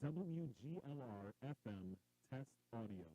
WGLR FM test audio.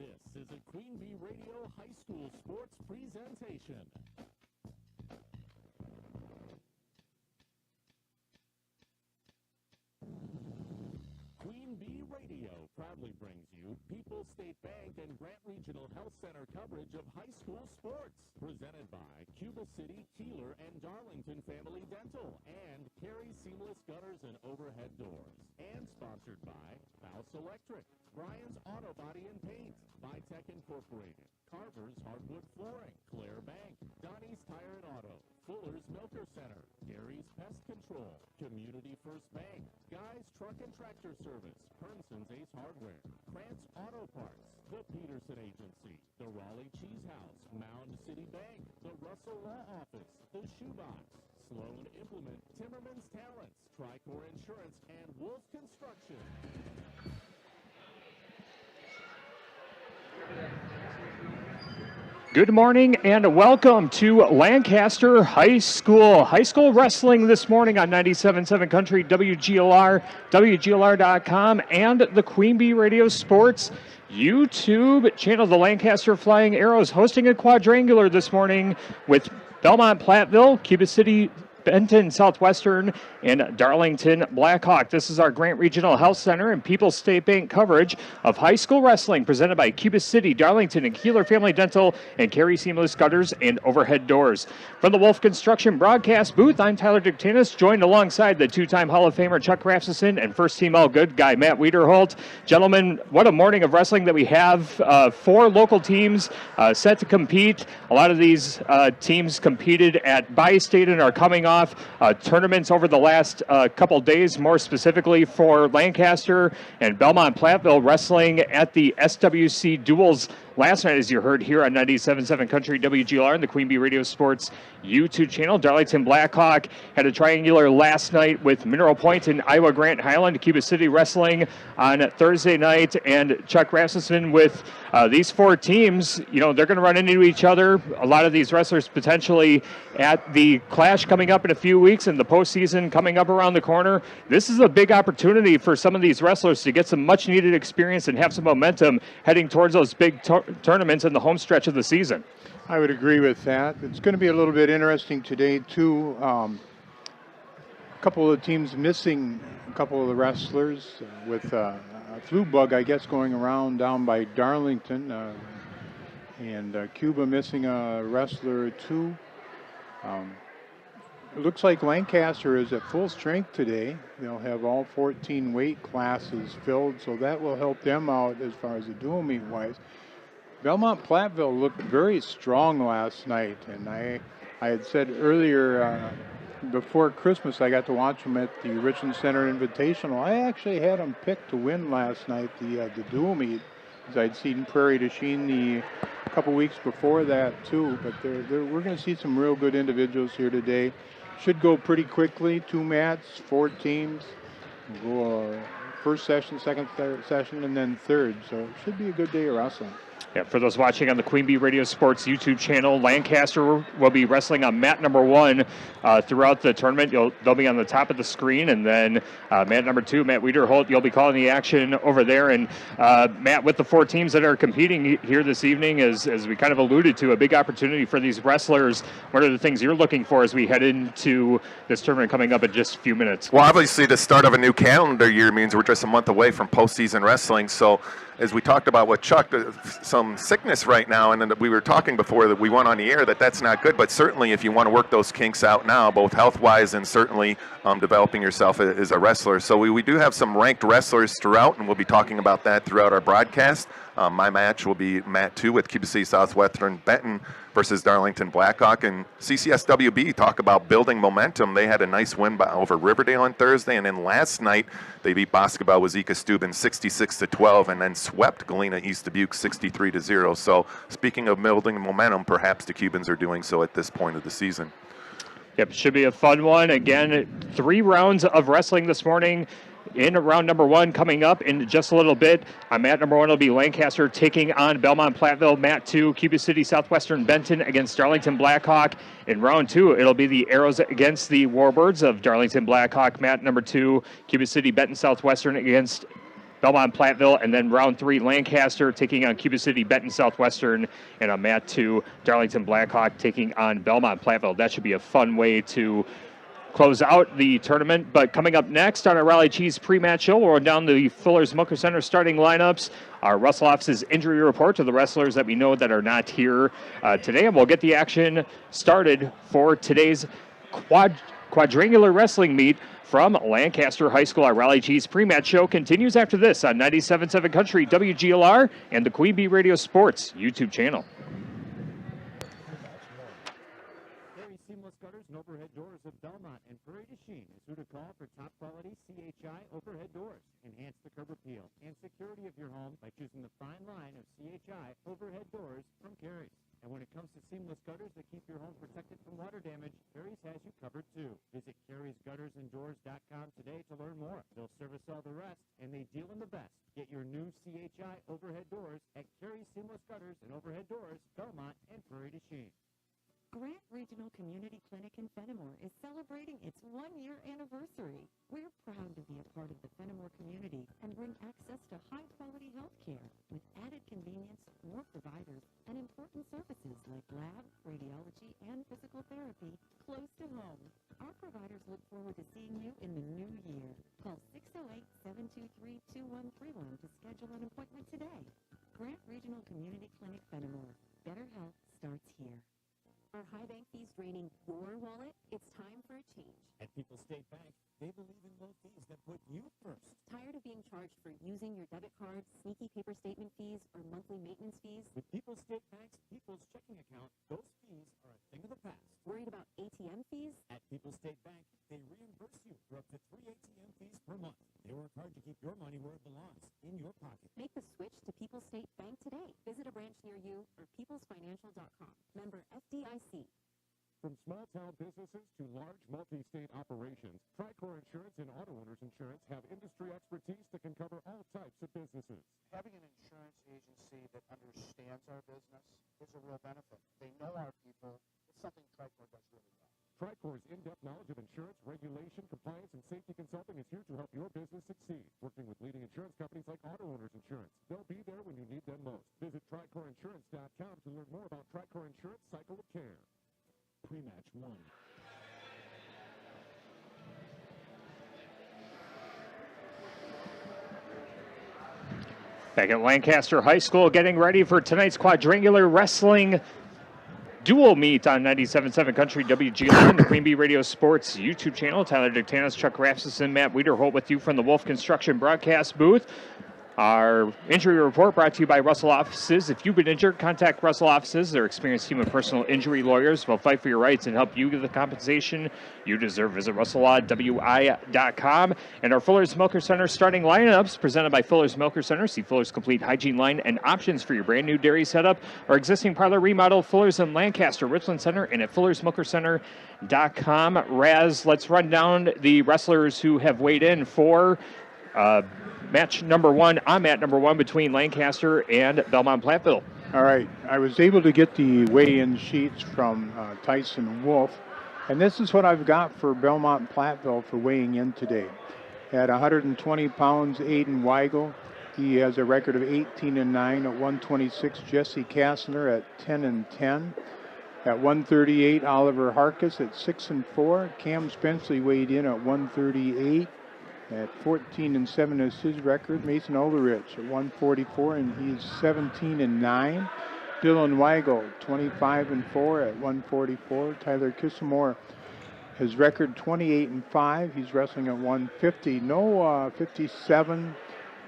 This is a Queen Bee Radio High School Sports presentation. Queen Bee Radio proudly brings you People's State Bank and Grant Regional Health Center coverage of high school sports. Presented by Cuba City, Kieler, and Darlington Family Dental, and Carey Seamless Gutters and Overhead Doors. And sponsored by House Electric, Brian's Auto Body and Paint, Vitech Incorporated, Carver's Hardwood Flooring, Claire Bank, Donnie's Tire and Auto, Fuller's Milker Center, Gary's Pest Control, Community First Bank, Guy's Truck and Tractor Service, Pernson's Ace Hardware, Krantz Auto Parts, the Peterson Agency, the Raleigh Cheese House, Mound City Bank, the Russell Law Office, the Shoebox, Sloan Implement, Timmerman's Talents, Tricor Insurance, and Wolf Construction. Good morning and welcome to Lancaster High School. High school wrestling this morning on 97.7 Country, WGLR, WGLR.com, and the Queen Bee Radio Sports YouTube channel. The Lancaster Flying Arrows hosting a quadrangular this morning with Belmont, Platteville, Cuba City, Benton, Southwestern, and Darlington Blackhawk. This is our Grant Regional Health Center and People's State Bank coverage of high school wrestling presented by Cuba City, Darlington, and Kieler Family Dental, and Carey Seamless Gutters and Overhead Doors. From the Wolf Construction broadcast booth, I'm Tyler Dictanis, joined alongside the two-time Hall of Famer Chuck Rasmussen and first-team all-good guy Matt Wiederholt. Gentlemen, what a morning of wrestling that we have. 4 local teams set to compete. A lot of these teams competed at Bi-State and are coming off tournaments over the last couple days, more specifically for Lancaster and Belmont Platteville wrestling at the SWC Duels last night, as you heard here on 97.7 Country WGLR and the Queen Bee Radio Sports YouTube channel. Darlington Blackhawk had a triangular last night with Mineral Point and Iowa Grant Highland. Cuba City wrestling on Thursday night. And Chuck Rasmussen with these four teams, you know, they're going to run into each other. A lot of these wrestlers potentially at the Clash coming up in a few weeks and the postseason coming up around the corner. This is a big opportunity for some of these wrestlers to get some much-needed experience and have some momentum heading towards those big tournaments in the home stretch of the season. I would agree with that. It's going to be a little bit interesting today, too. A couple of teams missing a couple of the wrestlers with a flu bug, I guess, going around down by Darlington. And Cuba missing a wrestler or two. It looks like Lancaster is at full strength today. They'll have all 14 weight classes filled, so that will help them out as far as the dual meet wise. Belmont Platteville looked very strong last night, and I had said earlier before Christmas I got to watch them at the Richland Center Invitational. I actually had them picked to win last night, the dual meet, as I'd seen Prairie du Chien a couple weeks before that too. But we're going to see some real good individuals here today. Should go pretty quickly. 2 mats, 4 teams. We'll go first session, second session, and then third. So it should be a good day of wrestling. Yeah, for those watching on the Queen Bee Radio Sports YouTube channel, Lancaster will be wrestling on mat number 1 throughout the tournament. They'll be on the top of the screen, and then mat number 2, Matt Wiederholt, you'll be calling the action over there. And Matt, with the 4 teams that are competing here this evening, as we kind of alluded to, a big opportunity for these wrestlers. What are the things you're looking for as we head into this tournament coming up in just a few minutes? Well, obviously the start of a new calendar year means we're just a month away from postseason wrestling. So as we talked about with Chuck, some sickness right now, and we were talking before that we went on the air that's not good, but certainly if you want to work those kinks out now, both health-wise and certainly developing yourself as a wrestler. So we do have some ranked wrestlers throughout, and we'll be talking about that throughout our broadcast. My match will be mat 2 with Cuba City Southwestern Benton versus Darlington Blackhawk. And CCSWB, talk about building momentum. They had a nice win over Riverdale on Thursday, and then last night they beat Basketball Wazeeka Steuben 66-12 and then swept Galena East Dubuque 63-0. So speaking of building momentum, perhaps the Cubans are doing so at this point of the season. Yep, should be a fun one. Again, 3 rounds of wrestling this morning. In round number 1 coming up in just a little bit. On mat number 1 will be Lancaster taking on Belmont Platteville. Mat 2, Cuba City Southwestern Benton against Darlington Blackhawk. In round 2, it'll be the Arrows against the Warbirds of Darlington Blackhawk. Mat number 2, Cuba City Benton Southwestern against Belmont Platteville. And then round 3, Lancaster taking on Cuba City Benton Southwestern. And on mat 2, Darlington Blackhawk taking on Belmont Platteville. That should be a fun way to close out the tournament. But coming up next on our Rally Cheese pre-match show, we'll run down the Fuller's Smoker Center starting lineups, our Russell Office's injury report to the wrestlers that we know that are not here today, and we'll get the action started for today's quadrangular wrestling meet from Lancaster High School. Our Rally Cheese pre-match show continues after this on 97.7 Country WGLR and the Queen Bee Radio Sports YouTube channel. Overhead doors of Belmont and Prairie du Chien is who to call for top quality CHI overhead doors. Enhance the curb appeal and security of your home by choosing the fine line of CHI overhead doors from Carey. And when it comes to seamless gutters that keep your home protected from water damage, Carey's has you covered too. Visit Carey'sGuttersandDoors.com today to learn more. They'll service all the rest, and they deal in the best. Get your new CHI overhead doors at Carey's Seamless Gutters and Overhead Doors, Belmont and Prairie du Chien. Grant Regional Community Clinic in Fenimore is celebrating its 1-year anniversary. We're proud to be a part of the Fenimore community and bring access to high-quality health care with added convenience, more providers, and important services like lab, radiology, and physical therapy close to home. Our providers look forward to seeing you in the new year. Call 608-723-2131 to schedule an appointment today. Grant Regional Community Clinic Fenimore. Better health starts here. Are high bank fees draining your wallet? It's time for a change. At People's State Bank, they believe in low fees that put you first. Tired of being charged for using your debit card, sneaky paper statement fees, or monthly maintenance fees? With People's State Bank's People's Checking Account, those fees are a thing of the past. Worried about ATM fees? At People's State Bank, they reimburse you for up to 3 ATM fees per month. They work hard to keep your money where it belongs, in your pocket. Make the switch to People's State Bank today. Visit a branch branch near you or peoplesfinancial.com. Member FDIC. From small-town businesses to large multi-state operations, Tricor Insurance and Auto Owners Insurance have industry expertise that can cover all types of businesses. Having an insurance agency that understands our business is a real benefit. They know our people. It's something Tricor does really well. Tricor's in-depth knowledge of insurance, regulation, compliance, and safety consulting is here to help your business succeed. Working with leading insurance companies like Auto Owners Insurance. They'll be there when you need them most. Visit TricorInsurance.com to learn more about Tricor Insurance Cycle of Care. Pre-match 1. Back at Lancaster High School, getting ready for tonight's quadrangular wrestling dual meet on 97.7 Country WGLR and the Queen Bee Radio Sports YouTube channel. Tyler Dictanos, Chuck Rasmussen, Matt Wiederholt with you from the Wolf Construction broadcast booth. Our injury report brought to you by Russell Offices. If you've been injured, contact Russell Offices. Their experienced team of personal injury lawyers will fight for your rights and help you get the compensation you deserve. Visit RussellLawWI.com. And our Fuller's Milker Center starting lineups presented by Fuller's Milker Center. See Fuller's complete hygiene line and options for your brand new dairy setup or existing parlor remodel. Fuller's in Lancaster, Richland Center, and at Fuller'sMilkerCenter.com. Raz, let's run down the wrestlers who have weighed in for match number 1 on mat number 1 between Lancaster and Belmont Platteville. All right, I was able to get the weigh-in sheets from Tyson Wolf, and this is what I've got for Belmont Platteville for weighing in today. At 120 pounds, Aiden Weigel. He has a record of 18-9. At 126, Jesse Kastner at 10-10. At 138, Oliver Harkis at 6-4. Cam Spenceley weighed in at 138. At 14-7 is his record. Mason Ulrich at 144, and he's 17-9. Dylan Weigel, 25-4 at 144. Tyler Kissamore, his record 28-5. He's wrestling at 150. No 57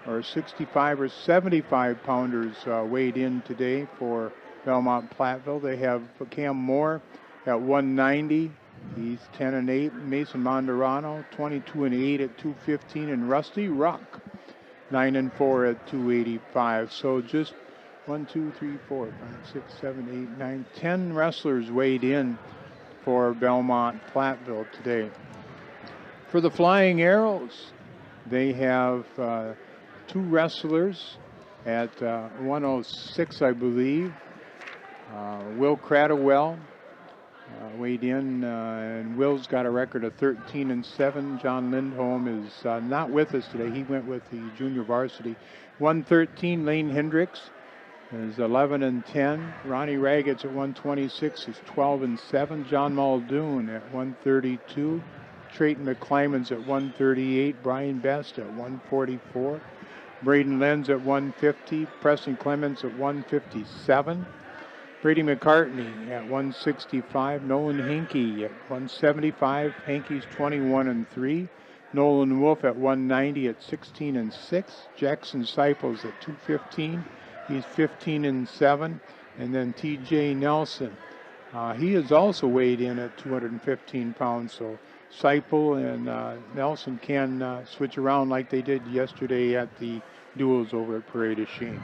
or 65 or 75 pounders weighed in today for Belmont Platteville. They have Cam Moore at 190. He's 10-8. Mason Monderano, 22-8 at 215, and Rusty Ruck, 9-4 at 285. So just 1, 2, 3, 4, 5, 6, 7, 8, 9, 10 wrestlers weighed in for Belmont Platteville today. For the Flying Arrows, they have 2 wrestlers at 106, I believe. Will Cradwell weighed in, and Will's got a record of 13-7. John Lindholm is not with us today. He went with the junior varsity. 113, Lane Hendricks is 11-10. Ronnie Raggett's at 126 is 12-7. John Muldoon at 132. Trayton McClymon's at 138. Brian Best at 144. Braden Lenz at 150. Preston Clements at 157. Brady McCartney at 165. Nolan Hinkey at 175. Hankey's 21-3. Nolan Wolf at 190 at 16-6. Jackson Seipels at 215. He's 15-7. And then T.J. Nelson. He is also weighed in at 215 pounds. So Seipel and Nelson can switch around like they did yesterday at the duels over at Parade of Shame.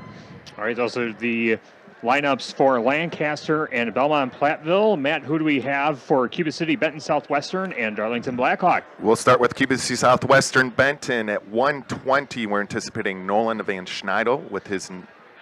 All right, those are the lineups for Lancaster and Belmont Platteville. Matt, who do we have for Cuba City, Benton Southwestern, and Darlington Blackhawk? We'll start with Cuba City Southwestern Benton at 120. We're anticipating Nolan Van Schneidel with his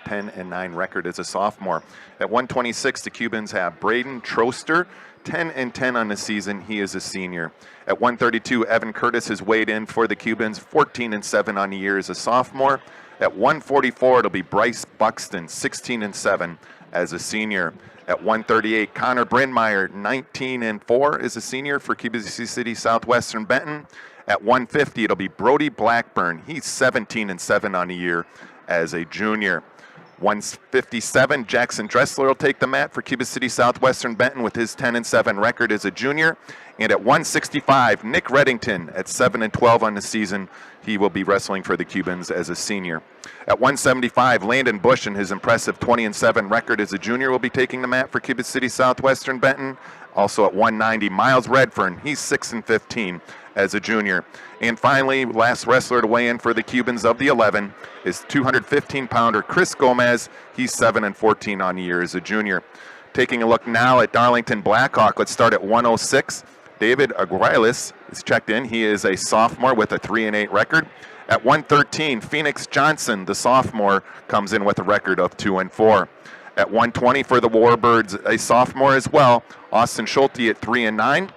10-9 record as a sophomore. At 126, the Cubans have Braden Troster, 10-10 on the season. He is a senior. At 132, Evan Curtis has weighed in for the Cubans, 14-7 on the year as a sophomore. At 144, it'll be Bryce Buxton, 16-7 as a senior. At 138, Connor Brynmeyer, 19-4 as a senior for Cuba City Southwestern Benton. At 150, it'll be Brody Blackburn. He's 17-7 on the year as a junior. 157, Jackson Dressler will take the mat for Cuba City Southwestern Benton with his 10-7 record as a junior. And at 165, Nick Reddington at 7-12 on the season. He will be wrestling for the Cubans as a senior. At 175, Landon Bush and his impressive 20-7 record as a junior will be taking the mat for Cuba City Southwestern Benton. Also at 190, Miles Redfern. He's 6-15 as a junior. And finally, last wrestler to weigh in for the Cubans of the 11 is 215-pounder Chris Gomez. He's 7-14 on the year as a junior. Taking a look now at Darlington Blackhawk. Let's start at 106. David Aguilas is checked in. He is a sophomore with a 3-8 record. At 113, Phoenix Johnson, the sophomore, comes in with a record of 2-4. At 120 for the Warbirds, a sophomore as well, Austin Schulte at 3-9.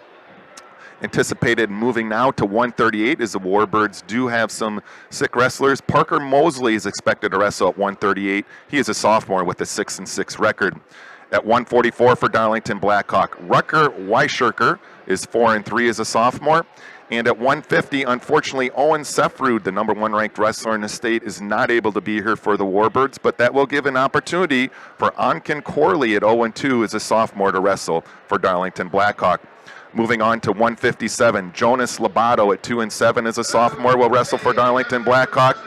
Anticipated moving now to 138 as the Warbirds do have some sick wrestlers. Parker Mosley is expected to wrestle at 138. He is a sophomore with a 6-6 record. At 144 for Darlington Blackhawk, Rucker Weischerker is 4-3 as a sophomore. And at 150, unfortunately, Owen Sefrud, the number 1 ranked wrestler in the state, is not able to be here for the Warbirds, but that will give an opportunity for Anken Corley at 0-2 as a sophomore to wrestle for Darlington Blackhawk. Moving on to 157, Jonas Labato at 2-7 as a sophomore will wrestle for Darlington Blackhawk.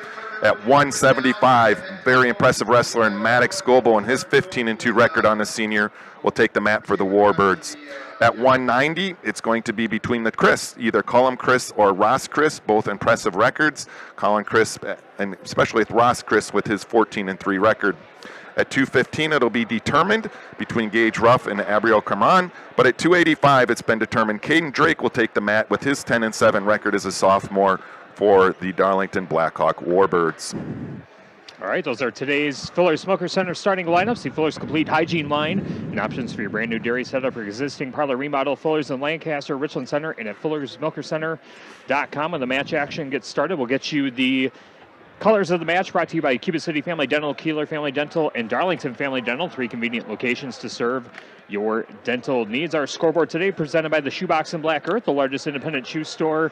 At 175, very impressive wrestler in Maddox Gobo, and his 15-2 record on the senior will take the mat for the Warbirds. At 190, it's going to be between the Chris, either Cullum Chris or Ross Chris, both impressive records. Colin Chris, and especially with Ross Chris with his 14-3 record. At 215, it'll be determined between Gage Ruff and Abriel Cameron. But at 285, it's been determined Caden Drake will take the mat with his 10-7 record as a sophomore for the Darlington Blackhawk Warbirds. All right, those are today's Fuller Smoker Center starting lineups. The Fuller's Complete Hygiene line and options for your brand new dairy setup or existing parlor remodel. Fuller's in Lancaster, Richland Center, and at Fuller'sSmokerCenter.com. When the match action gets started, we'll get you the colors of the match, brought to you by Cuba City Family Dental, Kieler Family Dental, and Darlington Family Dental. 3 convenient locations to serve your dental needs. Our scoreboard today presented by the Shoebox in Black Earth, the largest independent shoe store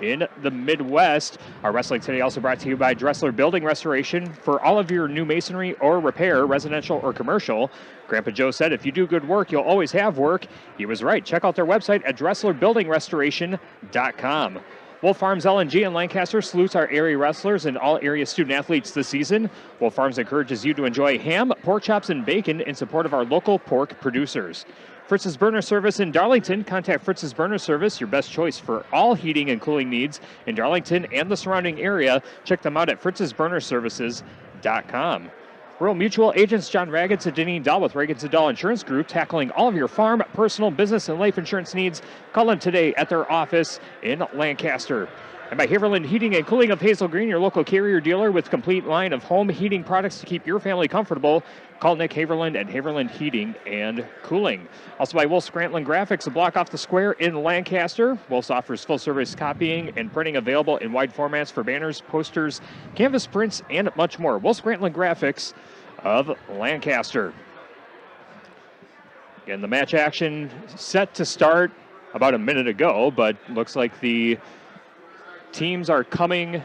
in the Midwest. Our wrestling today also brought to you by Dressler Building Restoration. For all of your new masonry or repair, residential or commercial, Grandpa Joe said, if you do good work, you'll always have work. He was right. Check out their website at DresslerBuildingRestoration.com. Wolf Farms LNG in Lancaster salutes our area wrestlers and all area student athletes this season. Wolf Farms encourages you to enjoy ham, pork chops, and bacon in support of our local pork producers. Fritz's Burner Service in Darlington. Contact Fritz's Burner Service, your best choice for all heating and cooling needs in Darlington and the surrounding area. Check them out at fritzsburnerservices.com. Rural Mutual agents John Raggets and Deneen Dahl with Raggets & Dahl Insurance Group, tackling all of your farm, personal, business, and life insurance needs. Call them today at their office in Lancaster. And by Haverland Heating and Cooling of Hazel Green, your local Carrier dealer with complete line of home heating products to keep your family comfortable. Call Nick Haverland at Haverland Heating and Cooling. Also by Wolf's Grantland Graphics, a block off the square in Lancaster. Wolf's offers full-service copying and printing available in wide formats for banners, posters, canvas prints, and much more. Wolf's Grantland Graphics of Lancaster. Again, the match action set to start about a minute ago, but looks like the teams are coming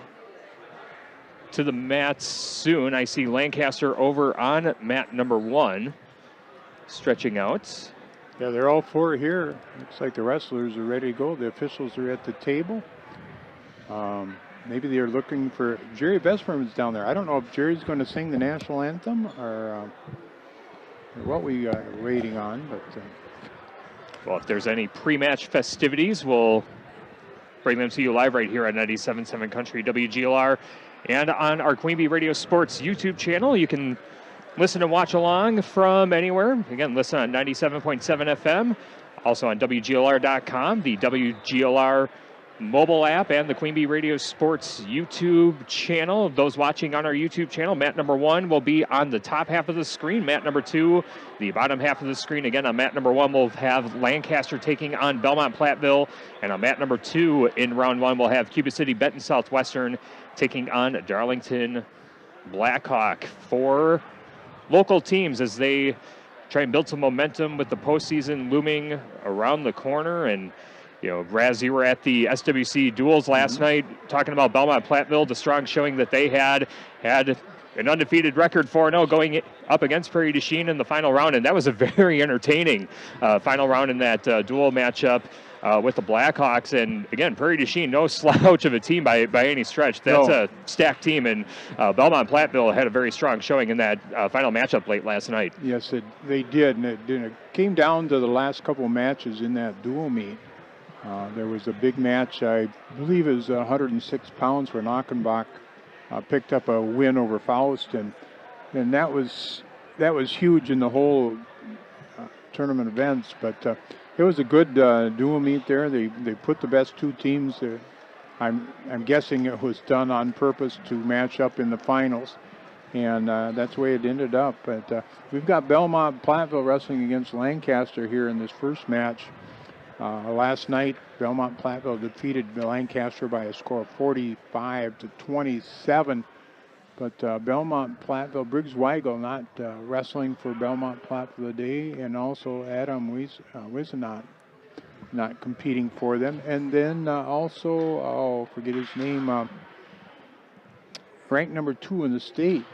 to the mats soon. I see Lancaster over on mat number 1, stretching out. Yeah, they're all 4 here. Looks like the wrestlers are ready to go. The officials are at the table. Maybe they're looking for Jerry Bestfirm's down there. I don't know if Jerry's going to sing the national anthem or what we are waiting on. But well, if there's any pre-match festivities, we'll bring them to you live right here on 97.7 Country WGLR and on our Queen Bee Radio Sports YouTube channel. You can listen and watch along from anywhere. Again, listen on 97.7 FM, also on WGLR.com, the WGLR mobile app, and the Queen Bee Radio Sports YouTube channel. Those watching on our YouTube channel, mat number 1 will be on the top half of the screen. Mat number 2, the bottom half of the screen. Again, on mat number 1, we'll have Lancaster taking on Belmont Platteville. And on mat number 2 in round 1, we'll have Cuba City Benton Southwestern taking on Darlington Blackhawk. 4 local teams as they try and build some momentum with the postseason looming around the corner. And you know, Raz, you were at the SWC duels last night talking about Belmont Platteville, the strong showing that they had an undefeated record 4-0 going up against Prairie du Chien in the final round, and that was a very entertaining final round in that dual matchup with the Blackhawks. And again, Prairie du Chien, no slouch of a team by any stretch. That's a stacked team, and Belmont Platteville had a very strong showing in that final matchup late last night. Yes, they did, and it came down to the last couple of matches in that dual meet. There was a big match, I believe it was 106 pounds where Knockenbach picked up a win over Faustin, and that was huge in the whole tournament events. But it was a good dual meet there. They put the best two teams there. I'm guessing it was done on purpose to match up in the finals, and that's the way it ended up. But we've got Belmont Platteville wrestling against Lancaster here in this first match. Last night, Belmont Platteville defeated Lancaster by a score of 45-27. But Belmont Platteville, Briggs Weigel not wrestling for Belmont Platteville today, and also Adam Wisenot not competing for them. And then also, forget his name, ranked number 2 in the state,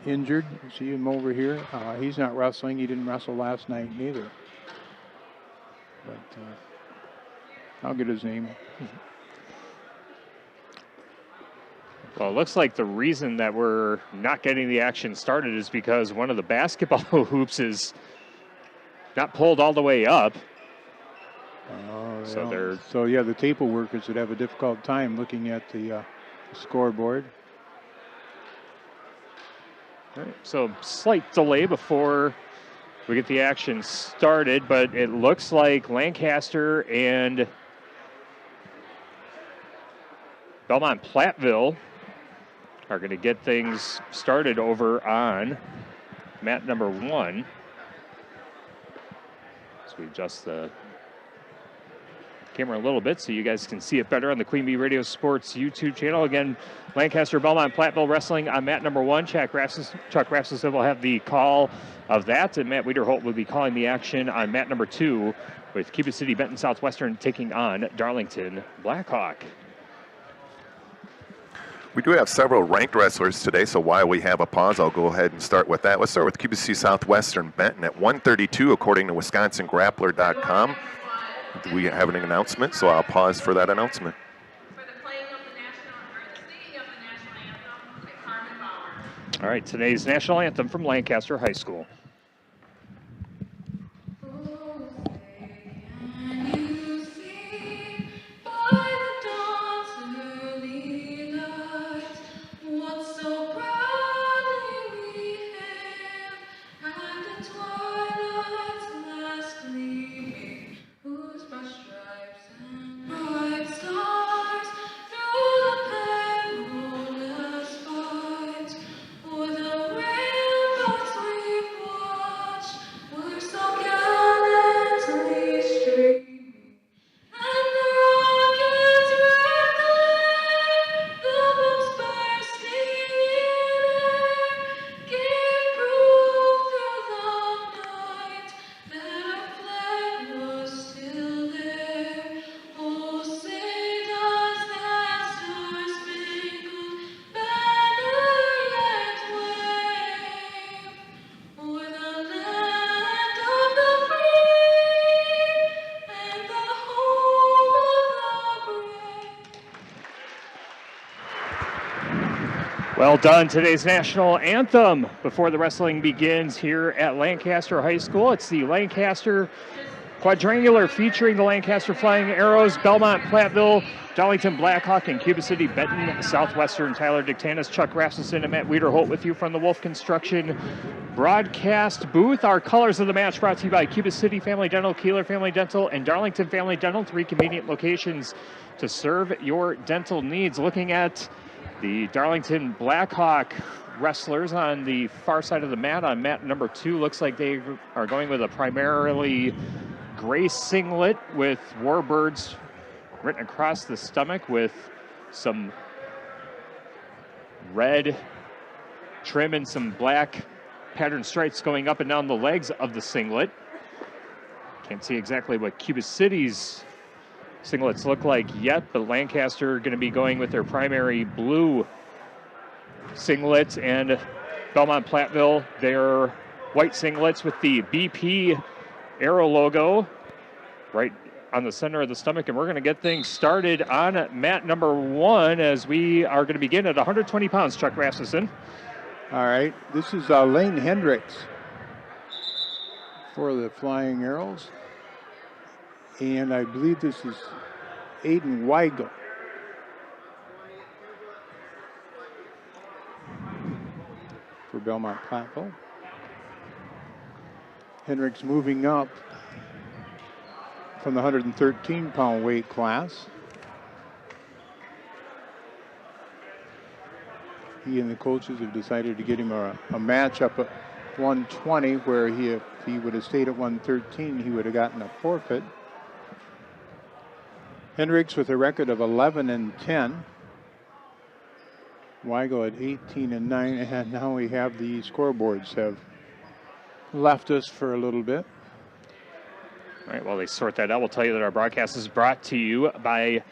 injured. See him over here. He's not wrestling. He didn't wrestle last night neither. But I'll get his name. Well, it looks like the reason that we're not getting the action started is because one of the basketball hoops is not pulled all the way up. So the table workers would have a difficult time looking at the scoreboard. All right, so slight delay before we get the action started, but it looks like Lancaster and Belmont Platteville are going to get things started over on mat number 1. So we adjust the camera a little bit so you guys can see it better on the Queen Bee Radio Sports YouTube channel. Again, Lancaster, Belmont, Platteville wrestling on mat number 1. Chuck Rasmussen will have the call of that, and Matt Wiederholt will be calling the action on mat number 2 with Cuba City, Benton, Southwestern taking on Darlington Blackhawk. We do have several ranked wrestlers today, so while we have a pause, I'll go ahead and start with that. Let's start with Cuba City, Southwestern, Benton at 132, according to WisconsinGrappler.com. We have an announcement, so I'll pause for that announcement. For the playing of the singing of the national anthem by Carmen Bauer. All right, today's national anthem from Lancaster High School. Well done. Today's national anthem before the wrestling begins here at Lancaster High School. It's the Lancaster Quadrangular featuring the Lancaster Flying Arrows, Belmont Platteville, Darlington Blackhawk, and Cuba City Benton Southwestern. Tyler Dictanis, Chuck Rasmussen, and Matt Wiederholt with you from the Wolf Construction broadcast booth. Our colors of the match brought to you by Cuba City Family Dental, Kieler Family Dental, and Darlington Family Dental. 3 convenient locations to serve your dental needs. Looking at the Darlington Blackhawk wrestlers on the far side of the mat, on mat number 2, looks like they are going with a primarily gray singlet with Warbirds written across the stomach with some red trim and some black pattern stripes going up and down the legs of the singlet. Can't see exactly what Cuba City's singlets look like yet, but Lancaster going to be going with their primary blue singlets, and Belmont Platteville, their white singlets with the BP Aero logo right on the center of the stomach. And we're going to get things started on mat number 1 as we are going to begin at 120 pounds, Chuck Rasmussen. All right, this is Lane Hendricks for the Flying Arrows. And I believe this is Aiden Weigel. For Belmont Platteville. Hendricks moving up from the 113-pound weight class. He and the coaches have decided to get him a match up at 120, where if he would have stayed at 113, he would have gotten a forfeit. Hendricks with a record of 11-10. Weigel at 18-9, and now we have the scoreboards have left us for a little bit. All right, while they sort that out, we'll tell you that our broadcast is brought to you by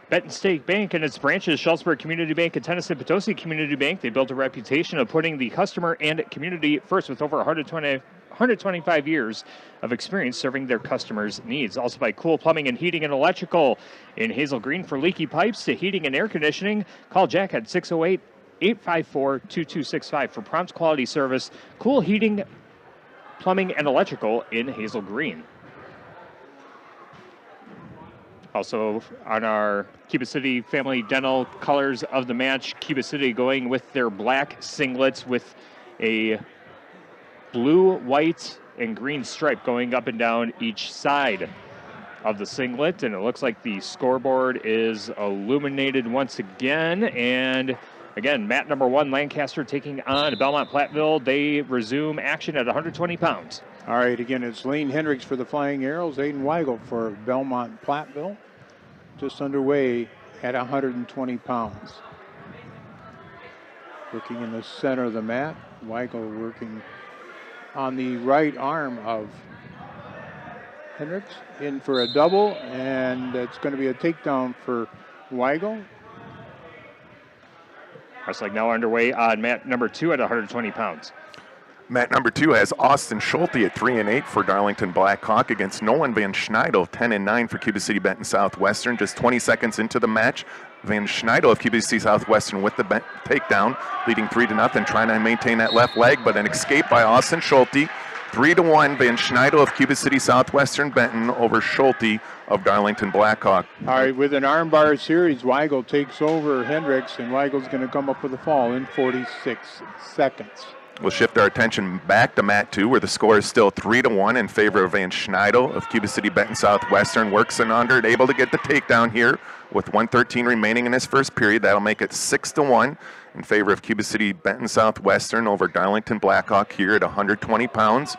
Benton State Bank and its branches, Sheldsburg Community Bank and Tennyson Potosi Community Bank. They built a reputation of putting the customer and community first with over 125 years of experience serving their customers' needs. Also by Cool Plumbing and Heating and Electrical in Hazel Green for leaky pipes to heating and air conditioning. Call Jack at 608-854-2265 for prompt quality service. Cool Heating, Plumbing, and Electrical in Hazel Green. Also on our Cuba City Family Dental colors of the match, Cuba City going with their black singlets with a blue, white, and green stripe going up and down each side of the singlet. And it looks like the scoreboard is illuminated once again. And again, mat number 1, Lancaster taking on Belmont Platteville. They resume action at 120 pounds. All right, again, it's Lane Hendricks for the Flying Arrows, Aiden Weigel for Belmont Platteville. Just underway at 120 pounds. Working in the center of the mat, Weigel working on the right arm of Hendricks. In for a double, and it's going to be a takedown for Weigel. Wrestling now underway on mat number 2 at 120 pounds. Mat number 2 has Austin Schulte at 3-8 for Darlington Blackhawk against Nolan Van Schneidel, 10-9 for Cuba City Benton Southwestern. Just 20 seconds into the match, Van Schneidel of Cuba City Southwestern with the takedown, leading 3-0, trying to maintain that left leg, but an escape by Austin Schulte. 3-1, Van Schneidel of Cuba City Southwestern Benton over Schulte of Darlington Blackhawk. All right, with an armbar series, Weigel takes over Hendricks, and Weigel's going to come up with a fall in 46 seconds. We'll shift our attention back to mat 2, where the score is still 3-1 in favor of Van Schneidel of Cuba City Benton Southwestern. Works in under it, able to get the takedown here with 1:13 remaining in his first period. That'll make it 6-1 in favor of Cuba City Benton Southwestern over Darlington Blackhawk here at 120 pounds.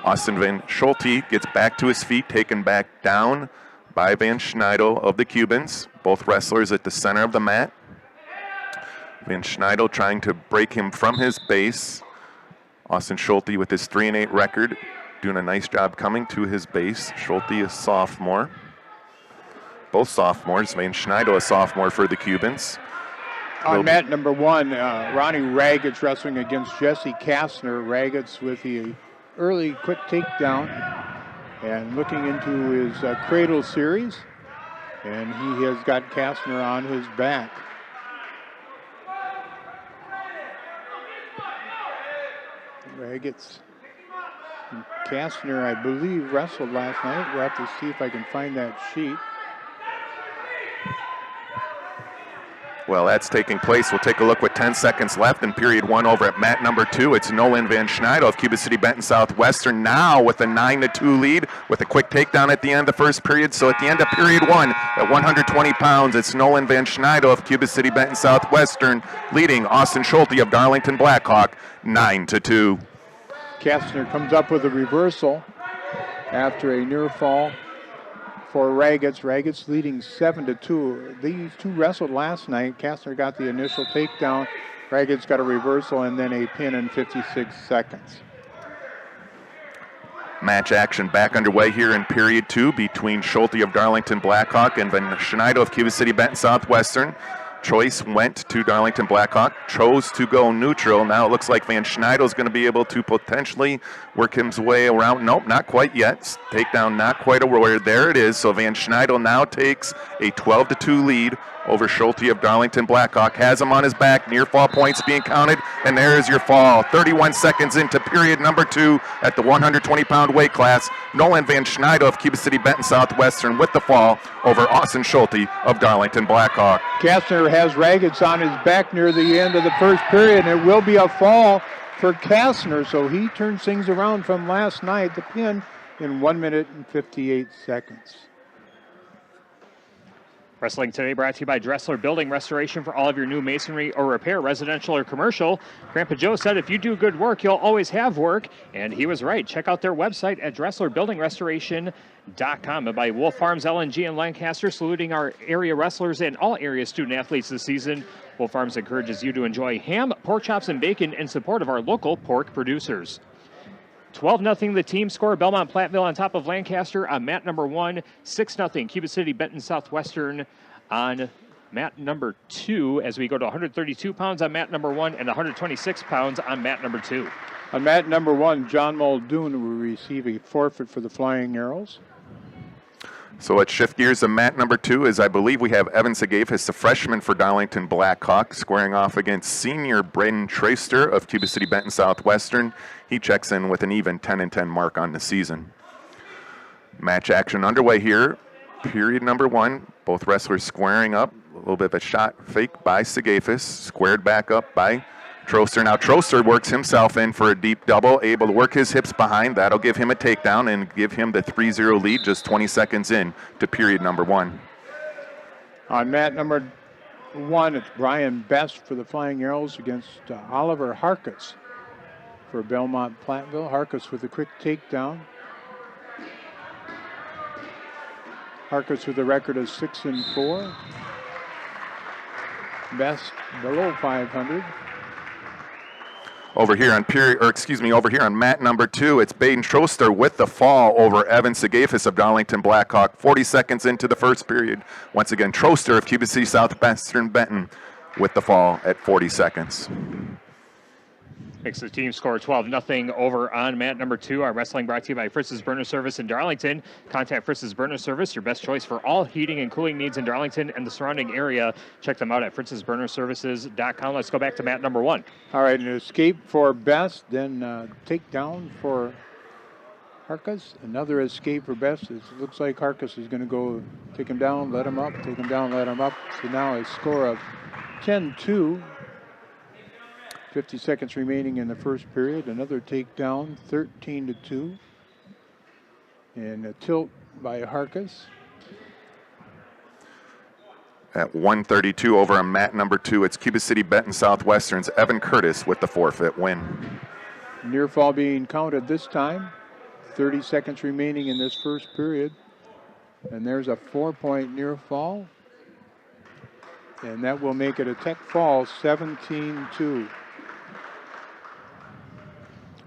Austin Van Schulte gets back to his feet, taken back down by Van Schneidel of the Cubans. Both wrestlers at the center of the mat. Van Schneidel trying to break him from his base. Austin Schulte with his 3-8 record, doing a nice job coming to his base. Schulte is sophomore. Both sophomores. Van Schneidel a sophomore for the Cubans. On mat number 1, Ronnie Ragetz wrestling against Jesse Kastner. Ragetz with the early quick takedown and looking into his cradle series. And he has got Kastner on his back. Ragetz and Kastner, I believe, wrestled last night. We'll have to see if I can find that sheet. Well, that's taking place. We'll take a look with 10 seconds left in period 1 over at mat number 2. It's Nolan Van Schneidel of Cuba City Benton Southwestern now with a 9-2 lead with a quick takedown at the end of the first period. So at the end of period 1 at 120 pounds, it's Nolan Van Schneidel of Cuba City Benton Southwestern leading Austin Schulte of Darlington Blackhawk 9-2. Kastner comes up with a reversal after a near fall for Ragetz. Ragetz leading 7-2. These two wrestled last night. Kastner got the initial takedown. Ragetz got a reversal and then a pin in 56 seconds. Match action back underway here in period 2 between Schulte of Darlington Blackhawk and Van Schneidel of Cuba City Benton Southwestern. choice went to Darlington Blackhawk, chose to go neutral. Now it looks like Van Schneidel's going to be able to potentially work his way around. Nope, not quite yet. Takedown not quite a warrior. There it is. So Van Schneidel now takes a 12-2 lead over Schulte of Darlington Blackhawk. Has him on his back. Near fall points being counted. And there's your fall. 31 seconds into period number 2 at the 120-pound weight class. Nolan Van Schneidel of Cuba City Benton Southwestern with the fall over Austin Schulte of Darlington Blackhawk. Kastner has Raggets on his back near the end of the first period, and it will be a fall for Kastner. So he turns things around from last night, the pin, in 1 minute and 58 seconds. Wrestling today brought to you by Dressler Building Restoration for all of your new masonry or repair, residential or commercial. Grandpa Joe said if you do good work, you'll always have work, and he was right. Check out their website at DresslerBuildingRestoration.com. And by Wolf Farms LNG in Lancaster, saluting our area wrestlers and all area student athletes this season. Wolf Farms encourages you to enjoy ham, pork chops, and bacon in support of our local pork producers. 12-0 the team score. Belmont Platteville on top of Lancaster on mat number 1. 6-0 Cuba City Benton Southwestern on mat number 2 as we go to 132 pounds on mat number 1 and 126 pounds on mat number 2. On mat number 1, John Muldoon will receive a forfeit for the Flying Arrows. So let's shift gears to mat number 2, as I believe we have Evan Sagafis, the freshman for Darlington Blackhawk, squaring off against senior Braden Traister of Cuba City Benton Southwestern. He checks in with an even 10-10 mark on the season. Match action underway here. Period number 1. Both wrestlers squaring up. A little bit of a shot fake by Sagafis, squared back up by Troster. Now Troster works himself in for a deep double, able to work his hips behind. That'll give him a takedown and give him the 3-0 lead just 20 seconds in to period number 1. On mat number 1, it's Brian Best for the Flying Arrows against Oliver Harkus for Belmont Platteville. Harkus with a quick takedown. Harkus with a record of 6-4. Best below 500. Over here on over here on mat number 2, it's Baden Troster with the fall over Evan Sagafis of Darlington Blackhawk. 40 seconds into the first period. Once again, Troster of Cuba City Southwestern Benton with the fall at 40 seconds. Makes the team score 12-0 over on mat number 2. Our wrestling brought to you by Fritz's Burner Service in Darlington. Contact Fritz's Burner Service, your best choice for all heating and cooling needs in Darlington and the surrounding area. Check them out at fritzsburnerservices.com. Let's go back to mat number 1. All right, an escape for Best, then takedown for Harkus. Another escape for Best. It looks like Harkus is going to go take him down, let him up, take him down, let him up. So now a score of 10-2. 50 seconds remaining in the first period. Another takedown, 13-2. And a tilt by Harkus. At 132 over on mat number 2, it's Cuba City Benton Southwestern's Evan Curtis with the forfeit win. Near fall being counted this time. 30 seconds remaining in this first period. And there's a 4-point near fall. And that will make it a tech fall, 17-2.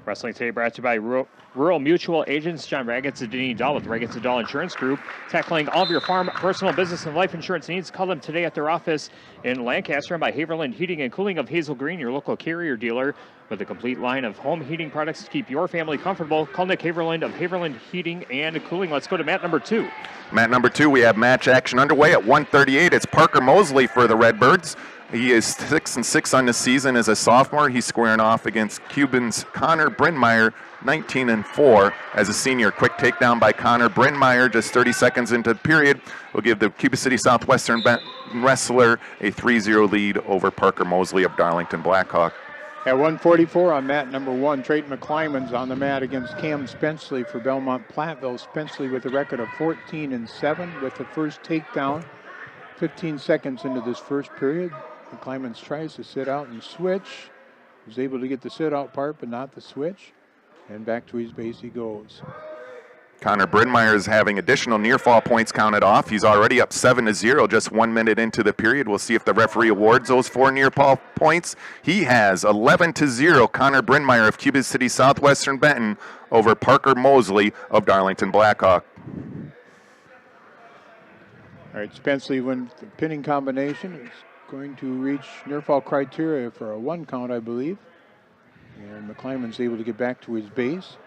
Wrestling today brought to you by Rural Mutual Agents John Raggets and Denny Dahl with Raggets and Dahl Insurance Group. Tackling all of your farm, personal, business, and life insurance needs. Call them today at their office in Lancaster and by Haverland Heating and Cooling of Hazel Green, your local carrier dealer. With a complete line of home heating products to keep your family comfortable, call Nick Haverland of Haverland Heating and Cooling. Let's go to mat number 2. Mat number 2, we have match action underway at 138. It's Parker Mosley for the Redbirds. He is 6-6 on the season as a sophomore. He's squaring off against Cubans Connor Brynmeyer, 19-4 as a senior. Quick takedown by Connor Brynmeyer just 30 seconds into the period will give the Cuba City Southwestern wrestler a 3-0 lead over Parker Mosley of Darlington Blackhawk. At 144 on mat number 1, Trayton McClymon's on the mat against Cam Spenceley for Belmont Platteville. Spenceley with a record of 14-7 with the first takedown. 15 seconds into this first period. McClymon's tries to sit out and switch. Was able to get the sit out part, but not the switch. And back to his base he goes. Connor Brynmeyer is having additional near fall points counted off. He's already up 7-0 just 1 minute into the period. We'll see if the referee awards those 4 near fall points. He has 11-0 Connor Brynmeyer of Cuba City Southwestern Benton over Parker Mosley of Darlington Blackhawk. All right, Spenceley wins the pinning combination. going to reach near fall criteria for a 1 count, I believe. And McClymon's able to get back to his base.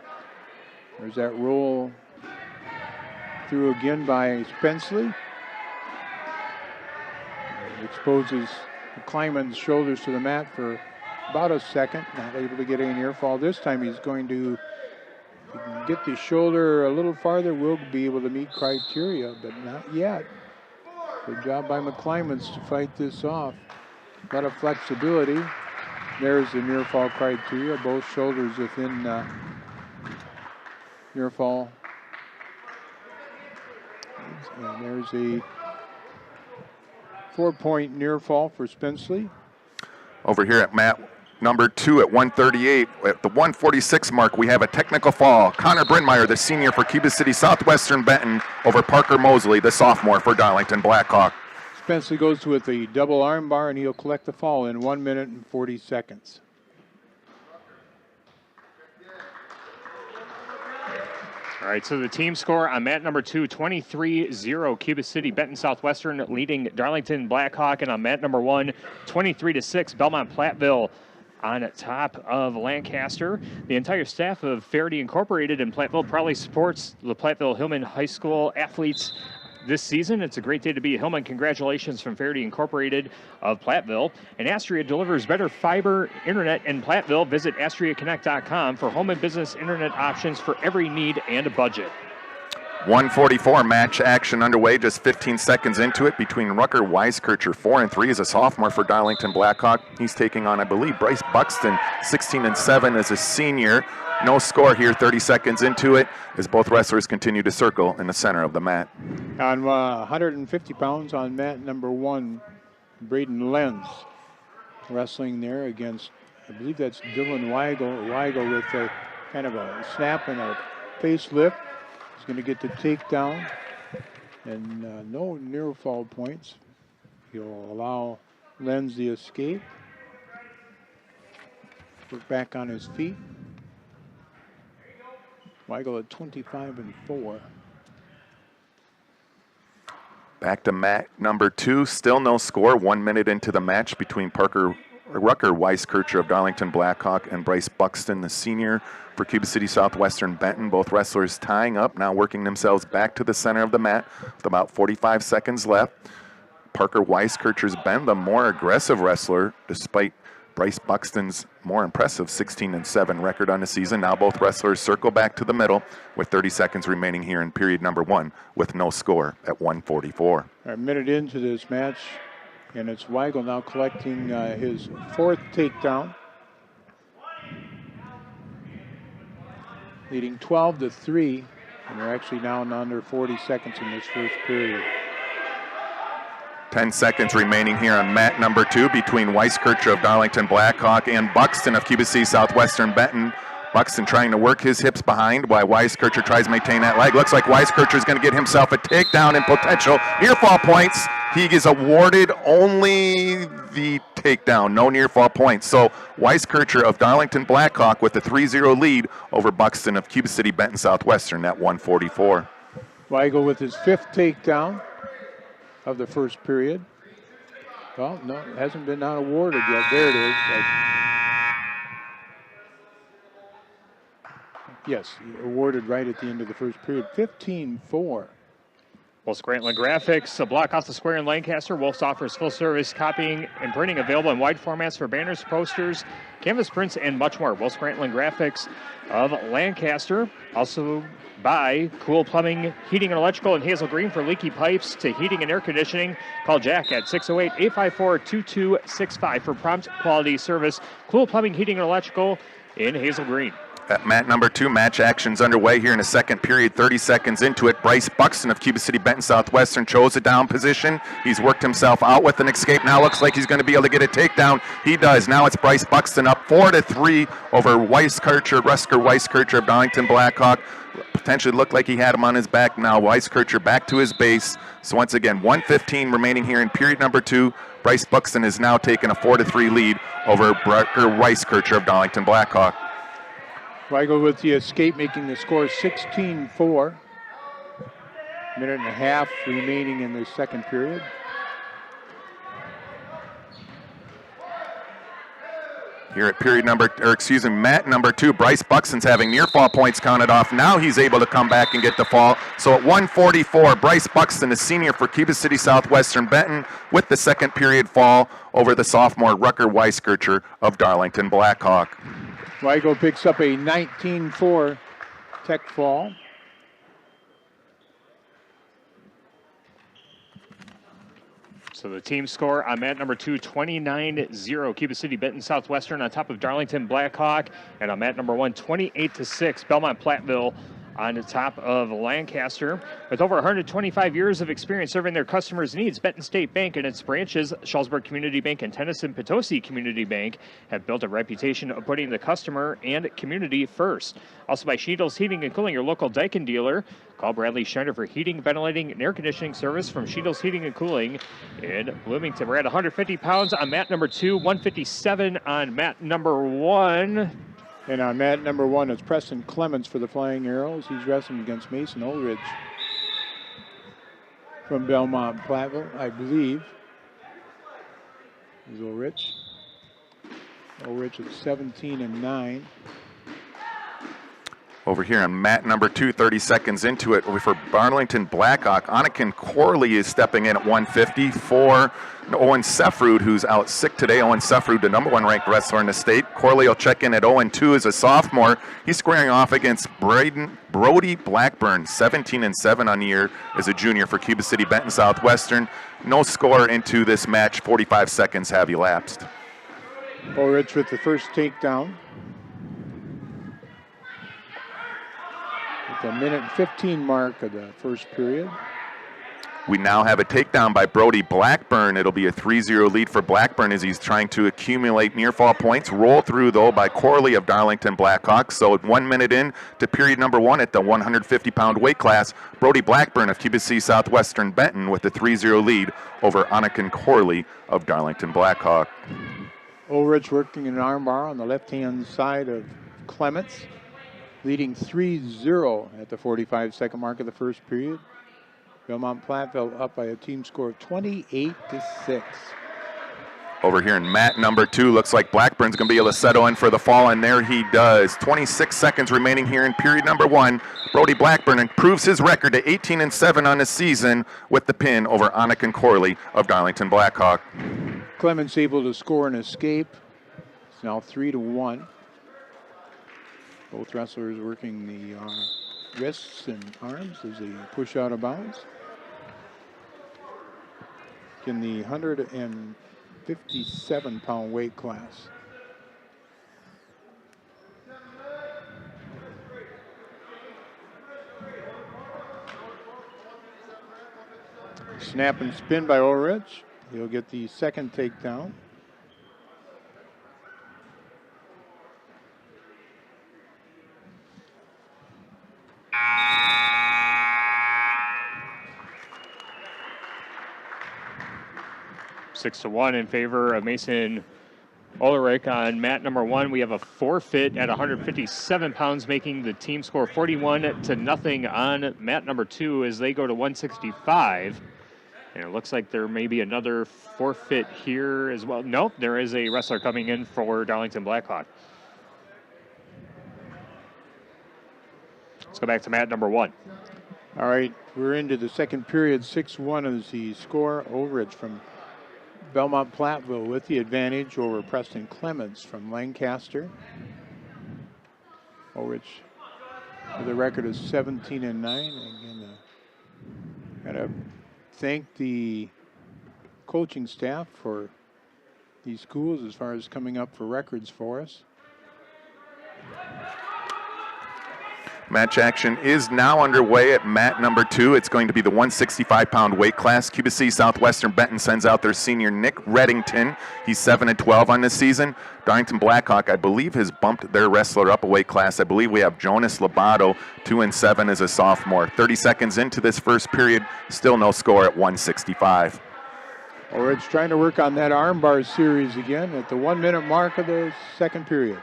There's that roll through again by Spenceley. Exposes McClymon's shoulders to the mat for about a second. Not able to get any near fall. This time he's going to get the shoulder a little farther. Will be able to meet criteria, but not yet. Good job by McClymon's to fight this off. A lot of flexibility. There's the near fall criteria. Both shoulders within near fall. And there's a 4-point near fall for Spenceley. Over here at mat number 2 at 138. At the 146 mark, we have a technical fall. Connor Brynmeyer, the senior for Cuba City Southwestern Benton, over Parker Mosley, the sophomore for Darlington Blackhawk. Spenceley goes with a double arm bar, and he'll collect the fall in 1 minute and 40 seconds. All right, so the team score on mat number 2, 23-0, Cuba City, Benton Southwestern leading Darlington Blackhawk, and on mat number 1, 23-6, Belmont Platteville on top of Lancaster. The entire staff of Faraday Incorporated in Platteville proudly supports the Platteville Hillman High School athletes this season. It's a great day to be a Hillman. Congratulations from Faraday Incorporated of Platteville. And Astria delivers better fiber internet in Platteville. Visit AstriaConnect.com for home and business internet options for every need and budget. 144 match action underway, just 15 seconds into it between Rucker Weiskircher, 4-3 as a sophomore for Darlington Blackhawk. He's taking on, I believe, Bryce Buxton, 16-7 as a senior. No score here, 30 seconds into it, as both wrestlers continue to circle in the center of the mat. On 150 pounds on mat number 1, Braden Lenz wrestling there against, I believe that's Dylan Weigel. Weigel with a kind of a snap and a facelift. He's going to get the takedown and no near fall points. He'll allow Lenz the escape. Put back on his feet. Weigel at 25-4. Back to mat number 2, still no score. 1 minute into the match between Rucker Weiskircher of Darlington Blackhawk and Bryce Buxton, the senior for Cuba City Southwestern Benton. Both wrestlers tying up, now working themselves back to the center of the mat with about 45 seconds left. Parker Weiskircher's been the more aggressive wrestler, despite Bryce Buxton's more impressive 16-7 record on the season. Now both wrestlers circle back to the middle with 30 seconds remaining here in period number 1 with no score at 144. A minute into this match, and it's Weigel now collecting his 4th takedown. Leading 12-3, and they're actually now in under 40 seconds in this first period. 10 seconds remaining here on mat number 2 between Weiskircher of Darlington Blackhawk and Buxton of Cuba City Southwestern Benton. Buxton trying to work his hips behind while Weiskircher tries to maintain that leg. Looks like Weiskircher is going to get himself a takedown and potential near fall points. He is awarded only the takedown, no near fall points. So Weiskircher of Darlington Blackhawk with a 3-0 lead over Buxton of Cuba City Benton Southwestern at 144. Weigel with his 5th takedown of the first period. Well, no, it hasn't been not awarded yet. There it is. Yes, awarded right at the end of the first period. 15-4. Wolf's Grantland Graphics, a block off the square in Lancaster. Wolf's offers full-service copying and printing available in wide formats for banners, posters, canvas prints, and much more. Wolf's Grantland Graphics of Lancaster. Also by Cool Plumbing, Heating and Electrical in Hazel Green for leaky pipes to heating and air conditioning. Call Jack at 608-854-2265 for prompt quality service. Cool Plumbing, Heating and Electrical in Hazel Green. At mat number 2, match action's underway here in the second period, 30 seconds into it. Bryce Buxton of Cuba City Benton Southwestern chose a down position. He's worked himself out with an escape. Now looks like he's going to be able to get a takedown. He does. Now it's Bryce Buxton up 4-3 over Rucker Weiskircher of Darlington Blackhawk. Potentially looked like he had him on his back. Now Weiskircher back to his base. So once again, 1:15 remaining here in period number 2. Bryce Buxton is now taking a 4-3 lead over Rucker Weiskircher of Darlington Blackhawk. Weigel with the escape, making the score 16-4. Minute and a half remaining in the second period. Here at mat number 2, Bryce Buxton's having near fall points counted off. Now he's able to come back and get the fall. So at 1:44, Bryce Buxton, a senior for Cuba City Southwestern Benton, with the second period fall over the sophomore Rucker Weiskircher of Darlington Blackhawk. Weigel picks up a 19-4 tech fall. So the team score on mat number 2, 29-0. Cuba City Benton Southwestern on top of Darlington Blackhawk. And on mat number 1, 28-6. Belmont Platteville on the top of Lancaster. With over 125 years of experience serving their customers' needs, Benton State Bank and its branches, Shullsburg Community Bank and Tennyson Potosi Community Bank, have built a reputation of putting the customer and community first. Also by Sheetles Heating and Cooling, your local Daikin dealer. Call Bradley Schneider for heating, ventilating, and air conditioning service from Sheetles Heating and Cooling in Bloomington. We're at 150 pounds on mat number 2, 157 on mat number 1. And on mat number 1 is Preston Clements for the Flying Arrows. He's wrestling against Mason Ulrich from Belmont Platteville, I believe. Is Ulrich. Ulrich at 17-9. Over here on mat number 2, 30 seconds into it, for Darlington Blackhawk, Anakin Corley is stepping in at 150 for Owen Sefrud, who's out sick today. Owen Sefrud, the number 1 ranked wrestler in the state. Corley will check in at 0-2 as a sophomore. He's squaring off against Brody Blackburn, 17-7 on the year as a junior for Cuba City Benton Southwestern. No score into this match. 45 seconds have elapsed. Ulrich with the first takedown. The minute and 15 mark of the first period. We now have a takedown by Brody Blackburn. It'll be a 3-0 lead for Blackburn as he's trying to accumulate near fall points. Roll through, though, by Corley of Darlington Blackhawks. So 1 minute in to period number 1 at the 150-pound weight class, Brody Blackburn of Cuba City Southwestern Benton with the 3-0 lead over Anakin Corley of Darlington Blackhawk. Ulrich working an armbar on the left-hand side of Clements, leading 3-0 at the 45-second mark of the first period. Belmont Platteville up by a team score of 28-6. Over here in mat number 2, looks like Blackburn's going to be able to settle in for the fall, and there he does. 26 seconds remaining here in period number 1. Brody Blackburn improves his record to 18-7 on the season with the pin over Anakin Corley of Darlington Blackhawk. Clements able to score and escape. It's now 3-1. Both wrestlers working the wrists and arms as they push out of bounds. In the 157-pound weight class. Snap and spin by Ulrich. He'll get the second takedown. Six to 1 in favor of Mason Ulrich on mat number 1. We have a forfeit at 157 pounds, making the team score 41-0 on mat number 2 as they go to 165. And it looks like there may be another forfeit here as well. Nope, there is a wrestler coming in for Darlington Blackhawk. Let's go back to mat number 1. All right, we're into the second period. 6-1 is the score. Ulrich from Belmont Platteville with the advantage over Preston Clements from Lancaster. Ulrich with a record of 17-9. Again, gotta thank the coaching staff for these schools as far as coming up for records for us. Match action is now underway at mat number 2. It's going to be the 165-pound weight class. Cuba City Southwestern Benton sends out their senior Nick Reddington. He's 7-12 on this season. Darlington Blackhawk, I believe, has bumped their wrestler up a weight class. I believe we have Jonas Lobato, 2-7 as a sophomore. 30 seconds into this first period, still no score at 165. Ulrich trying to work on that armbar series again at the 1 minute mark of the second period.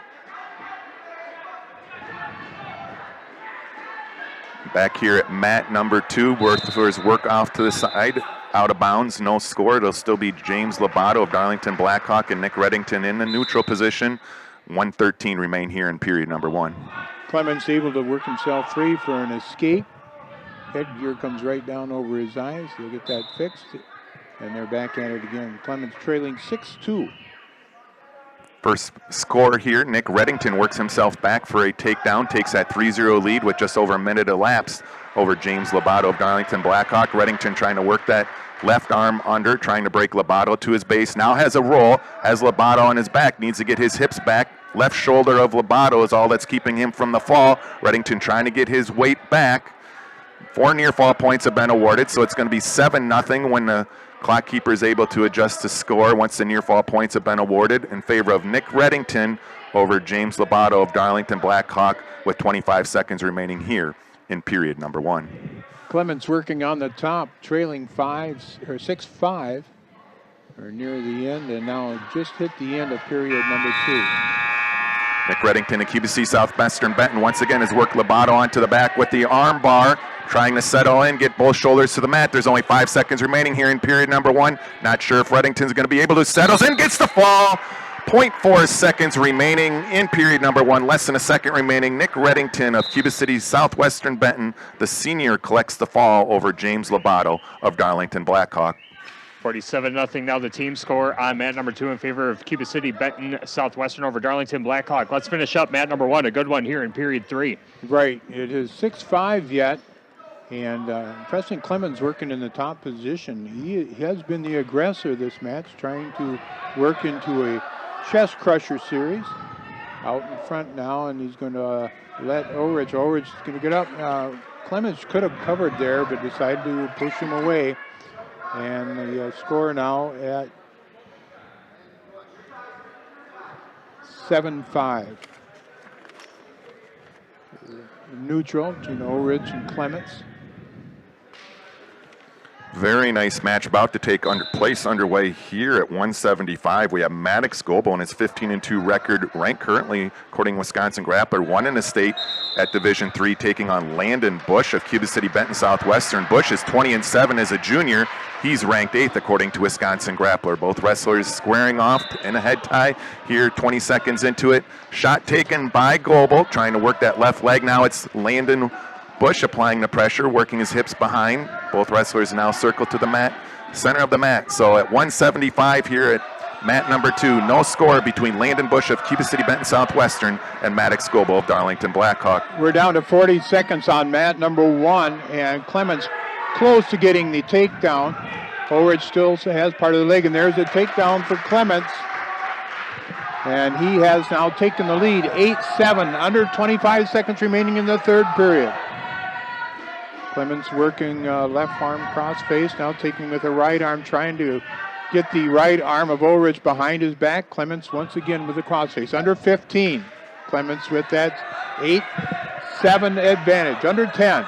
Back here at mat number 2, worth for his work off to the side, out of bounds, no score. It'll still be James Lobato of Darlington Blackhawk and Nick Reddington in the neutral position. 1:13 remain here in period number 1. Clements able to work himself free for an escape. Headgear comes right down over his eyes. He'll get that fixed, and they're back at it again. Clements trailing 6-2. First score here, Nick Reddington works himself back for a takedown, takes that 3-0 lead with just over a minute elapsed over James Lobato of Darlington Blackhawk. Reddington trying to work that left arm under, trying to break Lobato to his base. Now has a roll, has Lobato on his back, needs to get his hips back. Left shoulder of Lobato is all that's keeping him from the fall. Reddington trying to get his weight back. 4 near fall points have been awarded, so it's going to be 7-0 when the clock keeper is able to adjust the score once the near fall points have been awarded in favor of Nick Reddington over James Lobato of Darlington Blackhawk with 25 seconds remaining here in period number 1. Clements working on the top, trailing 6-5, or near the end, and now just hit the end of period number 2. Nick Reddington of Cuba Southwestern Benton once again has worked Lobato onto the back with the arm bar, trying to settle in, get both shoulders to the mat. There's only 5 seconds remaining here in period number 1. Not sure if Reddington's going to be able to settle in, gets the fall. 0.4 seconds remaining in period number 1, less than a second remaining. Nick Reddington of Cuba City Southwestern Benton, the senior, collects the fall over James Lobato of Darlington Blackhawk. 47-0 now the team score on mat number 2 in favor of Cuba City Benton Southwestern over Darlington Blackhawk. Let's finish up mat number 1, a good one here in period 3. Right, it is 6-5 yet, and Preston Clemens working in the top position. He has been the aggressor this match, trying to work into a chest crusher series. Out in front now, and he's going to let Ulrich. Ulrich is going to get up. Clemens could have covered there, but decided to push him away. And the score now at 7-5. Neutral between Ulrich and Clements. Very nice match about to take place underway here at 175. We have Maddox Goble and his 15-2 record, ranked currently, according to Wisconsin Grappler, 1 in the state at Division III, taking on Landon Bush of Cuba City Benton Southwestern. Bush is 20-7 as a junior. He's ranked 8th according to Wisconsin Grappler. Both wrestlers squaring off in a head tie here 20 seconds into it. Shot taken by Goble, trying to work that left leg. Now it's Landon Bush applying the pressure, working his hips behind. Both wrestlers now circled to the mat, center of the mat. So at 175 here at mat number 2, no score between Landon Bush of Cuba City Benton Southwestern and Maddox Goble of Darlington Blackhawk. We're down to 40 seconds on mat number 1, and Clemens close to getting the takedown. Ulrich still has part of the leg, and there's a takedown for Clemens. And he has now taken the lead, 8-7, under 25 seconds remaining in the third period. Clemens working left arm cross face, now taking with the right arm, trying to get the right arm of Ulrich behind his back. Clemens once again with the cross face, under 15. Clemens with that 8-7 advantage, under 10.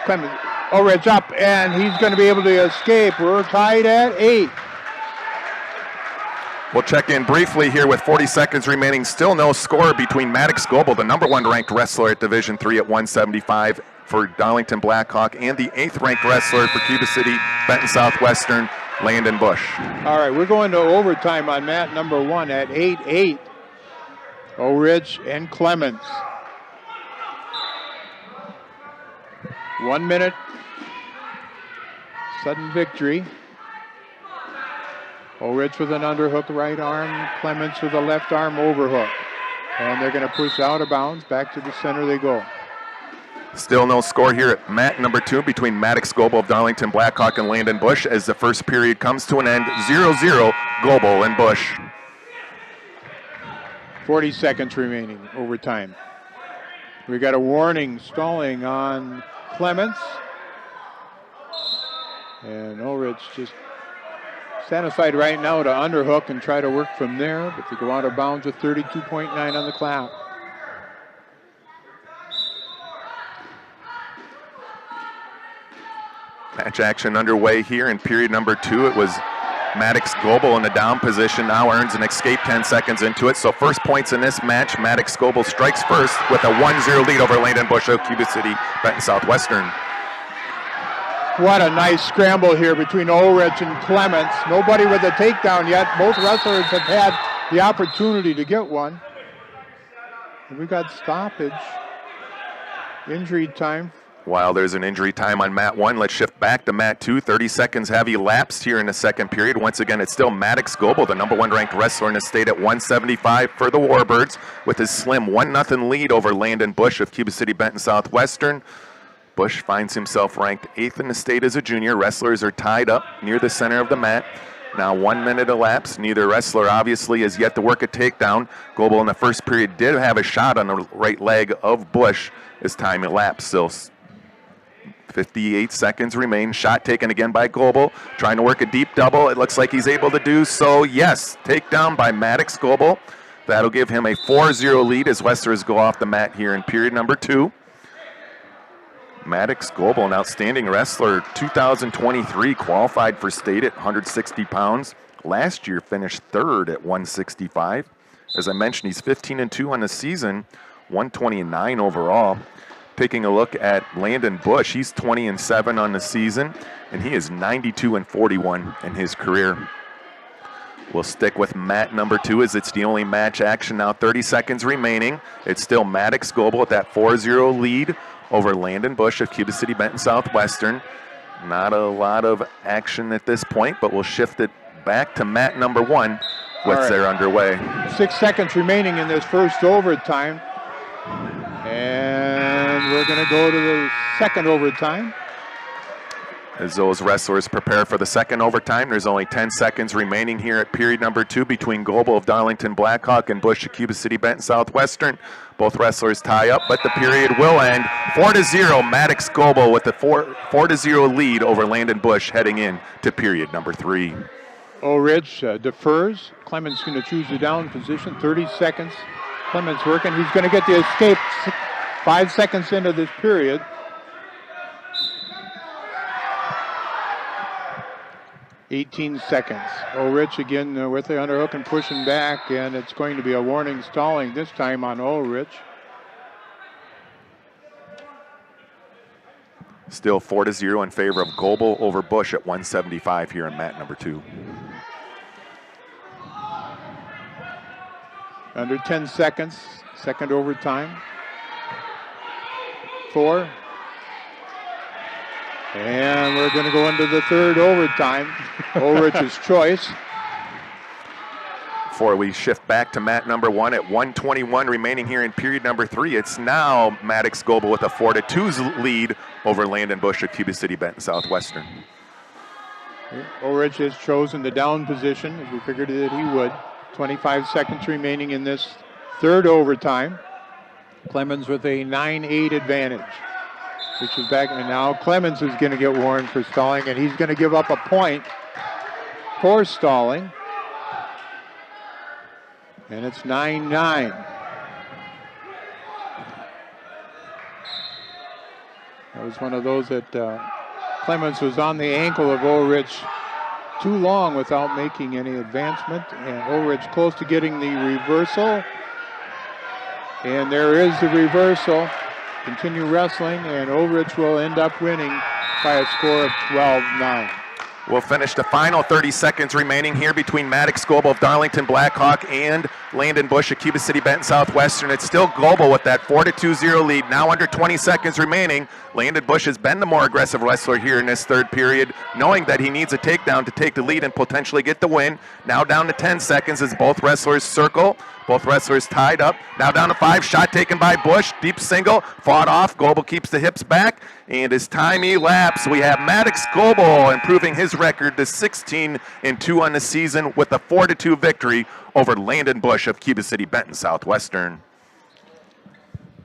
Clemens, Ulrich up, and he's going to be able to escape. We're tied at 8. We'll check in briefly here with 40 seconds remaining. Still no score between Maddox Goble, the number 1 ranked wrestler at Division III at 175 for Darlington Blackhawk, and the 8th ranked wrestler for Cuba City Benton Southwestern, Landon Bush. All right, we're going to overtime on mat number 1 at 8-8. Ulrich and Clemens. 1 minute. Sudden victory. Ulrich with an underhook right arm, Clements with a left arm overhook. And they're going to push out of bounds. Back to the center they go. Still no score here at mat number 2 between Maddox Goble of Darlington Blackhawk and Landon Bush as the first period comes to an end. 0-0, Goble and Bush. 40 seconds remaining, overtime. We got a warning, stalling on Clements. And Ulrich just satisfied right now to underhook and try to work from there, but they go out of bounds with 32.9 on the clock. Match action underway here in period number 2. It was Maddox Goebel in the down position now earns an escape 10 seconds into it. So first points in this match, Maddox Goebel strikes first with a 1-0 lead over Landon Bush of Cuba City, Benton Southwestern. What a nice scramble here between Ulrich and Clements. Nobody with a takedown yet. Both wrestlers have had the opportunity to get one. And we got stoppage. Injury time. While there's an injury time on mat 1, let's shift back to mat 2. 30 seconds have elapsed here in the second period. Once again, it's still Maddox Goebel, the number 1 ranked wrestler in the state at 175 for the Warbirds, with his slim 1-0 lead over Landon Bush of Cuba City, Benton Southwestern. Bush finds himself ranked 8th in the state as a junior. Wrestlers are tied up near the center of the mat. Now 1 minute elapsed. Neither wrestler obviously has yet to work a takedown. Goebel in the first period did have a shot on the right leg of Bush as time elapsed. Still 58 seconds remain. Shot taken again by Goebel, trying to work a deep double. It looks like he's able to do so. Yes, takedown by Maddox Goebel. That'll give him a 4-0 lead as wrestlers go off the mat here in period number 2. Maddox Goebel, an outstanding wrestler, 2023, qualified for state at 160 pounds. Last year finished 3rd at 165. As I mentioned, he's 15-2 on the season, 129 overall. Taking a look at Landon Bush, he's 20-7 on the season, and he is 92-41 in his career. We'll stick with mat number 2 as it's the only match action now. 30 seconds remaining. It's still Maddox Goebel with that 4-0 lead over Landon Bush of Cuba City, Benton Southwestern. Not a lot of action at this point, but we'll shift it back to mat number 1 once they're underway. 6 seconds remaining in this first overtime. And we're going to go to the second overtime. As those wrestlers prepare for the second overtime, there's only 10 seconds remaining here at period number 2 between Goebel of Darlington Blackhawk and Bush of Cuba City, Benton Southwestern. Both wrestlers tie up, but the period will end 4-0. Maddox Goebel with the 4-0 lead over Landon Bush heading in to period number 3. Ulrich defers. Clements going to choose the down position. 30 seconds. Clements working. He's going to get the escape 5 seconds into this period. $18 seconds. Ulrich again with the underhook and pushing back, and it's going to be a warning stalling this time on Ulrich. Still 4-0 in favor of Goebel over Bush at 175 here in mat number 2. Under 10 seconds, second overtime. 4. And we're going to go into the third overtime. Ulrich's choice. Before we shift back to mat number 1 at 1:21 remaining here in period number 3, it's now Maddox Goebel with a 4-2 lead over Landon Bush of Cuba City, Benton Southwestern. Ulrich has chosen the down position, as we figured that he would. 25 seconds remaining in this third overtime. Clemens with a 9-8 advantage, which is back. And now Clemens is going to get warned for stalling, and he's going to give up a point for stalling. And it's 9-9. That was one of those that Clemens was on the ankle of Ulrich too long without making any advancement, and Ulrich close to getting the reversal. And there is the reversal. Continue wrestling, and Ulrich will end up winning by a score of 12-9. We'll finish the final 30 seconds remaining here between Maddox Goebel of Darlington Blackhawk and Landon Bush of Cuba City, Benton Southwestern. It's still Goebel with that 4-2 lead. Now under 20 seconds remaining. Landon Bush has been the more aggressive wrestler here in this third period, knowing that he needs a takedown to take the lead and potentially get the win. Now down to 10 seconds as both wrestlers circle. Both wrestlers tied up. Now down to 5. Shot taken by Bush. Deep single. Fought off. Goebel keeps the hips back. And as time elapses, we have Maddox Goebel improving his record to 16-2 on the season with a 4-2 victory over Landon Bush of Cuba City, Benton Southwestern.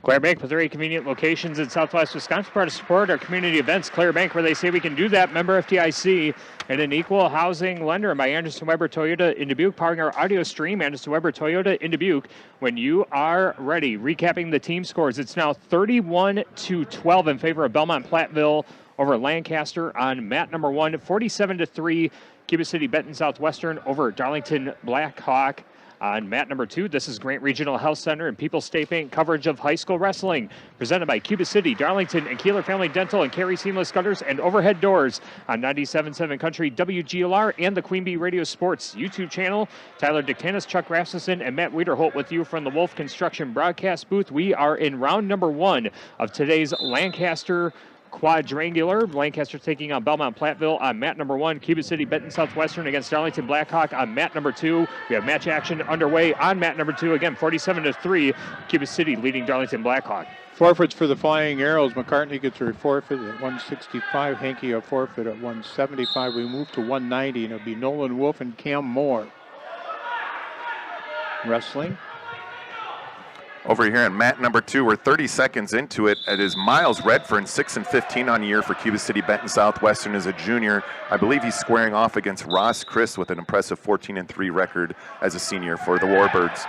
Clare Bank with 3 convenient locations in Southwest Wisconsin. Part of support our community events. Clare Bank, where they say we can do that. Member FDIC, and an equal housing lender. By Anderson Weber Toyota in Dubuque, powering our audio stream. Anderson Weber Toyota in Dubuque. When you are ready, recapping the team scores, it's now 31-12 in favor of Belmont Platteville over Lancaster on mat number 1. 47-3, Cuba City Benton Southwestern over Darlington Blackhawk on mat number 2. This is Grant Regional Health Center and People's State Bank coverage of high school wrestling, presented by Cuba City, Darlington, and Kieler Family Dental and Carey Seamless Gutters and Overhead Doors on 97.7 Country WGLR and the Queen Bee Radio Sports YouTube channel. Tyler Dictanis, Chuck Rasmussen, and Matt Wiederholt with you from the Wolf Construction broadcast booth. We are in round number 1 of today's Lancaster Quadrangular. Lancaster taking on Belmont Platteville on mat number 1. Cuba City Benton Southwestern against Darlington Blackhawk on mat number 2. We have match action underway on mat number 2. Again, 47-3, Cuba City leading Darlington Blackhawk. Forfeits for the Flying Arrows. McCartney gets a forfeit at 165. Hankey a forfeit at 175. We move to 190, and it'll be Nolan Wolf and Cam Moore. Wrestling. Over here in mat number 2, we're 30 seconds into it. It is Miles Redfern, 6-15 on the year for Cuba City Benton Southwestern as a junior. I believe he's squaring off against Ross Chris with an impressive 14-3 record as a senior for the Warbirds.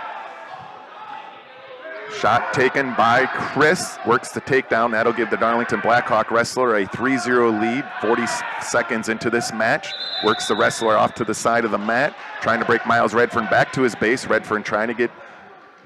Shot taken by Chris, works the takedown. That'll give the Darlington Blackhawk wrestler a 3-0 lead, 40 seconds into this match. Works the wrestler off to the side of the mat, trying to break Miles Redfern back to his base. Redfern trying to get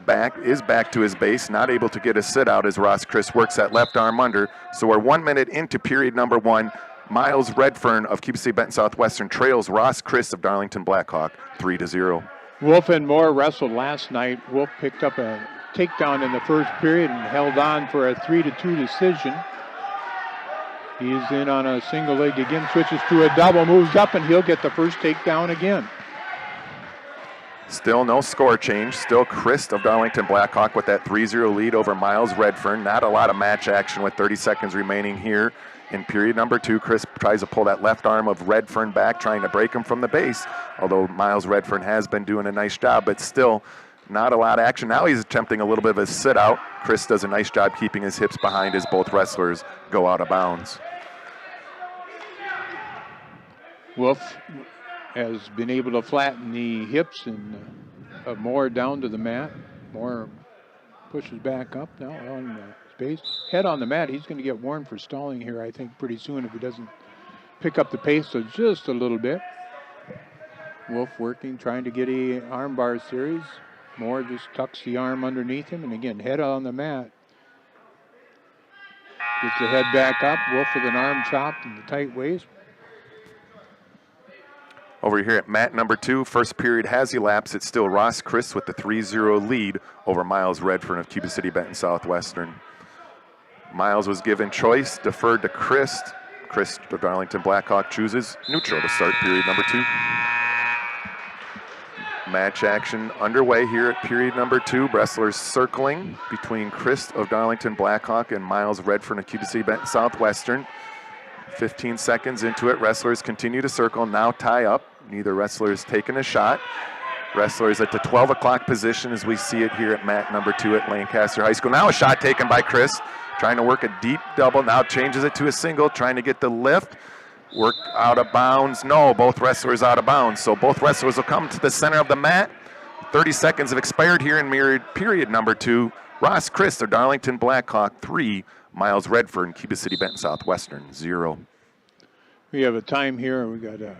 back to his base, not able to get a sit out as Ross Chris works that left arm under. So we're 1 minute into period number 1. Miles Redfern of Cuba City Benton Southwestern trails Ross Chris of Darlington Blackhawk 3-0. Wolf and Moore wrestled last night. Wolf picked up a takedown in the first period and held on for a 3-2 decision. He's in on a single leg again, switches to a double, moves up, and he'll get the first takedown again. Still no score change. Still Chris of Darlington Blackhawk with that 3-0 lead over Miles Redfern. Not a lot of match action with 30 seconds remaining here in period number 2. Chris tries to pull that left arm of Redfern back, trying to break him from the base, although Miles Redfern has been doing a nice job, but still not a lot of action. Now he's attempting a little bit of a sit out. Chris does a nice job keeping his hips behind as both wrestlers go out of bounds. Wolf has been able to flatten the hips and Moore down to the mat. Moore pushes back up now on space. Head on the mat. He's going to get warned for stalling here, I think, pretty soon if he doesn't pick up the pace so just a little bit. Wolf working, trying to get a armbar series. Moore just tucks the arm underneath him, and again, head on the mat. Gets the head back up. Wolf with an arm chop in the tight waist. Over here at mat number 2, first period has elapsed. It's still Ross Chris with the 3-0 lead over Miles Redfern of Cuba City Benton Southwestern. Miles was given choice, deferred to Chris. Chris of Darlington Blackhawk chooses neutral to start period number 2. Match action underway here at period number 2. Wrestlers circling between Chris of Darlington Blackhawk and Miles Redfern of Cuba City Benton Southwestern. 15 seconds into it, wrestlers continue to circle, now tie up. Neither wrestler is taking a shot. Wrestlers at the 12 o'clock position as we see it here at mat number 2 at Lancaster High School. Now a shot taken by Chris, trying to work a deep double, now changes it to a single, trying to get the lift. Work out of bounds. No, both wrestlers out of bounds. So both wrestlers will come to the center of the mat. 30 seconds have expired here in period number 2. Ross Chris of Darlington Blackhawk 3, Miles Redfern, Cuba City Benton Southwestern 0. We have a time here. We got a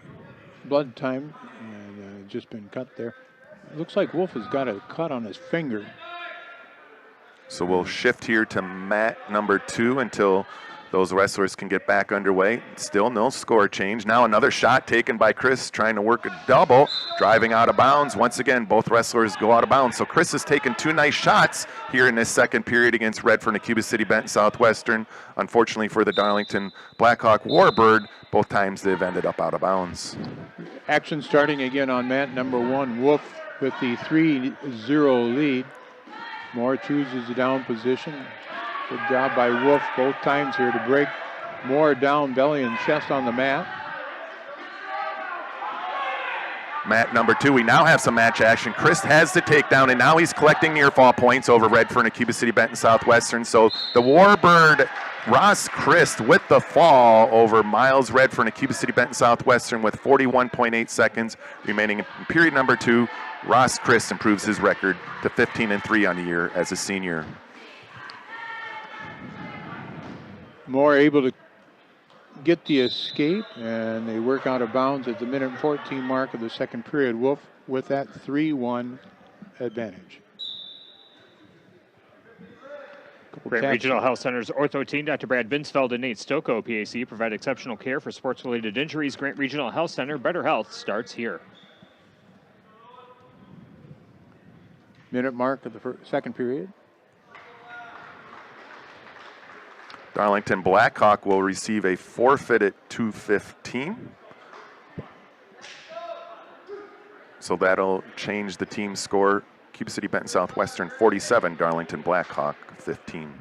blood time, and just been cut there. It looks like Wolf has got a cut on his finger. So we'll shift here to mat number 2 until those wrestlers can get back underway. Still no score change. Now another shot taken by Chris, trying to work a double, driving out of bounds. Once again, both wrestlers go out of bounds. So Chris has taken 2 nice shots here in this second period against Redfern and Cuba City Benton Southwestern. Unfortunately for the Darlington Blackhawk Warbird, both times they've ended up out of bounds. Action starting again on mat number 1. Wolf with the 3-0 lead. Moore chooses the down position. Good job by Wolf both times here to break Moore down, belly and chest on the mat. Mat number 2, we now have some match action. Chris has the takedown, and now he's collecting near fall points over Redfern and Cuba City Benton Southwestern. So the Warbird, Ross Chris with the fall over Miles Redfern and Cuba City Benton Southwestern with 41.8 seconds remaining in period number 2. Ross Chris improves his record to 15-3 on the year as a senior. Moore able to get the escape, and they work out of bounds at the minute and 14 mark of the second period. Wolf with that 3-1 advantage. Grant Regional Health Center's ortho team, Dr. Brad Binsfeld and Nate Stocco, PAC, provide exceptional care for sports-related injuries. Grant Regional Health Center, better health starts here. Minute mark of the second period. Darlington Blackhawk will receive a forfeit at 2:15. So that'll change the team score. Cuba City Benton Southwestern 47, Darlington Blackhawk 15.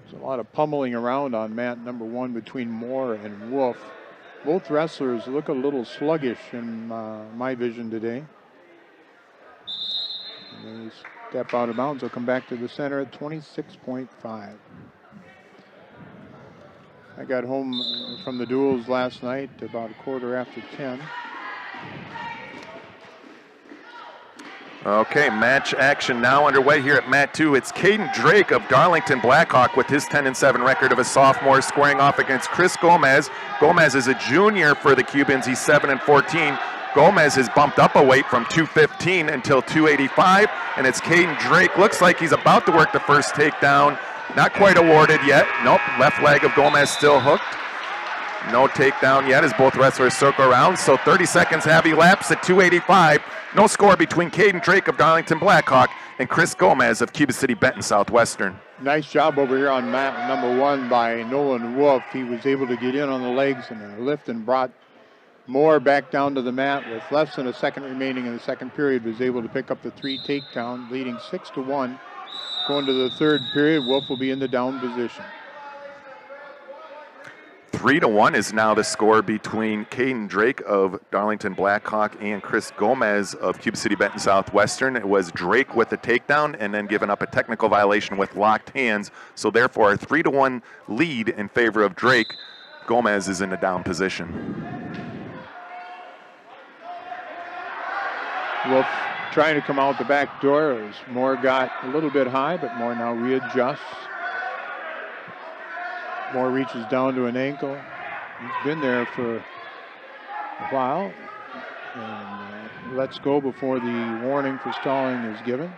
There's a lot of pummeling around on mat number 1 between Moore and Wolf. Both wrestlers look a little sluggish in my vision today. And they step out of bounds. They'll come back to the center at 26.5. I got home from the duels last night about 10:15. Okay, match action now underway here at mat 2. It's Caden Drake of Darlington Blackhawk with his 10-7 record of a sophomore squaring off against Chris Gomez. Gomez is a junior for the Cubans. He's 7-14. Gomez has bumped up a weight from 215 until 285, and it's Caden Drake. Looks like he's about to work the first takedown. Not quite awarded yet. Nope, left leg of Gomez still hooked. No takedown yet as both wrestlers circle around. So 30 seconds have elapsed at 285. No score between Caden Drake of Darlington Blackhawk and Chris Gomez of Cuba City Benton Southwestern. Nice job over here on mat number 1 by Nolan Wolf. He was able to get in on the legs and a lift and brought Moore back down to the mat with less than a second remaining in the second period. Was able to pick up the 3 takedown, leading 6-1. Going to the third period, Wolf will be in the down position. 3-1 is now the score between Caden Drake of Darlington Blackhawk and Chris Gomez of Cuba City Benton Southwestern. It was Drake with the takedown and then given up a technical violation with locked hands. So therefore a 3-1 lead in favor of Drake. Gomez is in the down position. Wolf trying to come out the back door as Moore got a little bit high, but Moore now readjusts. Moore reaches down to an ankle. He's been there for a while. And lets go before the warning for stalling is given.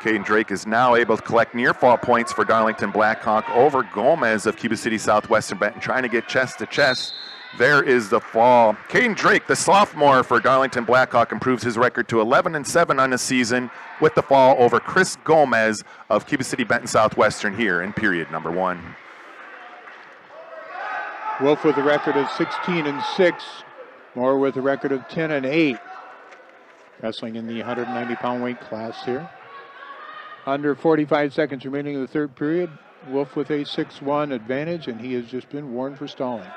Caden Drake is now able to collect near fall points for Darlington Blackhawk over Gomez of Cuba City Southwestern Benton, trying to get chest to chest. There is the fall. Caden Drake, the sophomore for Darlington Blackhawk, improves his record to 11-7 on the season with the fall over Chris Gomez of Cuba City Benton Southwestern here in period number 1. Wolf with a record of 16-6. Moore with a record of 10-8. Wrestling in the 190-pound weight class here. Under 45 seconds remaining in the third period. Wolf with a 6-1 advantage, and he has just been warned for stalling.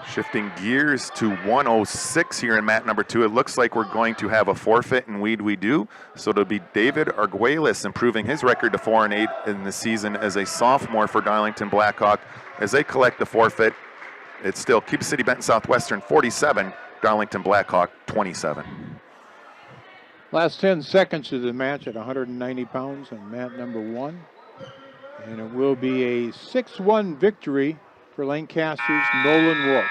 Shifting gears to 106 here in mat number 2. It looks like we're going to have a forfeit, and we do. So it'll be David Arguelles improving his record to 4-8 in the season as a sophomore for Darlington Blackhawk. As they collect the forfeit, it's still Cuba City Benton Southwestern 47, Darlington Blackhawk 27. Last 10 seconds of the match at 190 pounds on mat number 1. And it will be a 6-1 victory for Lancaster's Nolan Wolf.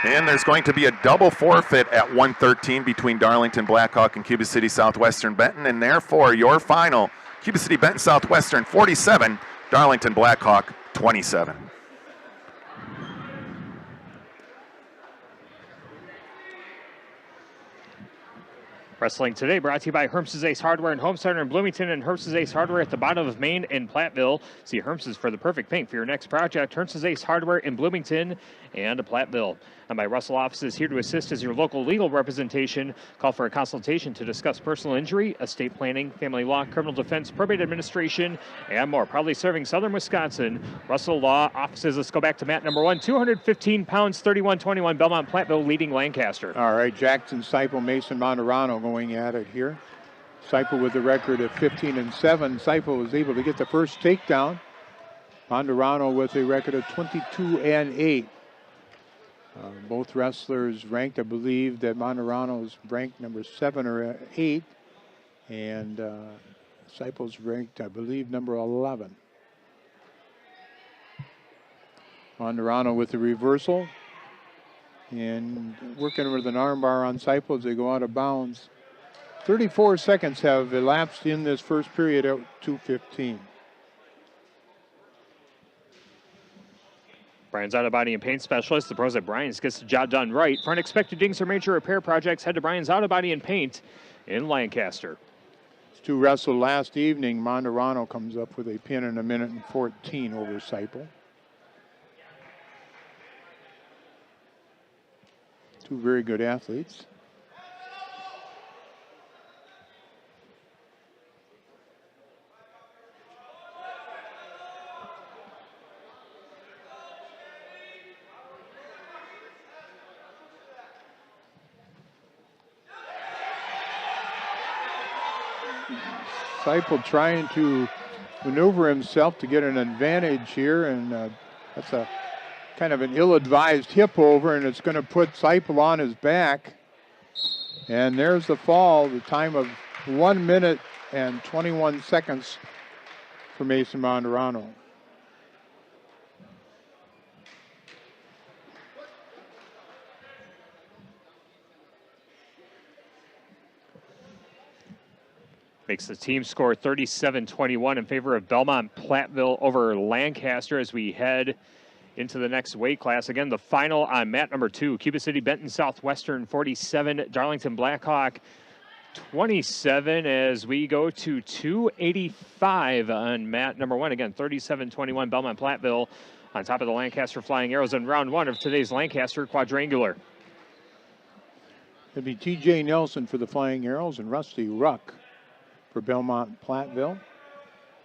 And there's going to be a double forfeit at 1:13 between Darlington Blackhawk and Cuba City Southwestern Benton, and therefore your final, Cuba City Benton Southwestern 47, Darlington Blackhawk 27. Wrestling today brought to you by Herms's Ace Hardware and Home Center in Bloomington and Herms's Ace Hardware at the bottom of Main in Platteville. See Herms's for the perfect paint for your next project. Herms's Ace Hardware in Bloomington and Platteville. And my Russell office is here to assist as your local legal representation. Call for a consultation to discuss personal injury, estate planning, family law, criminal defense, probate administration, and more. Proudly serving Southern Wisconsin. Russell Law offices. Let's go back to mat number 1. 215 pounds, 31-21. Belmont Platteville leading Lancaster. All right, Jackson, Seipel, Mason, Monterano going at it here. Seipel with a record of 15-7. Seipel was able to get the first takedown. Monterano with a record of 22-8. Both wrestlers ranked, I believe that Monterano's ranked number 7 or 8, and Disciples ranked, I believe, number 11. Monterano with the reversal, and working with an armbar on Disciples, they go out of bounds. 34 seconds have elapsed in this first period at 2:15. Brian's Auto Body and Paint Specialist. The pros at Brian's gets the job done right. For unexpected dings or major repair projects, head to Brian's Auto Body and Paint in Lancaster. These two wrestled last evening. Monterano comes up with a pin in 1:14 over Disciple. Two very good athletes. Disciple trying to maneuver himself to get an advantage here, and that's a kind of an ill-advised hip over, and it's going to put Disciple on his back. And there's the fall, the time of 1 minute and 21 seconds for Mason Monterano. Makes the team score 37-21 in favor of Belmont Platteville over Lancaster as we head into the next weight class. Again, the final on mat number 2, Cuba City Benton Southwestern 47, Darlington Blackhawk 27 as we go to 285 on mat number 1. Again, 37-21 Belmont Platteville on top of the Lancaster Flying Arrows in round 1 of today's Lancaster Quadrangular. It'd be T.J. Nelson for the Flying Arrows and Rusty Ruck for Belmont Platteville.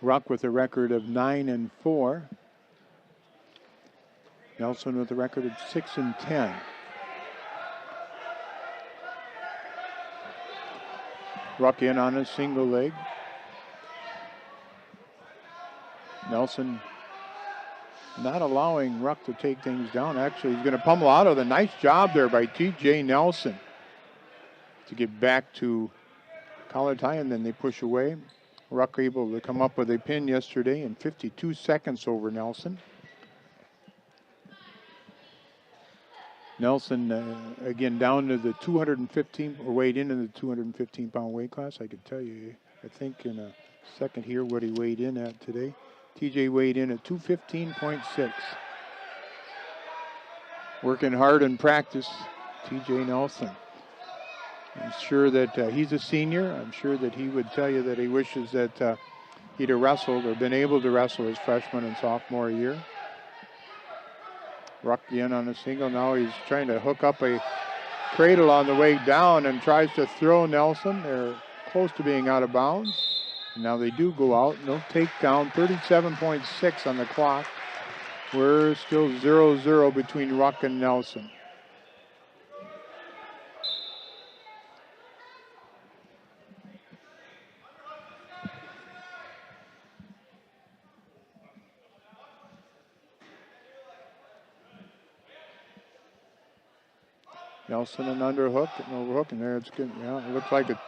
Ruck with a record of 9-4. Nelson with a record of 6-10. Ruck in on a single leg. Nelson not allowing Ruck to take things down. Actually, he's going to pummel out of the nice job there by T.J. Nelson to get back to collar tie, and then they push away. Ruck able to come up with a pin yesterday in 52 seconds over Nelson. Nelson, again, down to the 215, or weighed into the 215-pound weight class. I could tell you, I think in a second here, what he weighed in at today. TJ weighed in at 215.6. Working hard in practice, TJ Nelson. I'm sure that he's a senior. I'm sure that he would tell you that he wishes that he'd have wrestled or been able to wrestle his freshman and sophomore year. Ruck in on a single. Now he's trying to hook up a cradle on the way down and tries to throw Nelson. They're close to being out of bounds. Now they do go out. No takedown. 37.6 on the clock. We're still 0-0 between Ruck and Nelson. Nelson an underhook, an overhook, and there it's good. Yeah, it looks like a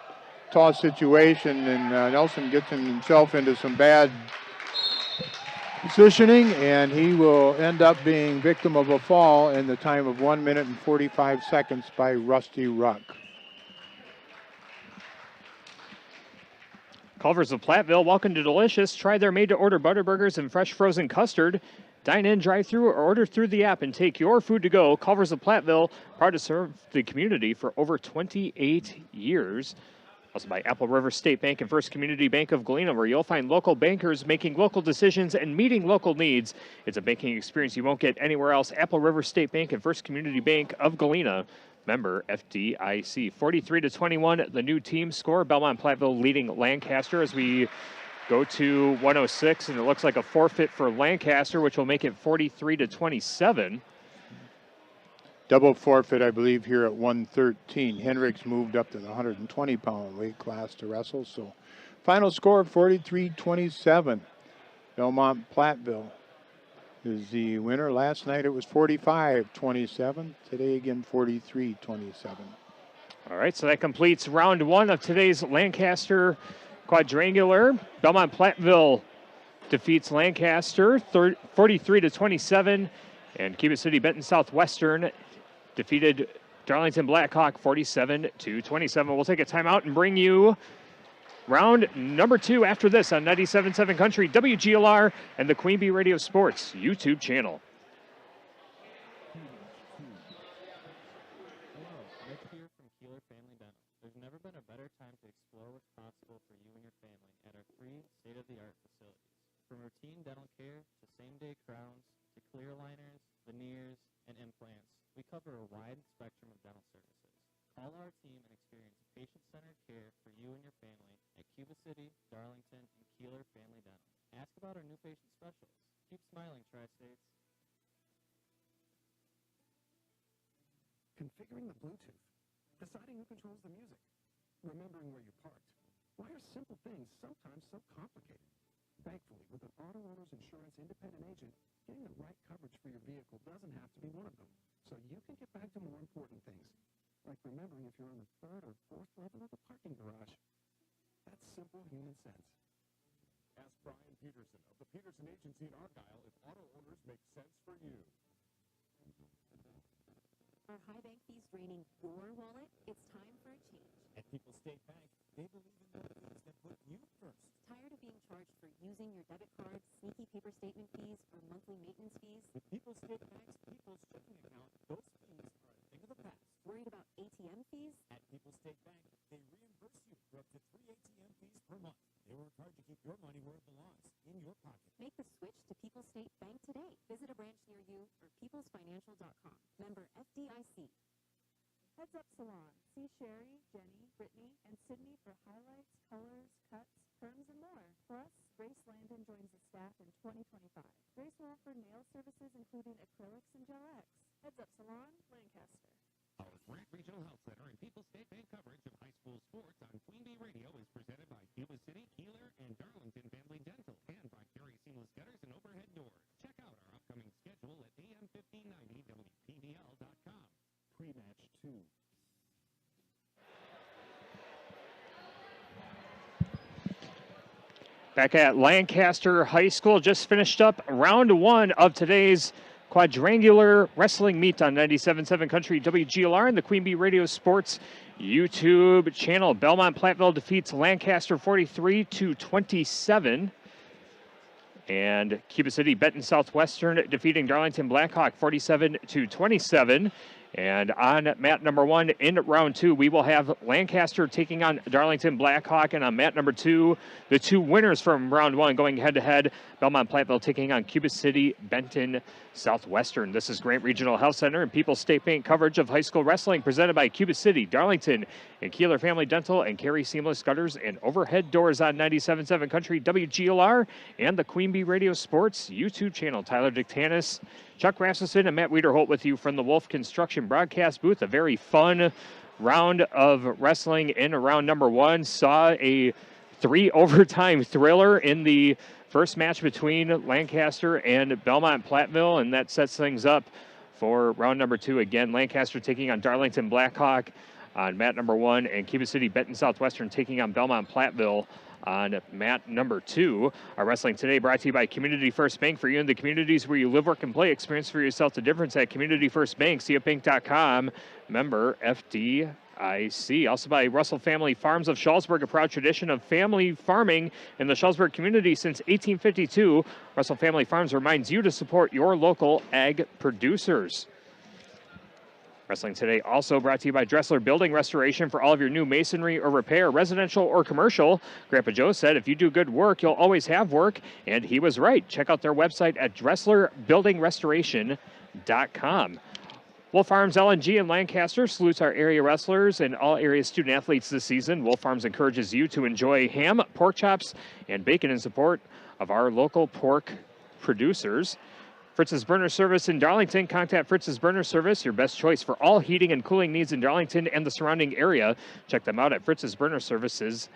toss situation, and Nelson gets himself into some bad positioning, and he will end up being victim of a fall in the time of 1 minute and 45 seconds by Rusty Ruck. Culver's of Platteville, welcome to Delicious. Try their made-to-order Butterburgers and fresh frozen custard. Dine in, drive through, or order through the app and take your food to go. Culver's of Platteville, proud to serve the community for over 28 years. Also by Apple River State Bank and First Community Bank of Galena, where you'll find local bankers making local decisions and meeting local needs. It's a banking experience you won't get anywhere else. Apple River State Bank and First Community Bank of Galena, member FDIC. 43-21, the new team score. Belmont Platteville leading Lancaster as we go to 106, and it looks like a forfeit for Lancaster, which will make it 43-27. Double forfeit, I believe, here at 113. Hendricks moved up to the 120-pound weight class to wrestle. So final score 43-27. Belmont Platteville is the winner. Last night it was 45-27. Today again 43-27. All right, so that completes round one of today's Lancaster quadrangular. Belmont Platteville defeats Lancaster 43-27, and Cuba City Benton Southwestern defeated Darlington Blackhawk 47-27. We'll take a timeout and bring you round number two after this on 97.7 Country, WGLR, and the Queen Bee Radio Sports YouTube channel. Hello, Nick here from Kieler Family Dental. There's never been a better time to explore what's possible for you and your family at our free, state-of-the-art facilities. From routine dental care to same-day crowns to clear aligners, veneers, and implants, we cover a wide spectrum of dental services. Call our team and experience patient-centered care for you and your family at Cuba City, Darlington, and Kieler Family Dental. Ask about our new patient specials. Keep smiling, Tri-States. Configuring the Bluetooth, deciding who controls the music, remembering where you parked. Why are simple things sometimes so complicated? Thankfully, with an auto owner's insurance independent agent, getting the right coverage for your vehicle doesn't have to be one of them, so you can get back to more important things, like remembering if you're on the third or fourth level of the parking garage. That's simple human sense. Ask Brian Peterson of the Peterson Agency in Argyle if auto owners make sense for you. Are high bank fees draining your wallet? It's time for a change. At People's State Bank, they believe in the fees that put you first. Tired of being charged for using your debit card, sneaky paper statement fees, or monthly maintenance fees? With People's State Bank's People's Checking Account, those fees are a thing of the past. Worried about ATM fees? At People's State Bank, they reimburse you for up to 3 ATM fees per month. They work hard to keep your money where it belongs, in your pocket. Make the switch to People's State Bank today. Visit a branch near you or peoplesfinancial.com. Member FDIC. Heads Up Salon. See Sherry, Jenny, Brittany, and Sydney for highlights, colors, cuts, perms, and more. Plus, Grace Landon joins the staff in 2025. Grace will offer nail services including acrylics and gel X. Heads Up Salon, Lancaster. Our Grant Regional Health Center and People's State Bank coverage of high school sports on Queen Bee Radio is presented by Cuba City, Kieler, and Darlington Family Dental, and by Carey Seamless Gutters and Overhead Doors. Check out our upcoming schedule at am1590wpbl.com. Pre-match 2. Back at Lancaster High School, just finished up round one of today's quadrangular wrestling meet on 97.7 Country, WGLR, and the Queen Bee Radio Sports YouTube channel. Belmont Platteville defeats Lancaster 43-27. And Cuba City Benton Southwestern defeating Darlington Blackhawk 47-27. And on mat number one in round two, we will have Lancaster taking on Darlington Blackhawk. And on mat number two, the two winners from round one going head-to-head, Belmont Platteville taking on Cuba City Benton Southwestern. This is Grant Regional Health Center and People's State Bank coverage of high school wrestling presented by Cuba City, Darlington, and Kieler Family Dental, and Carey Seamless Gutters and Overhead Doors on 97.7 Country, WGLR, and the Queen Bee Radio Sports YouTube channel. Tyler Dictanis, Chuck Rasmussen, and Matt Wiederholt with you from the Wolf Construction broadcast booth. A very fun round of wrestling in round number one. Saw a 3-overtime thriller in the first match between Lancaster and Belmont Platteville, and that sets things up for round number two. Again, Lancaster taking on Darlington Blackhawk on mat number one, and Cuba City Benton Southwestern taking on Belmont Platteville on mat number two. Our wrestling today brought to you by Community First Bank. For you in the communities where you live, work, and play, experience for yourself the difference at Community First Bank, cfbank.com, member FDIC. Also by Russell Family Farms of Shullsburg, a proud tradition of family farming in the Shullsburg community since 1852. Russell Family Farms reminds you to support your local ag producers. Wrestling today also brought to you by Dressler Building Restoration. For all of your new masonry or repair, residential or commercial. Grandpa Joe said, if you do good work, you'll always have work. And he was right. Check out their website at DresslerBuildingRestoration.com. Wolf Farms LNG in Lancaster salutes our area wrestlers and all area student athletes this season. Wolf Farms encourages you to enjoy ham, pork chops, and bacon in support of our local pork producers. Fritz's Burner Service in Darlington. Contact Fritz's Burner Service, your best choice for all heating and cooling needs in Darlington and the surrounding area. Check them out at fritzsburnerservices.com.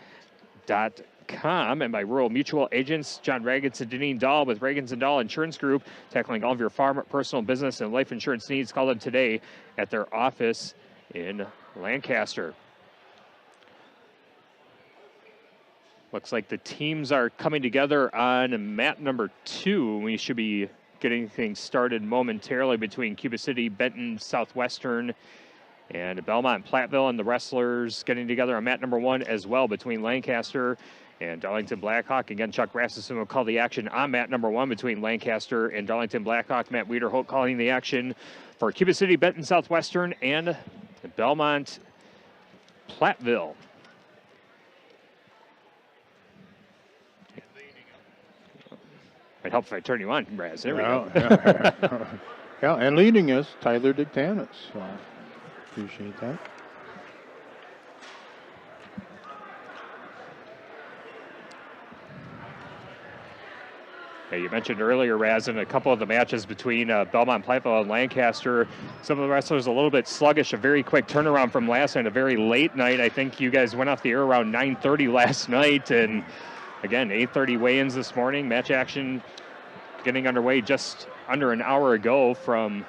Lancaster.com and by Rural Mutual Agents, John Raggins and Deneen Dahl with Raggins and Dahl Insurance Group, tackling all of your farm, personal, business, and life insurance needs. Call them today at their office in Lancaster. Looks like the teams are coming together on mat number 2. We should be getting things started momentarily between Cuba City, Benton, Southwestern, and Belmont, Platteville, and the wrestlers getting together on mat number 1 as well between Lancaster and Darlington Blackhawk. Again, Chuck Rasmussen will call the action on mat number 1 between Lancaster and Darlington Blackhawk. Matt Wiederholt calling the action for Cuba City, Benton, Southwestern, and Belmont, Platteville. Might help if I turn you on, Raz. There we go. Yeah, and leading us, Tyler Dictanis. So appreciate that. Yeah, you mentioned earlier, Raz, in a couple of the matches between Belmont, Platteville, and Lancaster, some of the wrestlers a little bit sluggish, a very quick turnaround from last night, a very late night. I think you guys went off the air around 9:30 last night, and again, 8:30 weigh-ins this morning. Match action getting underway just under an hour ago from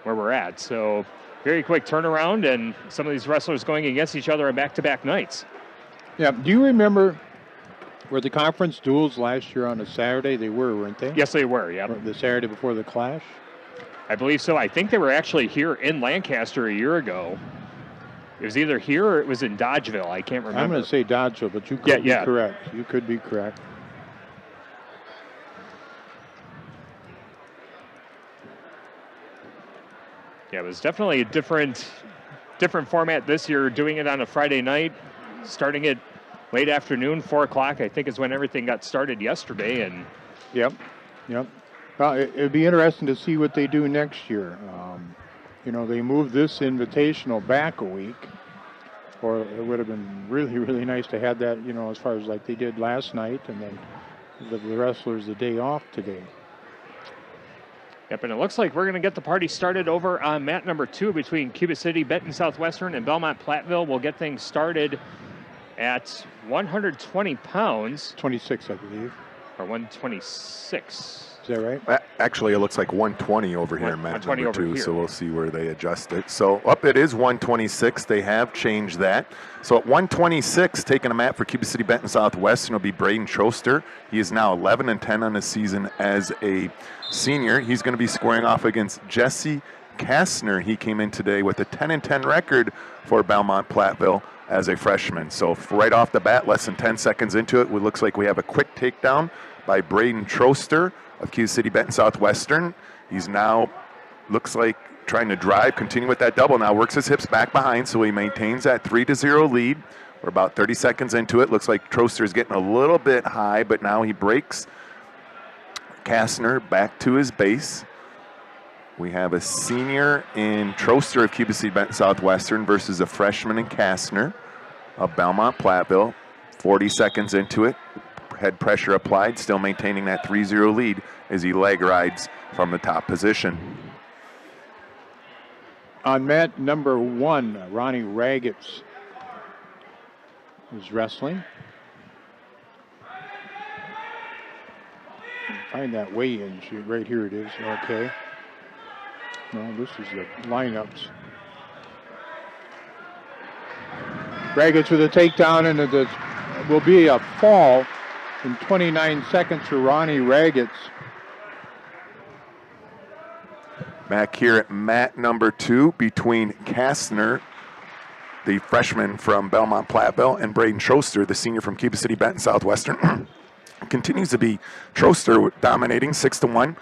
where we're at. So very quick turnaround, and some of these wrestlers going against each other on back-to-back nights. Yeah, do you remember were the conference duels last year on a Saturday? They were, weren't they? Yes, they were, yeah. The Saturday before the Clash? I believe so. I think they were actually here in Lancaster a year ago. It was either here or it was in Dodgeville. I can't remember. I'm going to say Dodgeville, but you could be correct. You could be correct. Yeah, it was definitely a different format this year, doing it on a Friday night, starting it late afternoon, 4 o'clock, I think is when everything got started yesterday. And Yep. Well, it'd be interesting to see what they do next year. They moved this invitational back a week, or it would have been really, really nice to have that, as far as like they did last night, and then the wrestlers the day off today. Yep, and it looks like we're going to get the party started over on mat number 2 between Cuba City, Benton, Southwestern, and Belmont, Platteville. We'll get things started at 120 pounds. 26, I believe. Or 126. Is that right? Actually, it looks like 120 over here in mat number 2, here. so we'll see where they adjust it. So it is 126. They have changed that. So at 126, taking a mat for Cuba City, Benton, Southwestern will be Braden Troster. He is now 11-10 on the season as a senior. He's going to be squaring off against Jesse Kastner. He came in today with a 10-10 record for Belmont, Platteville as a freshman. So right off the bat, less than 10 seconds into it, it looks like we have a quick takedown by Braden Troster of Cuba City, Benton, Southwestern. He's now, looks like, trying to drive, continue with that double. Now works his hips back behind, so he maintains that 3-0 lead. We're about 30 seconds into it. Looks like Troster is getting a little bit high, but now he breaks Kastner back to his base. We have a senior in Troster of Cuba City, Benton, Southwestern versus a freshman in Kastner of Belmont, Platteville. 40 seconds into it. Head pressure applied, still maintaining that 3-0 lead as he leg rides from the top position. On mat number 1, Ronnie Raggets is wrestling. Find that weigh-in sheet. Right here it is. Okay. No, this is the lineups. Raggets with a takedown, and it will be a fall in 29 seconds for Ronnie Raggets. Back here at mat number 2 between Kastner, the freshman from Belmont, Platteville, and Braden Troster, the senior from Cuba City, Benton, Southwestern. Continues to be Troster dominating 6-1.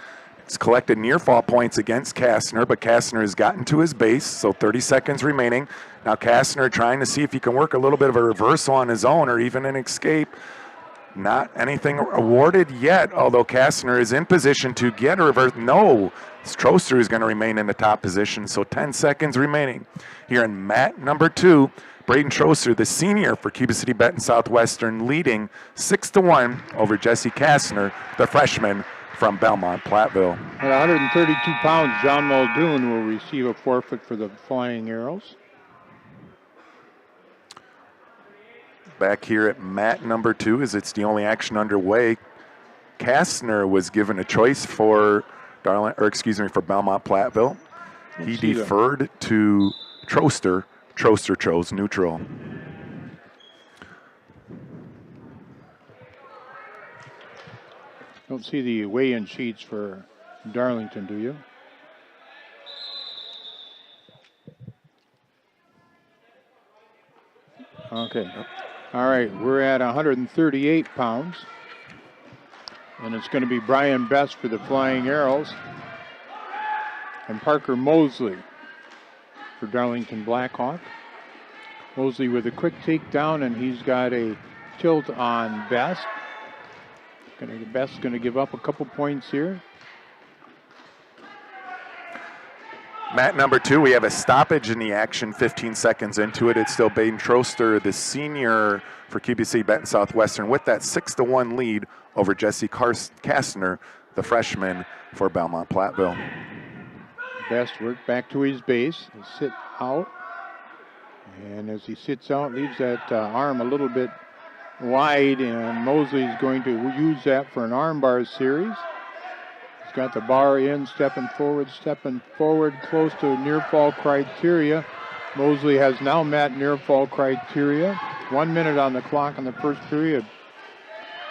It's collected near fall points against Kastner, but Kastner has gotten to his base, so 30 seconds remaining. Now Kastner trying to see if he can work a little bit of a reversal on his own or even an escape. Not anything awarded yet, although Kastner is in position to get a reverse. No, Troster is going to remain in the top position, so 10 seconds remaining. Here in mat number 2, Braden Troster, the senior for Cuba City, Benton, Southwestern, leading 6-1 over Jesse Kastner, the freshman from Belmont, Platteville. At 132 pounds, John Muldoon will receive a forfeit for the flying arrows. Back here at mat number 2, as it's the only action underway. Kastner was given a choice for for Belmont Platteville. He deferred to Troster. Troster chose neutral. Don't see the weigh-in sheets for Darlington, do you? Okay. All right, we're at 138 pounds. And it's going to be Brian Best for the Flying Arrows. And Parker Mosley for Darlington Blackhawk. Mosley with a quick takedown, and he's got a tilt on Best. Best's going to give up a couple points here. Mat number 2, we have a stoppage in the action 15 seconds into it. It's still Baden Troster, the senior for Cuba City Benton Southwestern, with that 6-1 lead over Jesse Kastner, the freshman for Belmont Platteville. Best work back to his base and sit out. And as he sits out, leaves that arm a little bit wide, and Mosley's going to use that for an arm bar series. He's got the bar in, stepping forward, close to near fall criteria. Mosley has now met near fall criteria. 1 minute on the clock in the first period.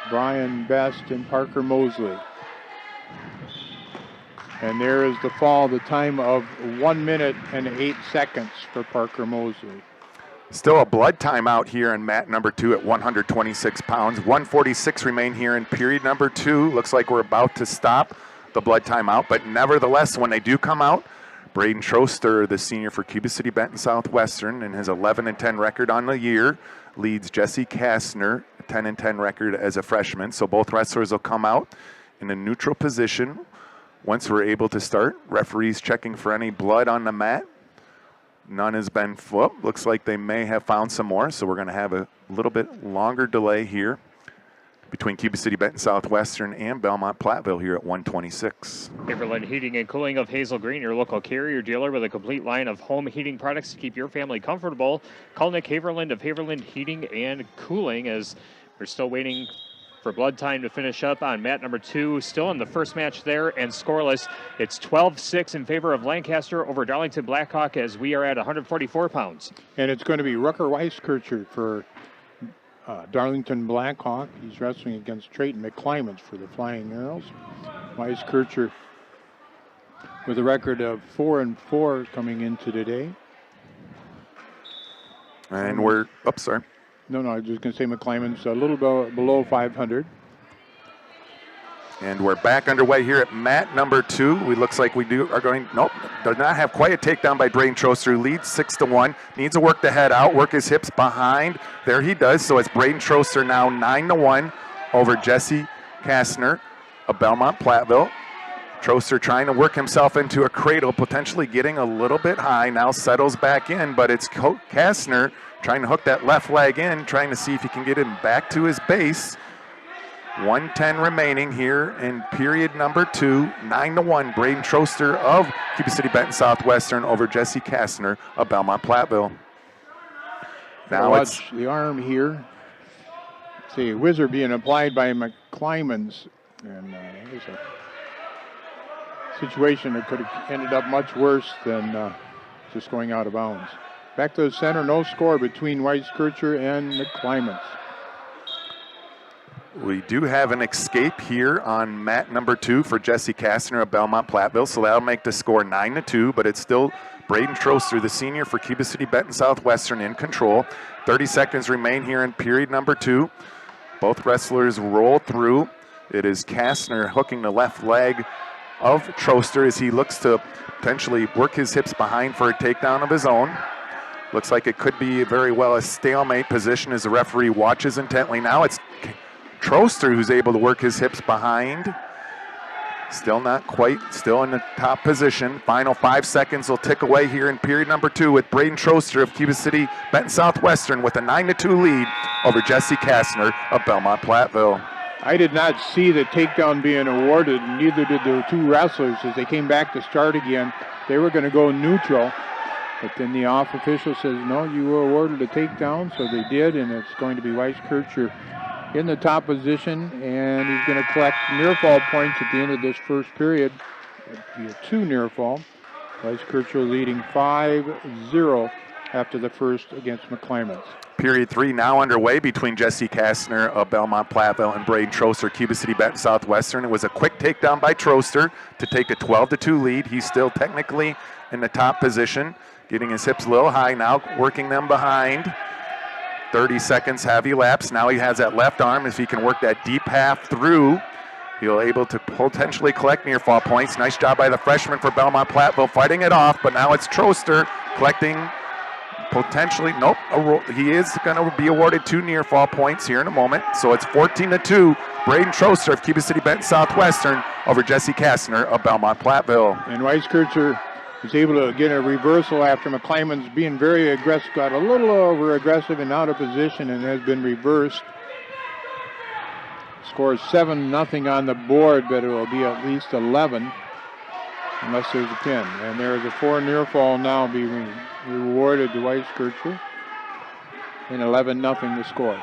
Brian Best and Parker Mosley. And there is the fall, the time of 1 minute and 8 seconds for Parker Mosley. Still a blood timeout here in mat number 2 at 126 pounds. 146 remain here in period number 2. Looks like we're about to stop the blood timeout, but nevertheless, when they do come out, Braden Troster, the senior for Cuba City Benton Southwestern, and his 11-10 record on the year, leads Jesse Kastner, a 10-10 record as a freshman. So both wrestlers will come out in a neutral position once we're able to start. Referees checking for any blood on the mat. None has been flipped. Looks like they may have found some more, so we're going to have a little bit longer delay here between Cuba City Benton Southwestern and Belmont Platteville here at 126. Haverland Heating and Cooling of Hazel Green, your local Carrier dealer with a complete line of home heating products to keep your family comfortable. Call Nick Haverland of Haverland Heating and Cooling, as we're still waiting for blood time to finish up on mat number 2. Still in the first match there and scoreless. It's 12-6 in favor of Lancaster over Darlington Blackhawk, as we are at 144 pounds. And it's going to be Rucker Weiskircher for Darlington Blackhawk. He's wrestling against Trayton McClymans for the Flying Arrows. Weiskircher with a record of 4-4 coming into today. And we're, sorry. No, I was just going to say McClymans a little below 500. And we're back underway here at mat number 2. We looks like we does not have quite a takedown by Braden Troster, who leads 6-1. Needs to work the head out, work his hips behind. There he does. So it's Braden Troster now 9-1 over Jesse Kastner of Belmont Platteville. Troster trying to work himself into a cradle, potentially getting a little bit high. Now settles back in, but it's Kastner trying to hook that left leg in, trying to see if he can get him back to his base. 1:10 remaining here in period number 2. 9-1, Braden Troster of Cuba City Benton Southwestern over Jesse Kastner of Belmont Platteville. Now watch the arm here. See, a whizzer being applied by McClymans, and it was a situation that could have ended up much worse than just going out of bounds. Back to the center, no score between Weiskircher and McClymans. We do have an escape here on mat number 2 for Jesse Kastner of Belmont Platteville, so that'll make the score 9-2, but it's still Braden Troster, the senior for Cuba City Benton Southwestern, in control. 30 seconds remain here in period number 2. Both wrestlers roll through. It is Kastner hooking the left leg of Troster as he looks to potentially work his hips behind for a takedown of his own. Looks like it could be very well a stalemate position as the referee watches intently. Now it's Troster who's able to work his hips behind. Still not quite, still in the top position. Final 5 seconds will tick away here in period number 2 with Braden Troster of Cuba City Benton Southwestern with a 9-2 lead over Jesse Kastner of Belmont Platteville. I did not see the takedown being awarded, neither did the two wrestlers as they came back to start again. They were going to go neutral. But then the off official says, no, you were awarded a takedown, so they did, and it's going to be Weiskircher in the top position, and he's going to collect near fall points at the end of this first period. It'll be a 2 near fall. Weiskircher leading 5-0 after the first against McClymonds. Period 3 now underway between Jesse Kastner of Belmont Platteville and Braden Troster, Cuba City Benton Southwestern. It was a quick takedown by Troster to take a 12-2 lead. He's still technically in the top position, getting his hips a little high now, working them behind. 30 seconds have elapsed. Now he has that left arm. If he can work that deep half through, he'll able to potentially collect near fall points. Nice job by the freshman for Belmont Platteville fighting it off, but now it's Troster collecting potentially, nope, he is going to be awarded 2 near fall points here in a moment. So it's 14-2, Braden Troster of Cuba City Benton Southwestern over Jesse Kastner of Belmont Platteville. And Weiskircher is able to get a reversal after McClymonds being very aggressive, got a little over aggressive and out of position and has been reversed. Scores 7-0 on the board, but it will be at least 11 unless there's a pin. And there's a 4 near fall now being rewarded to Weiskircher, and 11-0 the score.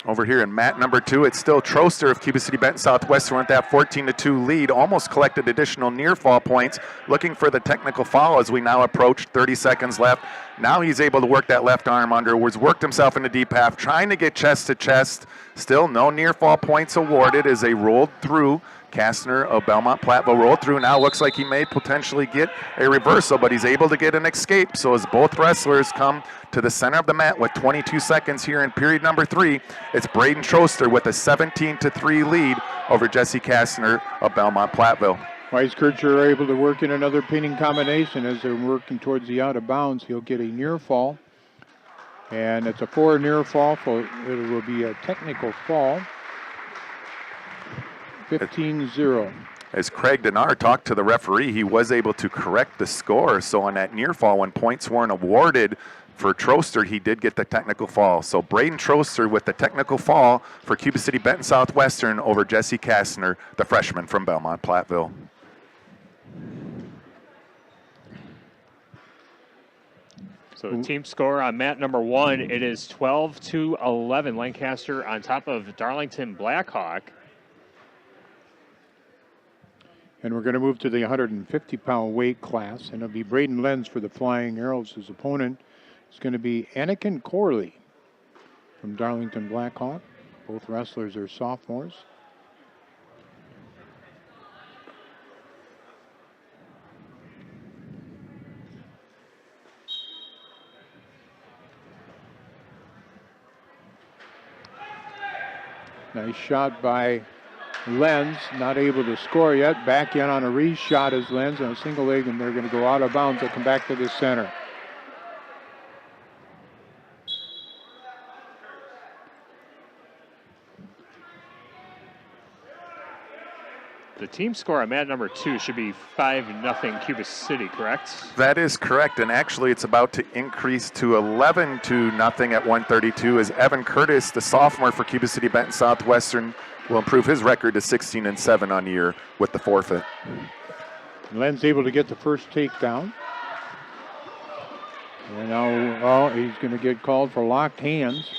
Over here in mat number 2, it's still Troster of Cuba City Benton Southwestern with that 14-2 lead. Almost collected additional near fall points, looking for the technical foul as we now approach 30 seconds left. Now he's able to work that left arm underwards, worked himself into deep half, trying to get chest to chest. Still no near fall points awarded as they rolled through. Kastner of Belmont Platteville rolled through. Now looks like he may potentially get a reversal, but he's able to get an escape. So as both wrestlers come to the center of the mat with 22 seconds here in period number 3, it's Braden Troster with a 17-3 lead over Jesse Kastner of Belmont Platteville. Weiskircher are able to work in another pinning combination as they're working towards the out of bounds. He'll get a near fall, and it's a 4 near fall, so it will be a technical fall. 15-0. As Craig Denard talked to the referee, he was able to correct the score. So on that near fall, when points weren't awarded for Troster, he did get the technical fall. So Braden Troster with the technical fall for Cuba City Benton Southwestern over Jesse Kastner, the freshman from Belmont Platteville. So the team score on mat number 1, it is 12-11. Lancaster on top of Darlington Blackhawk. And we're going to move to the 150-pound weight class, and it'll be Braden Lenz for the Flying Arrows. His opponent is going to be Anakin Corley from Darlington Blackhawk. Both wrestlers are sophomores. Nice shot by Lenz, not able to score yet. Back in on a re-shot is Lenz on a single leg, and they're going to go out of bounds. They'll come back to the center. The team score on mat number 2 should be 5-0 Cuba City, correct? That is correct, and actually it's about to increase to 11-0 at 132 as Evan Curtis, the sophomore for Cuba City Benton Southwestern, will improve his record to 16-7 on the year with the forfeit. Len's able to get the first takedown. And now he's going to get called for locked hands.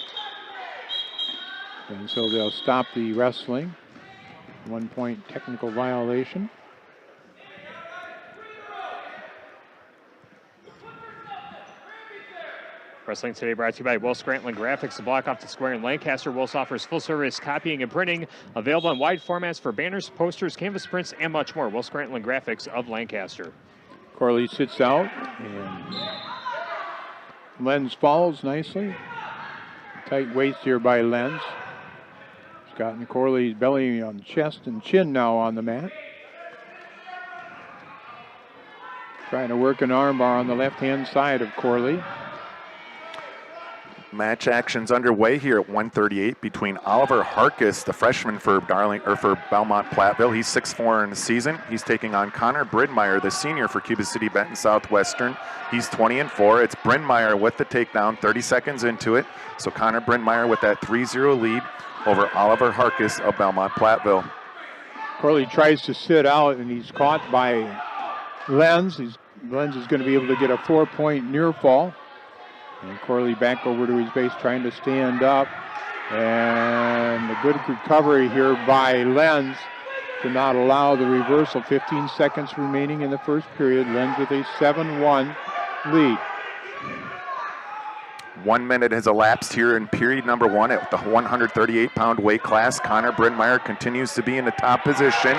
And so they'll stop the wrestling. 1 point technical violation. Wrestling today brought to you by Will Scranton Graphics, the block off the square in Lancaster. Wills offers full service copying and printing, available in wide formats for banners, posters, canvas prints, and much more. Will Scranton Graphics of Lancaster. Corley sits out, and Lenz follows nicely. Tight waist here by Lenz. He's gotten Corley's belly on chest and chin now on the mat. Trying to work an armbar on the left-hand side of Corley. Match action's underway here at 138 between Oliver Harkis, the freshman for Belmont Platteville. He's 6'4" in the season. He's taking on Connor Bridmeyer, the senior for Cuba City Benton Southwestern. He's 20-4. It's Bridmeyer with the takedown, 30 seconds into it. So Connor Bridmeyer with that 3-0 lead over Oliver Harkis of Belmont Platteville. Corley tries to sit out, and he's caught by Lenz. He's Lenz is going to be able to get a 4-point near fall. And Corley back over to his base trying to stand up. And a good recovery here by Lenz to not allow the reversal. 15 seconds remaining in the first period. Lenz with a 7-1 lead. 1 minute has elapsed here in period number 1 at the 138-pound weight class. Connor Brynmeyer continues to be in the top position.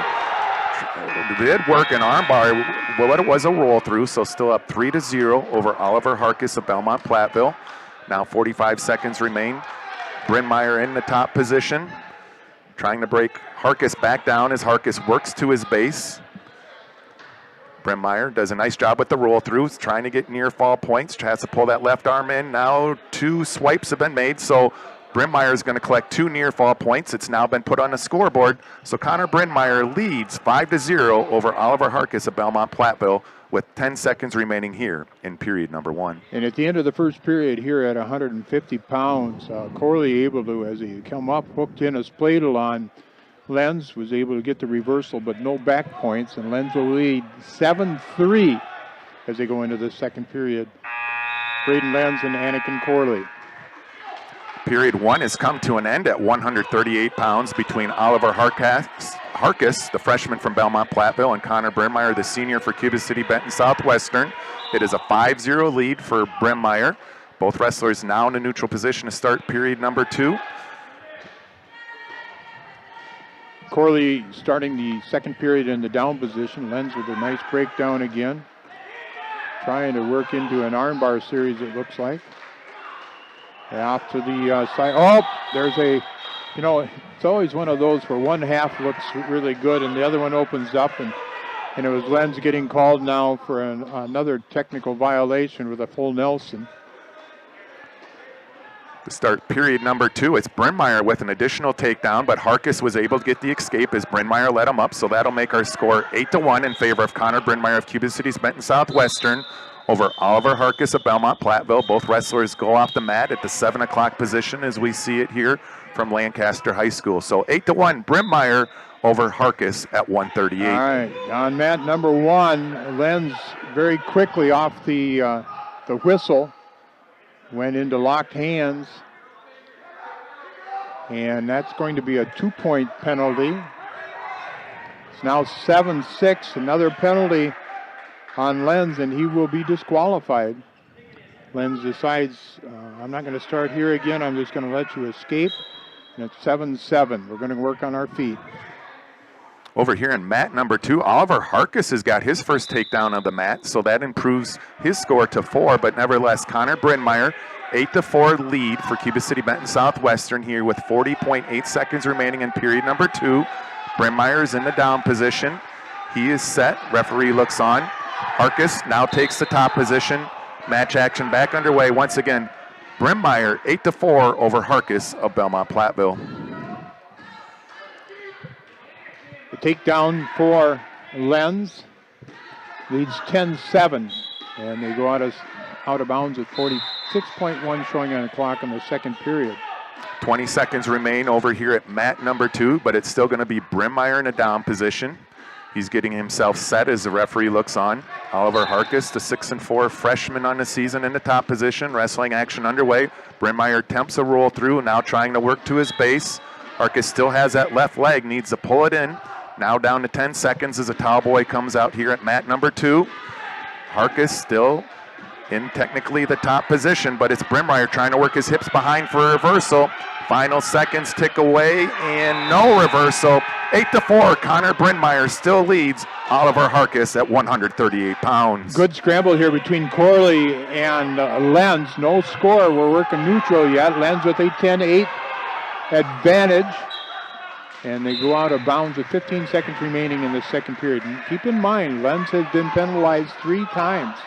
Did work an armbar, but it was a roll through, so still up 3-0 over Oliver Harkis of Belmont Platteville. Now 45 seconds remain. Brynmeyer in the top position, trying to break Harkis back down as Harkis works to his base. Brynmeyer does a nice job with the roll throughs, trying to get near fall points, tries to pull that left arm in. Now 2 swipes have been made, so Brynmeyer is going to collect 2 near fall points. It's now been put on the scoreboard. So Connor Brynmeyer leads 5-0 over Oliver Harkis of Belmont Platteville with 10 seconds remaining here in period number 1. And at the end of the first period here at 150 pounds, Corley able to, as he come up, hooked in a spladle on Lenz, was able to get the reversal, but no back points, and Lenz will lead 7-3 as they go into the second period. Braden Lenz and Anakin Corley. Period 1 has come to an end at 138 pounds between Oliver Harkis, the freshman from Belmont Platteville, and Connor Brynmeyer, the senior for Cuba City Benton Southwestern. It is a 5-0 lead for Brynmeyer. Both wrestlers now in a neutral position to start period number 2. Corley starting the second period in the down position. Lenz with a nice breakdown again. Trying to work into an armbar series, it looks like. Off to the side. Oh, there's a, it's always one of those where one half looks really good and the other one opens up. And it was Lenz getting called now for another technical violation with a full Nelson. To start period number 2, it's Brynmeyer with an additional takedown, but Harkis was able to get the escape as Brynmeyer let him up, so that'll make our score 8-1 in favor of Connor Brynmeyer of Cuba City's Benton Southwestern over Oliver Harkis of Belmont Platteville. Both wrestlers go off the mat at the 7 o'clock position as we see it here from Lancaster High School. So 8-1, Brynmeyer over Harkis at 138. All right, on mat number 1, Lenz very quickly off the whistle. Went into locked hands, and that's going to be a 2-point penalty. It's now 7-6, another penalty on Lenz, and he will be disqualified. Lenz decides, I'm not going to start here again, I'm just going to let you escape, and it's 7-7. We're going to work on our feet. Over here in mat number 2, Oliver Harkis has got his first takedown of the mat, so that improves his score to 4, but nevertheless, Connor Brynmeyer, 8-4 lead for Cuba City Benton Southwestern here with 40.8 seconds remaining in period number 2. Brynmeyer is in the down position. He is set. Referee looks on. Harkis now takes the top position. Match action back underway once again. Brynmeyer 8-4 over Harkis of Belmont Platteville. The takedown for Lenz leads 10-7, and they go out of bounds at 46.1 showing on the clock in the second period. 20 seconds remain over here at mat number 2, but it's still going to be Brynmeyer in a down position. He's getting himself set as the referee looks on. Oliver Harkis, the 6-4 freshman on the season, in the top position. Wrestling action underway. Brynmeyer attempts a roll through, now trying to work to his base. Harkis still has that left leg, needs to pull it in. Now down to 10 seconds as a towel boy comes out here at mat number 2. Harkis still in technically the top position, but it's Brynmeyer trying to work his hips behind for a reversal. Final seconds tick away and no reversal. 8-4, Connor Brynmeyer still leads Oliver Harkis at 138 pounds. Good scramble here between Corley and Lenz. No score, we're working neutral yet. Lenz with a 10-8 advantage. And they go out of bounds with 15 seconds remaining in the second period. And keep in mind, Lenz has been penalized 3 times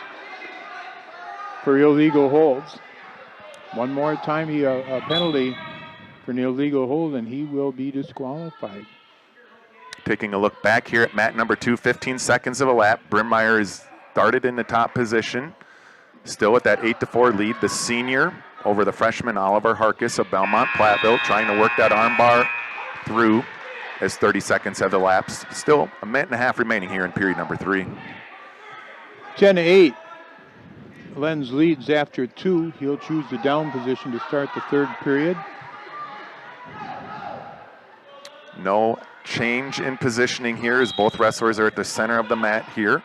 for illegal holds. One more time, a penalty for an illegal hold, and he will be disqualified. Taking a look back here at mat number 2, 15 seconds of a lap. Brynmeyer is started in the top position. Still with that 8-4 lead, the senior over the freshman Oliver Harkis of Belmont Platteville, trying to work that armbar through as 30 seconds have elapsed. Still a minute and a half remaining here in period number 3. 10-8. Lenz leads after 2. He'll choose the down position to start the third period. No change in positioning here as both wrestlers are at the center of the mat here.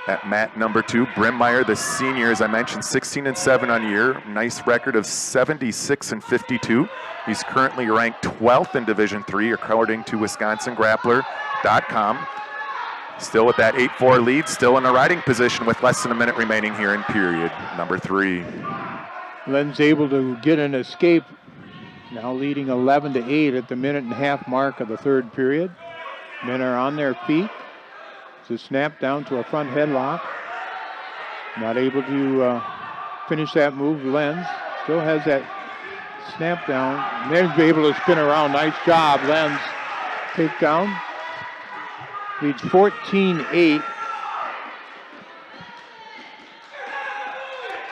At mat number 2, Brimmeyer, the senior, as I mentioned, 16-7 on year. Nice record of 76-52. He's currently ranked 12th in Division III, according to WisconsinGrappler.com. Still with that 8-4 lead, still in a riding position with less than a minute remaining here in period number 3. Len's able to get an escape, now leading 11-8 at the minute-and-a-half mark of the third period. Men are on their feet. It's a snap down to a front headlock. Not able to finish that move. Lenz still has that snap down. Lenz be able to spin around. Nice job, Lenz. Takedown. Leads 14-8.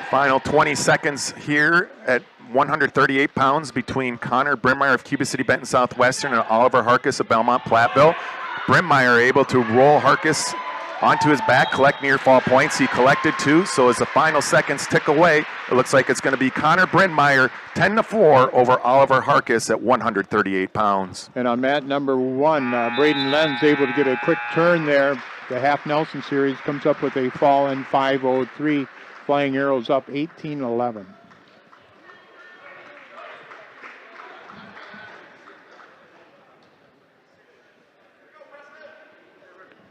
Final 20 seconds here at 138 pounds between Connor Brimmeyer of Cuba City, Benton, Southwestern, and Oliver Harkis of Belmont, Platteville. Brimmeyer able to roll Harkis onto his back, collect near fall points. He collected 2, so as the final seconds tick away, it looks like it's going to be Connor Brimmeyer 10-4 over Oliver Harkis at 138 pounds. And on mat number 1, Braden Lenz able to get a quick turn there. The half Nelson series comes up with a fall in 5:03. Flying Arrows up 18-11.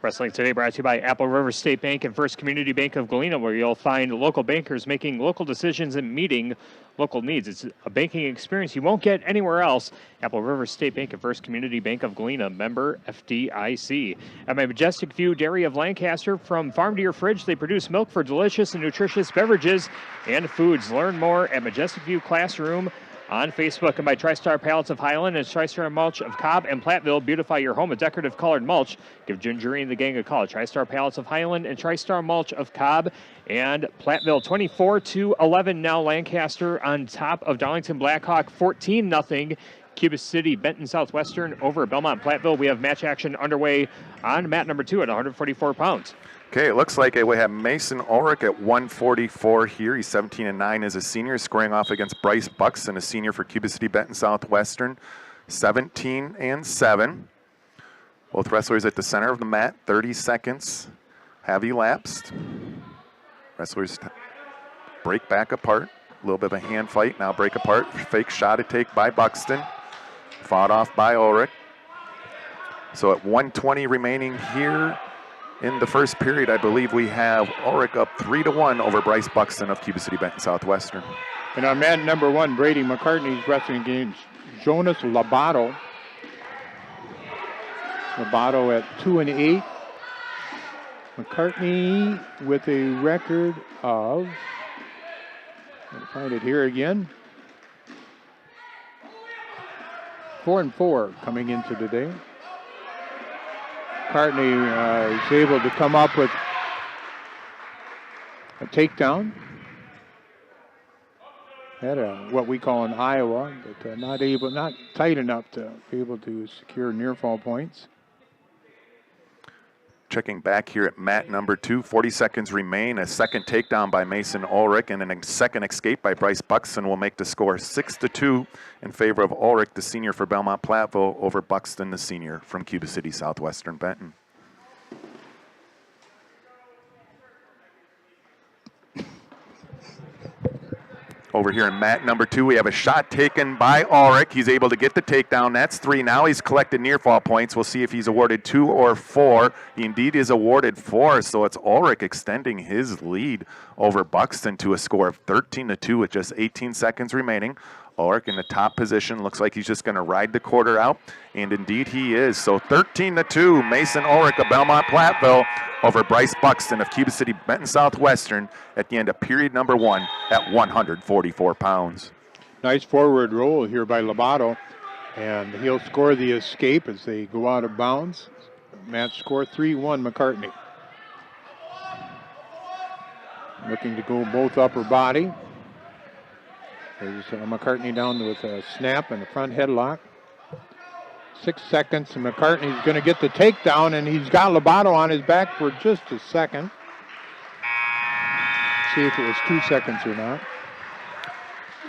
Wrestling Today brought to you by Apple River State Bank and First Community Bank of Galena, where you'll find local bankers making local decisions and meeting local needs. It's a banking experience you won't get anywhere else. Apple River State Bank and First Community Bank of Galena, member FDIC. At my Majestic View Dairy of Lancaster, from farm to your fridge, they produce milk for delicious and nutritious beverages and foods. Learn more at Majestic View Classroom on Facebook, and by TriStar Pallets of Highland and TriStar Mulch of Cobb and Platteville. Beautify your home with decorative colored mulch. Give Gingery and the gang a call. TriStar Pallets of Highland and TriStar Mulch of Cobb and Platteville. 24-11 now. Lancaster on top of Darlington Blackhawk. 14-0. Cuba City, Benton Southwestern over Belmont, Platteville. We have match action underway on mat number 2 at 144 pounds. Okay, it looks like we have Mason Ulrich at 144 here. He's 17-9 as a senior, scoring off against Bryce Buxton, a senior for Cuba City, Benton Southwestern, 17-7. Both wrestlers at the center of the mat. 30 seconds have elapsed. Wrestlers break back apart. A little bit of a hand fight. Now break apart. Fake shot at take by Buxton. Fought off by Ulrich. So at 1:20 remaining here in the first period, I believe we have Ulrich up 3-1 over Bryce Buxton of Cuba City, Benton Southwestern. And on mat number 1, Brady McCartney's wrestling against Jonas Labato. Labato at 2-8. McCartney with a record of, I'm going to find it here again, 4-4 coming into today. McCartney is able to come up with a takedown. Had what we call an Iowa, but not tight enough to be able to secure near fall points. Checking back here at mat number 2, 40 seconds remain. A second takedown by Mason Ulrich and a second escape by Bryce Buxton will make the score 6-2 in favor of Ulrich, the senior for Belmont Platteville, over Buxton, the senior from Cuba City, Southwestern Benton. Over here in mat number 2, we have a shot taken by Ulrich. He's able to get the takedown. That's 3. Now he's collected near fall points. We'll see if he's awarded 2 or 4. He indeed is awarded 4, so it's Ulrich extending his lead over Buxton to a score of 13-2 with just 18 seconds remaining. Ulrich in the top position. Looks like he's just going to ride the quarter out, and indeed he is. So 13-2, Mason Ulrich of Belmont Platteville over Bryce Buxton of Cuba City, Benton Southwestern at the end of period number 1 at 144 pounds. Nice forward roll here by Labato, and he'll score the escape as they go out of bounds. Match score 3-1 McCartney. Looking to go both upper body. There's McCartney down with a snap and a front headlock. 6 seconds, and McCartney's going to get the takedown, and he's got Labato on his back for just a second. see if it was 2 seconds or not.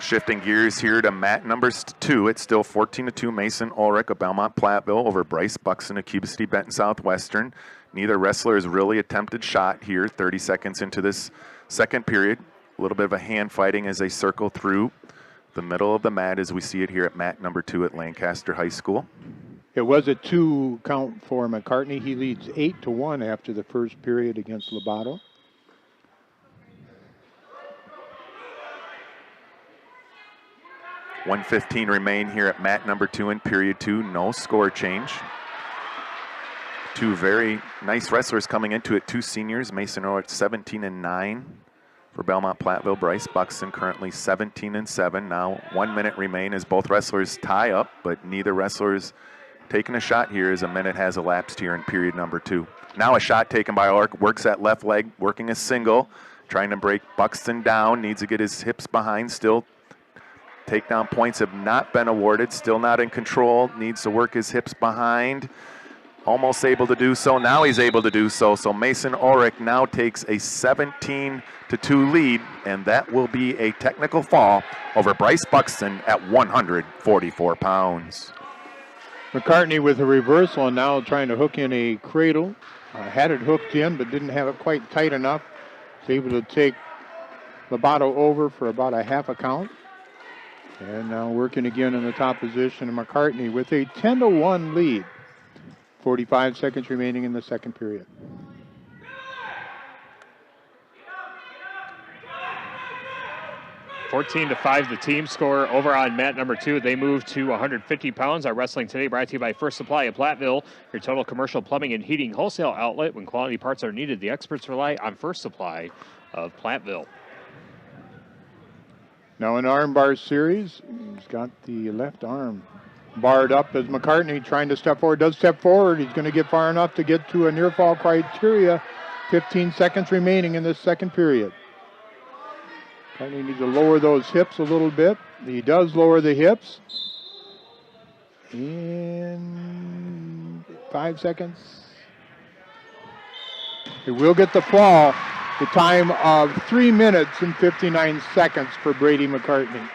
Shifting gears here to mat number 2. It's still 14-2 Mason Ulrich of Belmont Platteville over Bryce Buxton of Cuba City Benton Southwestern. Neither wrestler has really attempted shot here 30 seconds into this second period. A little bit of a hand fighting as they circle through the middle of the mat as we see it here at mat number 2 at Lancaster High School. It was a 2 count for McCartney. He leads 8-1 after the first period against Lobato. .115 remain here at mat number 2 in period 2. No score change. Two very nice wrestlers coming into it. 2 seniors. Mason Ulrich 17-9 for Belmont Platteville. Bryce Buxton currently 17-7. Now 1 minute remain as both wrestlers tie up, but neither wrestler's taking a shot here as a minute has elapsed here in period number 2. Now a shot taken by Ulrich. Works that left leg, working a single, trying to break Buxton down. Needs to get his hips behind. Still takedown points have not been awarded. Still not in control. Needs to work his hips behind. Almost able to do so. Now he's able to do so. So Mason Ulrich now takes a 17-2 lead, and that will be a technical fall over Bryce Buxton at 144 pounds. McCartney with a reversal and now trying to hook in a cradle. Had it hooked in, but didn't have it quite tight enough. Was able to take Lobato over for about a half a count. And now working again in the top position, and McCartney with a 10-1 lead. 45 seconds remaining in the second period. (14-5) the team score over on mat number 2. They move to 150 pounds. Our wrestling today brought to you by First Supply of Platteville, your total commercial plumbing and heating wholesale outlet. When quality parts are needed, the experts rely on First Supply of Platteville. Now an arm bar series. He's got the left arm barred up as McCartney trying to step forward. Does step forward. He's going to get far enough to get to a near fall criteria. 15 seconds remaining in this second period. McCartney needs to lower those hips a little bit. He does lower the hips. In 5 seconds. He will get the fall. The time of 3 minutes and 59 seconds for Brady McCartney.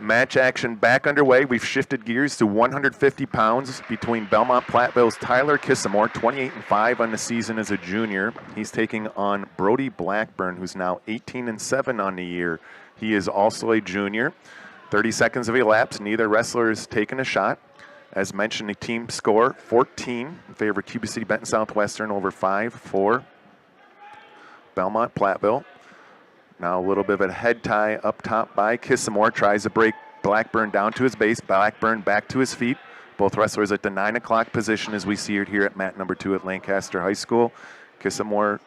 Match action back underway. We've shifted gears to 150 pounds between Belmont Platteville's Tyler Kissamore, 28-5 on the season as a junior. He's taking on Brody Blackburn, who's now 18-7 on the year. He is also a junior. 30 seconds have elapsed. Neither wrestler has taken a shot. As mentioned, the team score 14 in favor of Cuba City Benton Southwestern over 5 for Belmont Platteville. Now a little bit of a head tie up top by Kissamore. Tries to break Blackburn down to his base. Blackburn back to his feet. Both wrestlers at the 9 o'clock position as we see it here at mat number 2 at Lancaster High School. Kissamore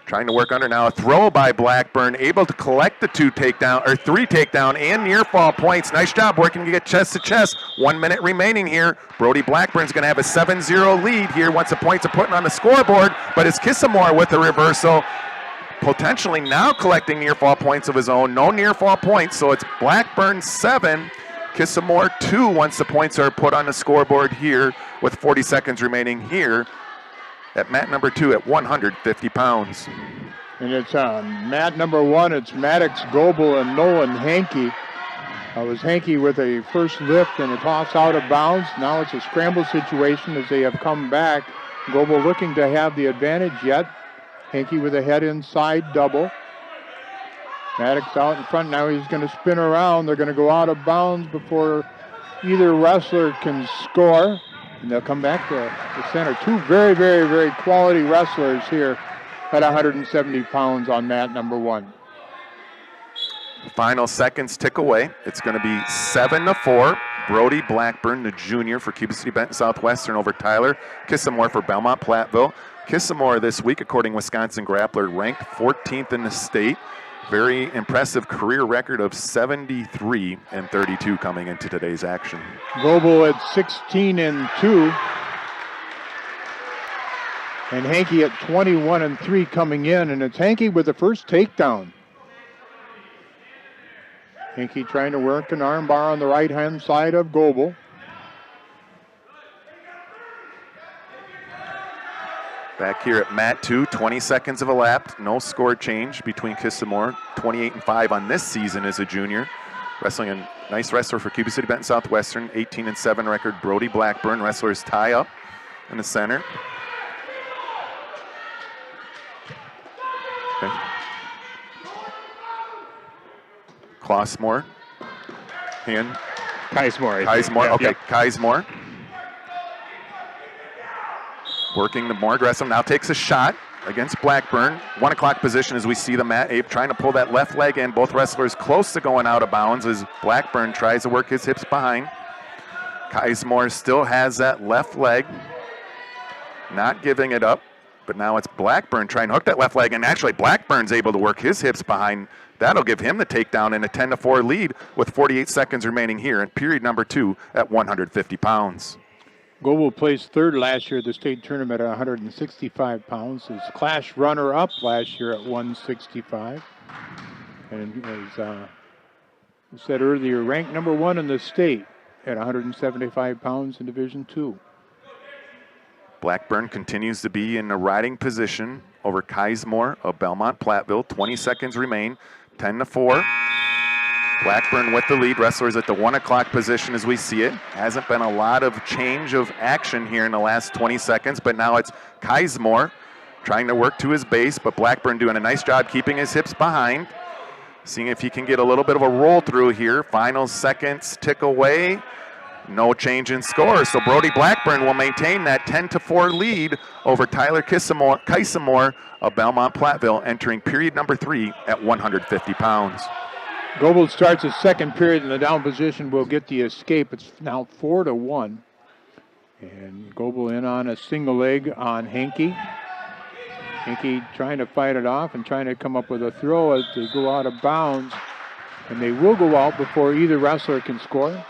trying to work under now. A throw by Blackburn, able to collect the 3 takedown and near fall points. Nice job working to get chest to chest. 1 minute remaining here. Brody Blackburn's going to have a 7-0 lead here once the points are put on the scoreboard, but it's Kissamore with the reversal, potentially now collecting near fall points of his own. No near fall points, so it's Blackburn 7, Kissamore 2 once the points are put on the scoreboard here with 40 seconds remaining here at mat number 2 at 150 pounds. And it's mat number 1. It's Maddox Goebel and Nolan Hankey. It was Hankey with a first lift and a toss out of bounds. Now it's a scramble situation as they have come back. Goebel looking to have the advantage yet. Hankey with a head inside double. Maddox out in front. Now he's going to spin around. They're going to go out of bounds before either wrestler can score. And they'll come back to the center. 2 very, very, very quality wrestlers here at 170 pounds on mat number 1. Final seconds tick away. It's going to be 7-4. Brody Blackburn, the junior for Cuba City Benton Southwestern over Tyler Kissamore for Belmont Platteville. Kissamore this week, according to Wisconsin Grappler, ranked 14th in the state. Very impressive career record of 73-32 coming into today's action. Goebel at 16-2. And Hankey at 21-3 coming in. And it's Hankey with the first takedown. Hankey trying to work an arm bar on the right-hand side of Goebel. Back here at mat 2, 20 seconds of elapsed. No score change between Kissamore. 28-5 on this season as a junior. Wrestling a nice wrestler for Cuba City Benton Southwestern. 18-7 record, Brody Blackburn. Wrestlers tie up in the center. Okay. Klossmore. Hand. Keismore. Keismore, okay. Yep. Keismore. Working the more aggressive. Now takes a shot against Blackburn. 1 o'clock position as we see the mat. Abe trying to pull that left leg in. Both wrestlers close to going out of bounds as Blackburn tries to work his hips behind. Keismore still has that left leg. Not giving it up. But now it's Blackburn trying to hook that left leg. And actually Blackburn's able to work his hips behind. That'll give him the takedown in a 10-4 lead with 48 seconds remaining here in period number 2 at 150 pounds. Goble placed third last year at the state tournament at 165 pounds. His class runner-up last year at 165. And as I said earlier, ranked number 1 in the state at 175 pounds in Division II. Blackburn continues to be in a riding position over Keismore of Belmont Platteville. 20 seconds remain, 10-4. Blackburn with the lead. Wrestlers at the 1 o'clock position as we see it. Hasn't been a lot of change of action here in the last 20 seconds, but now it's Keismore trying to work to his base, but Blackburn doing a nice job keeping his hips behind. Seeing if he can get a little bit of a roll through here. Final seconds tick away. No change in score, so Brody Blackburn will maintain that 10-4 lead over Tyler Keismore of Belmont Platteville, entering period number 3 at 150 pounds. Goble starts his second period in the down position. Will get the escape. It's now 4-1. And Goble in on a single leg on Henke. Henke trying to fight it off and trying to come up with a throw as they go out of bounds. And they will go out before either wrestler can score.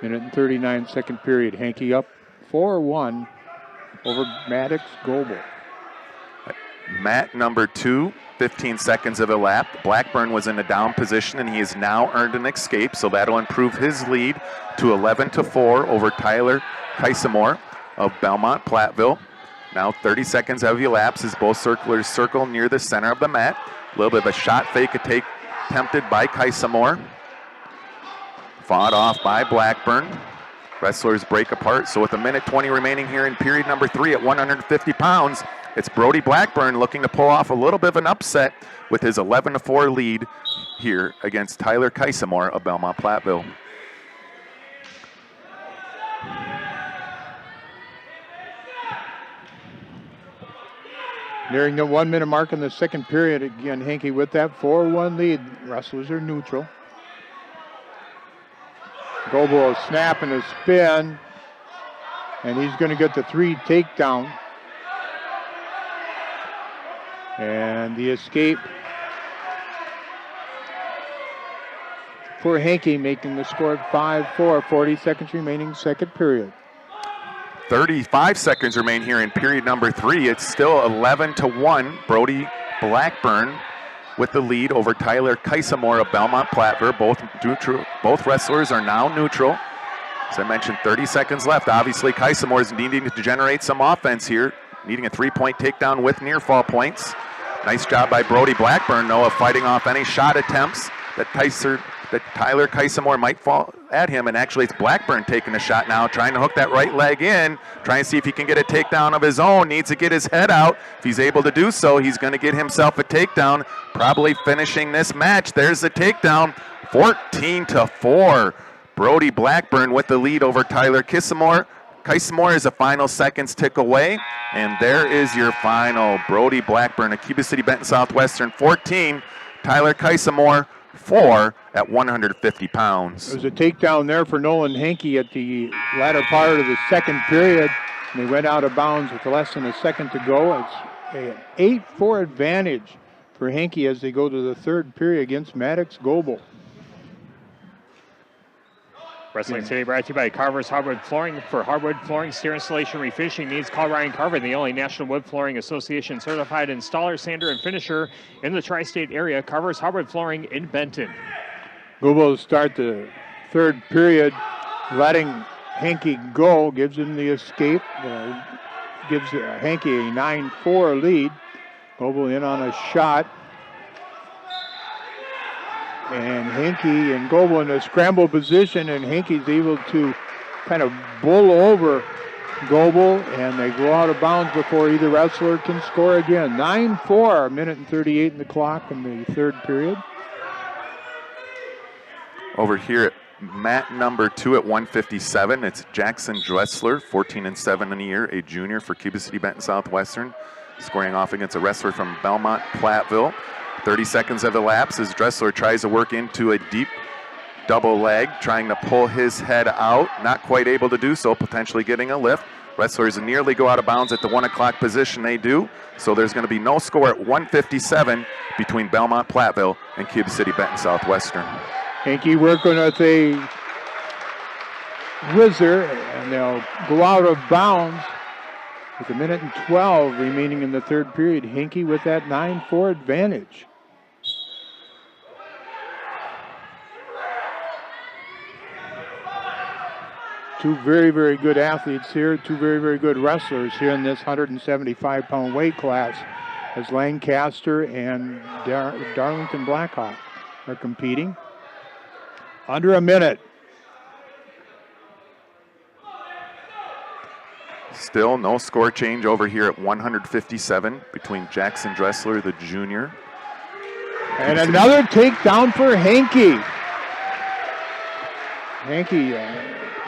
Minute and 39 second period. Henke up 4-1 over Maddox Goble. Mat number 2. 15 seconds of elapsed. Blackburn was in a down position and he has now earned an escape, so that'll improve his lead to 11-4 over Tyler Keismore of Belmont Platteville. Now 30 seconds have elapsed as both circlers circle near the center of the mat. A little bit of a shot fake attempted by Keismore. Fought off by Blackburn. Wrestlers break apart, so with a minute 20 remaining here in period number 3 at 150 pounds, it's Brody Blackburn looking to pull off a little bit of an upset with his 11-4 lead here against Tyler Keismore of Belmont Platteville. Nearing the 1 minute mark in the second period. Again, Henke with that 4-1 lead. Wrestlers are neutral. Goble a snap and a spin. And he's going to get the 3 takedown. And the escape for Henke, making the score 5-4, 40 seconds remaining, second period. 35 seconds remain here in period number 3. It's still 11-1. Brody Blackburn with the lead over Tyler Keismore of Belmont Platteville. Both wrestlers are now neutral. As I mentioned, 30 seconds left. Obviously, Keismore is needing to generate some offense here, needing a 3-point takedown with near fall points. Nice job by Brody Blackburn, though, of fighting off any shot attempts that Tyler Keismore might fall at him. And actually, it's Blackburn taking a shot now, trying to hook that right leg in, trying to see if he can get a takedown of his own. Needs to get his head out. If he's able to do so, he's going to get himself a takedown, probably finishing this match. There's the takedown, 14-4. Brody Blackburn with the lead over Tyler Keismore. Keismore is a final seconds tick away, and there is your final. Brody Blackburn of Cuba City Benton Southwestern 14, Tyler Keismore 4 at 150 pounds. There's a takedown there for Nolan Henke at the latter part of the second period, and they went out of bounds with less than a second to go. It's an 8-4 advantage for Henke as they go to the third period against Maddox Goble. Wrestling today brought to you by Carver's Hardwood Flooring. For hardwood flooring, stair installation, refinishing needs, call Ryan Carver, the only National Wood Flooring Association certified installer, sander, and finisher in the tri-state area. Carver's Hardwood Flooring in Benton. Goble start the third period, letting Henke go, gives him the escape. gives Hankey a 9-4 lead. Goebel in on a shot. And Hankey and Goebel in a scramble position, and Hankey's able to kind of bull over Goebel, and they go out of bounds before either wrestler can score again. 9-4, a minute and 38 in the clock in the third period. Over here at mat number 2 at 157, it's Jackson Dressler, 14-7 in a year, a junior for Cuba City Benton Southwestern, scoring off against a wrestler from Belmont Platteville. 30 seconds have elapsed as Dressler tries to work into a deep double leg, trying to pull his head out, not quite able to do so, potentially getting a lift. Wrestlers nearly go out of bounds at the 1 o'clock position, they do. So there's going to be no score at 157 between Belmont Platteville and Cuba City Benton Southwestern. Hankey working with a whizzer, and they'll go out of bounds with a minute and 12 remaining in the third period. Hankey with that 9-4 advantage. Two very, very good athletes here, two very, very good wrestlers here in this 175-pound weight class as Lancaster and Darlington Blackhawk are competing. Under a minute. Still no score change over here at 157 between Jackson Dressler, the junior. And another takedown for Hankey. Hankey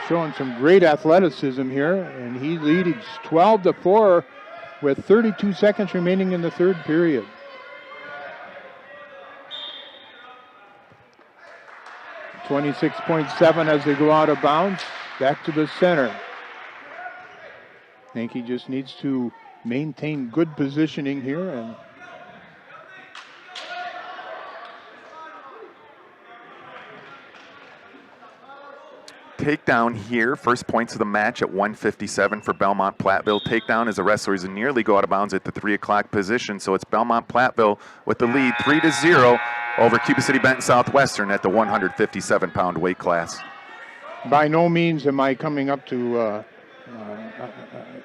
showing some great athleticism here, and he leads 12-4 with 32 seconds remaining in the third period. .7 as they go out of bounds. Back to the center. Hankey just needs to maintain good positioning here, and takedown here, first points of the match at 157 for Belmont Platteville. Takedown as the wrestlers nearly go out of bounds at the 3 o'clock position, so it's Belmont Platteville with the lead 3-0 over Cuba City Benton Southwestern at the 157-pound weight class. By no means am I coming up to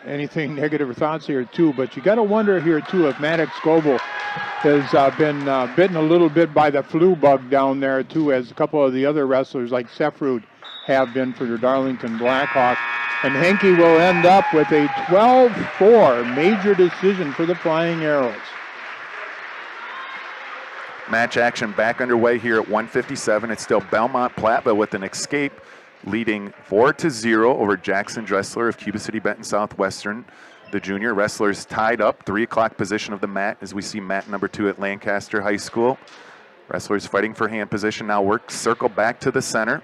anything negative thoughts here too, but you got to wonder here too if Maddox Goebel has been bitten a little bit by the flu bug down there too, as a couple of the other wrestlers like Sefrud have been for the Darlington Blackhawk. And Hankey will end up with a 12-4 major decision for the Flying Arrows. Match action back underway here at 157. It's still Belmont Platteville with an escape, leading 4-0 over Jackson Dressler of Cuba City Benton Southwestern. The junior wrestlers tied up, 3 o'clock position of the mat as we see mat number 2 at Lancaster High School. Wrestlers fighting for hand position now work, circle back to the center.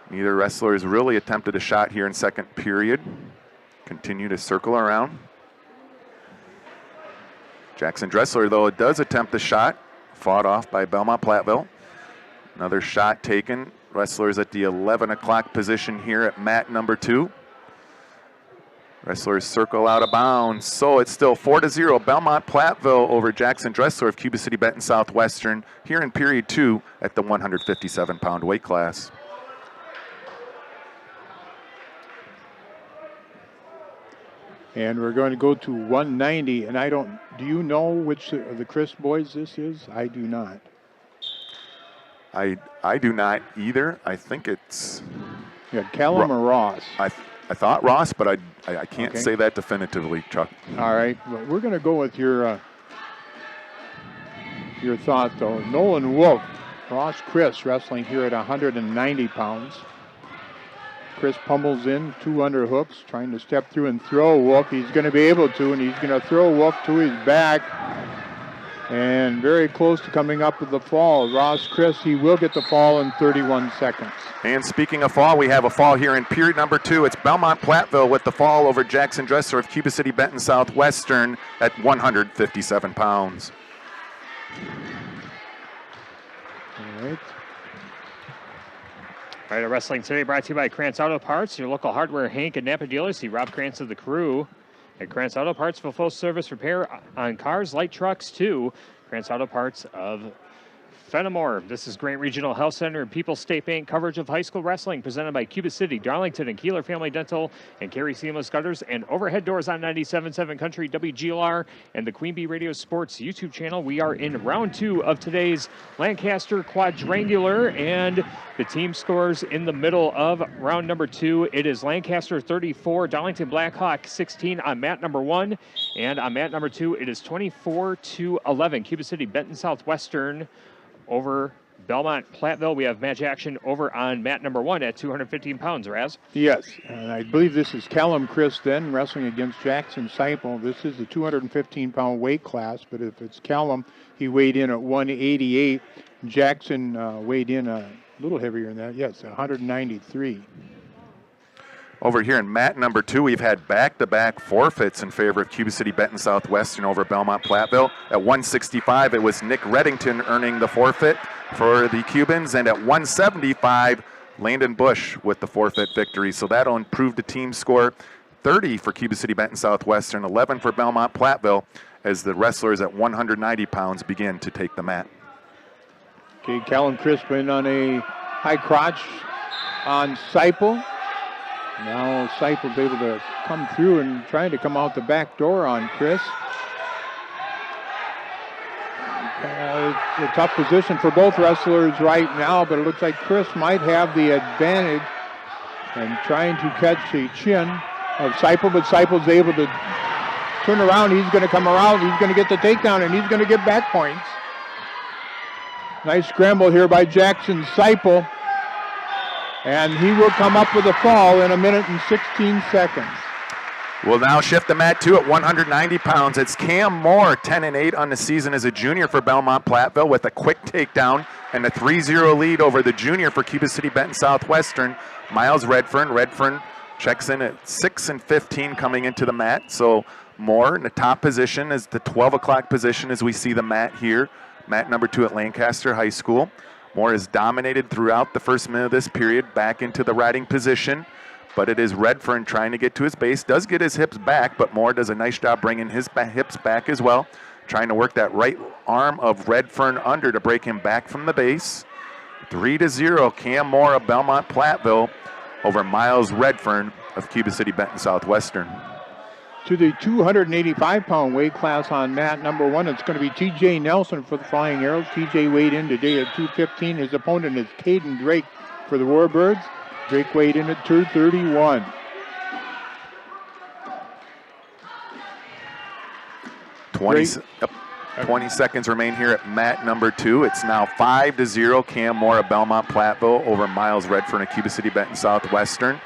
Neither wrestler has really attempted a shot here in second period. Continue to circle around. Jackson Dressler, though, does attempt the shot, fought off by Belmont Platteville. Another shot taken. Wrestlers at the 11 o'clock position here at mat number 2. Wrestlers circle out of bounds, so it's still 4-0. Belmont Platteville over Jackson Dressler of Cuba City Benton Southwestern here in period 2 at the 157-pound weight class. And we're going to go to 190, and do you know which of the Chris boys this is? I do not. I do not either. I think it's... Yeah, Callum or Ross? I thought Ross, but I can't say that definitively, Chuck. All right, well, we're going to go with your thought, though. Nolan Wolf, Ross Chris, wrestling here at 190 pounds. Chris pummels in, 2 underhooks, trying to step through and throw Wolf. He's going to be able to, and he's going to throw Wolf to his back. And very close to coming up with the fall. Ross Chris, he will get the fall in 31 seconds. And speaking of fall, we have a fall here in period number 2. It's Belmont Platteville with the fall over Jackson Dressler of Cuba City Benton Southwestern at 157 pounds. All right. All right, wrestling today brought to you by Krantz Auto Parts, your local hardware, Hank and Napa dealers. See Rob Krantz of the crew at Krantz Auto Parts for full service repair on cars, light trucks, too. Krantz Auto Parts of Fenimore. This is Grant Regional Health Center and People's State Bank coverage of high school wrestling presented by Cuba City, Darlington, and Kieler Family Dental, and Carey Seamless Gutters, and overhead doors on 97.7 Country WGLR and the Queen Bee Radio Sports YouTube channel. We are in round 2 of today's Lancaster Quadrangular, and the team scores in the middle of round number 2. It is Lancaster 34, Darlington Blackhawk 16 on mat number 1, and on mat number 2, it is 24-11. Cuba City, Benton Southwestern over Belmont Platteville. We have match action over on mat number 1 at 215 pounds, Raz. Yes, and I believe this is Callum Chris then wrestling against Jackson Seipel. This is the 215-pound weight class, but if it's Callum, he weighed in at 188. Jackson weighed in a little heavier than that. Yes, 193. Over here in mat number 2, we've had back-to-back forfeits in favor of Cuba City Benton Southwestern over Belmont Platteville. At 165, it was Nick Reddington earning the forfeit for the Cubans, and at 175, Landon Bush with the forfeit victory. So that'll improve the team score. 30 for Cuba City Benton Southwestern, 11 for Belmont Platteville, as the wrestlers at 190 pounds begin to take the mat. Okay, Callum Crispin on a high crotch on Seipel. Now Seipel's able to come through and trying to come out the back door on Chris. It's a tough position for both wrestlers right now, but it looks like Chris might have the advantage and trying to catch the chin of Seipel, but Seipel's able to turn around. He's going to come around. He's going to get the takedown, and he's going to get back points. Nice scramble here by Jackson Seipel. And he will come up with a fall in 1 minute and 16 seconds. We'll now shift the mat 2 at 190 pounds. It's Cam Moore, 10-8 on the season as a junior for Belmont Platteville with a quick takedown and a 3-0 lead over the junior for Cuba City Benton Southwestern, Miles Redfern. Redfern checks in at 6-15 coming into the mat. So Moore in the top position is the 12 o'clock position as we see the mat here. Mat number 2 at Lancaster High School. Moore has dominated throughout the first minute of this period, back into the riding position, but it is Redfern trying to get to his base. Does get his hips back, but Moore does a nice job bringing his hips back as well, trying to work that right arm of Redfern under to break him back from the base. 3-0, Cam Moore of Belmont Platteville over Miles Redfern of Cuba City Benton Southwestern. To the 285-pound weight class on mat number 1, it's going to be T.J. Nelson for the Flying Arrows. T.J. weighed in today at 215. His opponent is Caden Drake for the Warbirds. Drake weighed in at 231. Drake. 20 seconds remain here at mat number 2. It's now 5-0, Cam Moore of Belmont Platteville over Miles Redfern of Cuba City Benton Southwestern.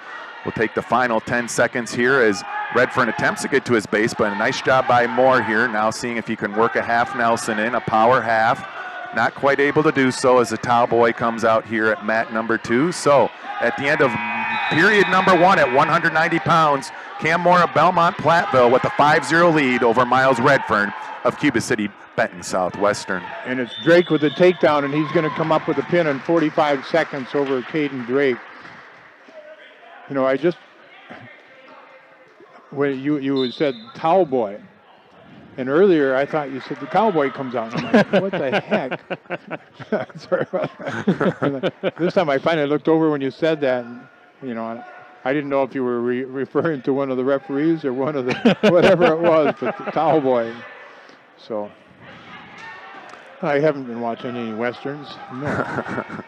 We'll take the final 10 seconds here as Redfern attempts to get to his base, but a nice job by Moore here. Now seeing if he can work a half Nelson in, a power half. Not quite able to do so as the towel boy comes out here at mat number 2. So at the end of period number 1 at 190 pounds, Cam Moore of Belmont Platteville with a 5-0 lead over Miles Redfern of Cuba City Benton Southwestern. And it's Drake with the takedown, and he's going to come up with a pin in 45 seconds over Caden Drake. You know, when you said towel boy, and earlier I thought you said the cowboy comes out. And I'm like, what the heck? Sorry about that. This time I finally looked over when you said that, and, you know, I didn't know if you were referring to one of the referees or one of the whatever it was, but the towel boy. So I haven't been watching any westerns. No.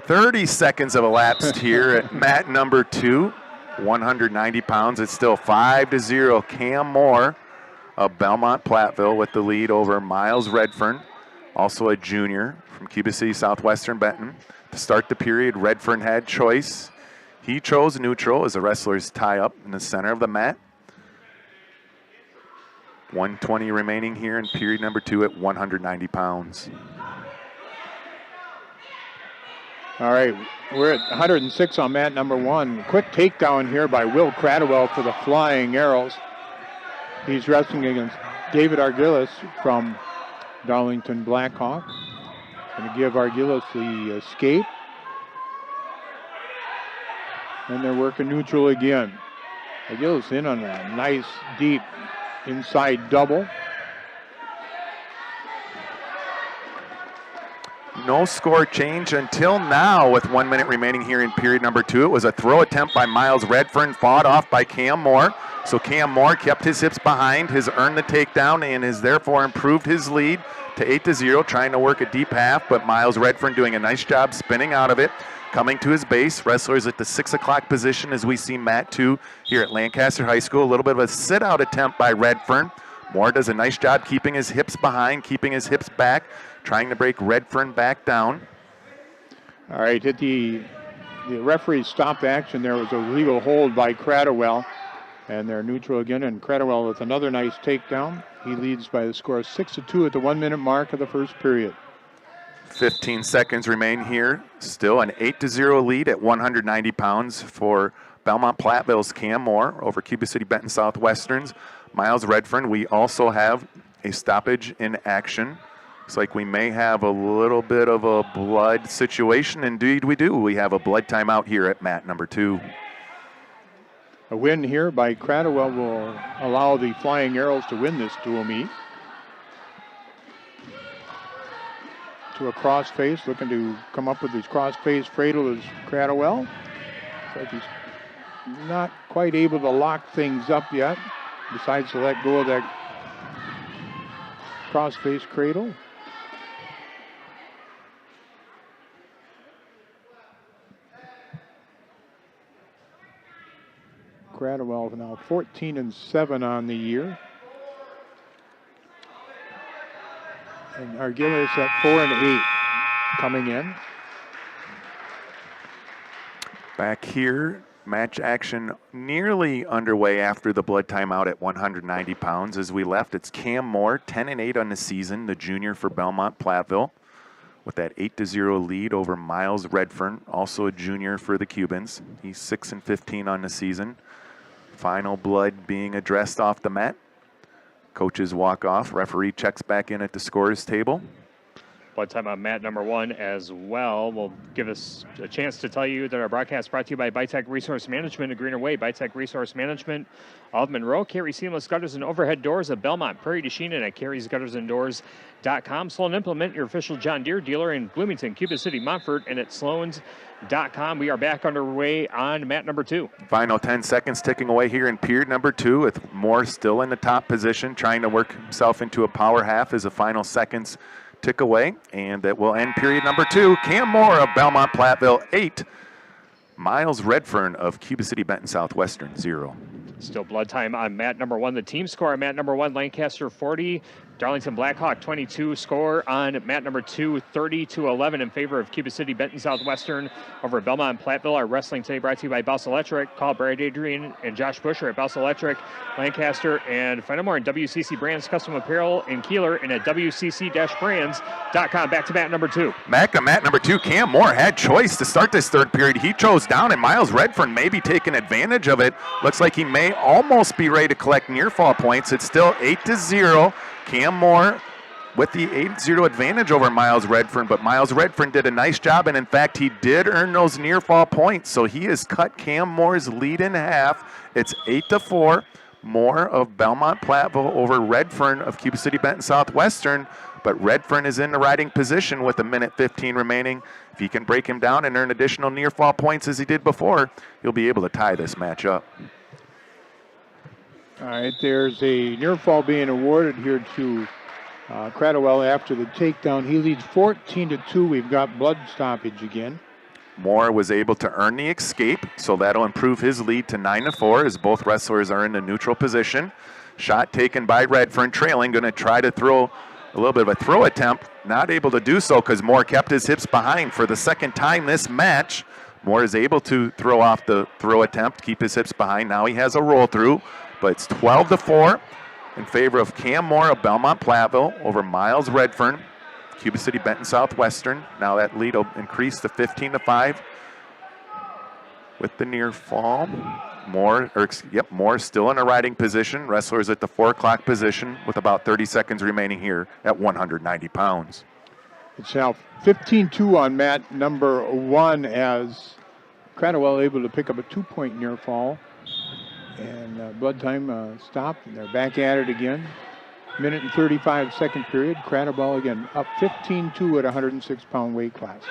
30 seconds have elapsed here at mat number 2, 190 pounds. It's still 5-0. Cam Moore of Belmont Platteville with the lead over Miles Redfern, also a junior from Cuba City Southwestern Benton. To start the period, Redfern had choice. He chose neutral as the wrestlers tie up in the center of the mat. 120 remaining here in period number 2 at 190 pounds. All right, we're at 106 on mat number 1. Quick takedown here by Will Cradwell for the Flying Arrows. He's wrestling against David Argillis from Darlington Blackhawk. Going to give Argillis the escape. And they're working neutral again. Argillis in on a nice, deep inside double. no score change until now with 1 minute remaining here in period number 2. It was a throw attempt by Miles Redfern, fought off by Cam Moore. So Cam Moore kept his hips behind, has earned the takedown, and has therefore improved his lead to 8-0, trying to work a deep half, but Miles Redfern doing a nice job spinning out of it, coming to his base. Wrestlers at the 6 o'clock position as we see Mat 2 here at Lancaster High School. A little bit of a sit-out attempt by Redfern. Moore does a nice job keeping his hips behind, keeping his hips back, trying to break Redfern back down. All right, at the referee stopped action. There was a legal hold by Cradwell, and they're neutral again. And Cradwell with another nice takedown. He leads by the score of 6-2 at the 1 minute mark of the first period. 15 seconds remain here. Still an 8-0 lead at 190 pounds for Belmont Platteville's Cam Moore over Cuba City Benton Southwestern's Miles Redfern. We also have a stoppage in action. Looks like we may have a little bit of a blood situation. Indeed we do. We have a blood timeout here at mat number 2. A win here by Cradwell will allow the Flying Arrows to win this dual meet. To a cross face, looking to come up with his cross face cradle is Cradwell. Looks like he's not quite able to lock things up yet. Decides to let go of that cross face cradle. Cradwell now 14-7 on the year. And Arguelles at 4-8 coming in. Back here, match action nearly underway after the blood timeout at 190 pounds. As we left, it's Cam Moore, 10-8 on the season, the junior for Belmont Platteville, with that 8-0 lead over Miles Redfern, also a junior for the Cubans. He's 6-15 on the season. Final blood being addressed off the mat. Coaches walk off. Referee checks back in at the scorers table. Blood time on mat number 1 as well will give us a chance to tell you that our broadcast brought to you by Bytech Resource Management of Greener Way. Bytech Resource Management of Monroe. Carey Seamless Gutters and Overhead Doors of Belmont, Prairie du Chien, and at Carey'sGuttersandDoors.com. Sloan Implement, your official John Deere dealer in Bloomington, Cuba City, Montfort, and at Sloan's.com. We are back underway on mat number 2. Final 10 seconds ticking away here in period number 2 with Moore still in the top position, trying to work himself into a power half as the final seconds tick away, and that will end period number 2. Cam Moore of Belmont Platteville 8, Miles Redfern of Cuba City Benton Southwestern 0. Still blood time on mat number 1. The team score on mat number 1, Lancaster 40, Darlington Blackhawk 22. Score on mat number 2, 30-11 in favor of Cuba City Benton Southwestern over Belmont Platteville. Our wrestling today brought to you by Bouse Electric. Call Brad Adrian and Josh Busher at Bouse Electric, Lancaster, and find out more on WCC Brands Custom Apparel in Kieler and at WCC-Brands.com. Back to mat number 2. Back to mat number 2. Cam Moore had choice to start this third period. He chose down, and Miles Redfern may be taking advantage of it. Looks like he may almost be ready to collect near fall points. It's still 8-0. Cam Moore with the 8-0 advantage over Miles Redfern, but Miles Redfern did a nice job, and in fact, he did earn those near fall points, so he has cut Cam Moore's lead in half. It's 8-4. Moore of Belmont Platteville over Redfern of Cuba City Benton Southwestern, but Redfern is in the riding position with 1:15 remaining. If he can break him down and earn additional near fall points as he did before, he'll be able to tie this match up. All right, there's a near fall being awarded here to Cradwell after the takedown. He leads 14-2. We've got blood stoppage again. Moore was able to earn the escape, so that'll improve his lead to 9-4 as both wrestlers are in the neutral position. Shot taken by Redfern, trailing, going to try to throw a little bit of a throw attempt. Not able to do so because Moore kept his hips behind for the second time this match. Moore is able to throw off the throw attempt, keep his hips behind. Now he has a roll through. But it's 12-4 in favor of Cam Moore of Belmont Platteville over Miles Redfern, Cuba City Benton Southwestern. Now that lead will increase to 15-5 with the near fall. Moore still in a riding position. Wrestlers at the 4 o'clock position with about 30 seconds remaining here at 190 pounds. It's now 15-2 on mat number 1 as Cradwell able to pick up a 2-point near fall. And blood time stopped, and they're back at it again. Minute and 35 second period. Platteville again up 15-2 at 106-pound weight class.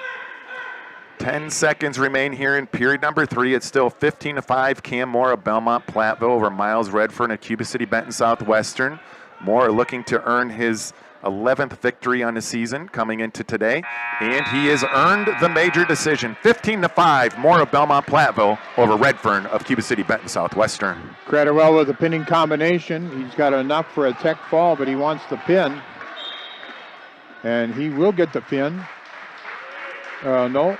10 seconds remain here in period number 3. It's still 15-5. Cam Moore of Belmont Platteville over Miles Redfern at Cuba City Benton Southwestern. Moore looking to earn his 11th victory on the season coming into today, and he has earned the major decision. 15-5, Moore of Belmont Platteville over Redfern of Cuba City Benton Southwestern. Platteville with a pinning combination. He's got enough for a tech fall, but he wants the pin, and he will get the pin. No.